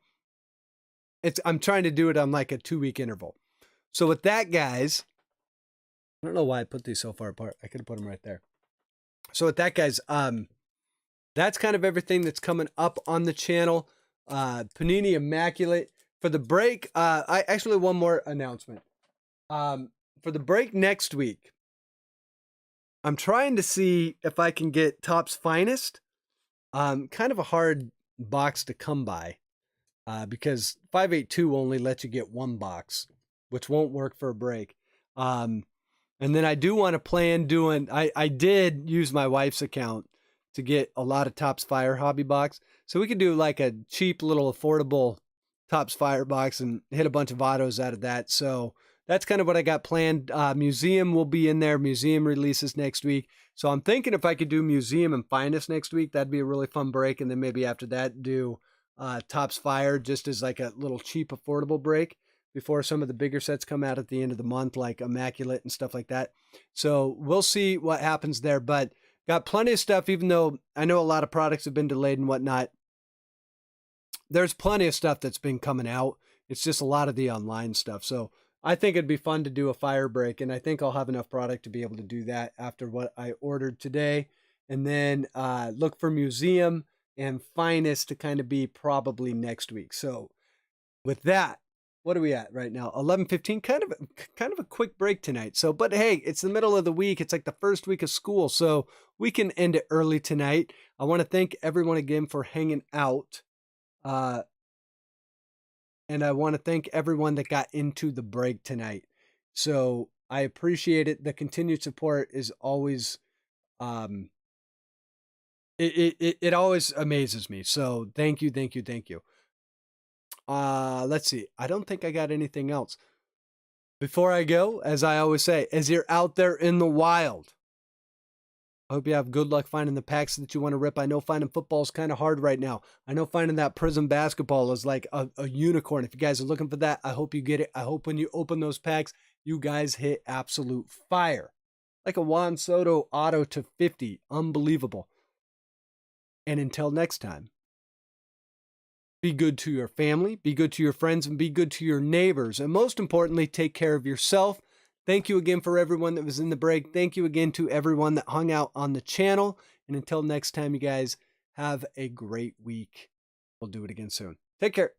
I'm trying to do it on like a 2-week interval. So with that, guys, I don't know why I put these so far apart. I could have put them right there. So with that, guys, that's kind of everything that's coming up on the channel. Panini Immaculate. For the break, I actually one more announcement. For the break next week, I'm trying to see if I can get Topps Finest. Kind of a hard box to come by because 582 only lets you get one box, which won't work for a break. And then I do want to plan doing, I did use my wife's account to get a lot of Topps Fire hobby box. So we could do like a cheap little affordable Topps Fire box and hit a bunch of autos out of that. So that's kind of what I got planned. Museum will be in there. Museum releases next week. So I'm thinking if I could do Museum and Finest next week, that'd be a really fun break. And then maybe after that, do Topps Fire just as like a little cheap, affordable break before some of the bigger sets come out at the end of the month, like Immaculate and stuff like that. So we'll see what happens there. But got plenty of stuff, even though I know a lot of products have been delayed and whatnot. There's plenty of stuff that's been coming out. It's just a lot of the online stuff. So I think it'd be fun to do a fire break, and I think I'll have enough product to be able to do that after what I ordered today. And then look for Museum and Finest to kind of be probably next week. So with that, what are we at right now? 11:15, kind of a quick break tonight. So, but hey, it's the middle of the week. It's like the first week of school, so we can end it early tonight. I want to thank everyone again for hanging out. And I want to thank everyone that got into the break tonight. So I appreciate it. The continued support is always, it always amazes me. So thank you, thank you, thank you. Let's see. I don't think I got anything else. Before I go, as I always say, as you're out there in the wild, I hope you have good luck finding the packs that you want to rip. I know finding football is kind of hard right now. I know finding that Prism basketball is like a unicorn. If you guys are looking for that, I hope you get it. I hope when you open those packs, you guys hit absolute fire. Like a Juan Soto auto to 50. Unbelievable. And until next time, be good to your family, be good to your friends, and be good to your neighbors. And most importantly, take care of yourself. Thank you again for everyone that was in the break. Thank you again to everyone that hung out on the channel. And until next time, you guys have a great week. We'll do it again soon. Take care.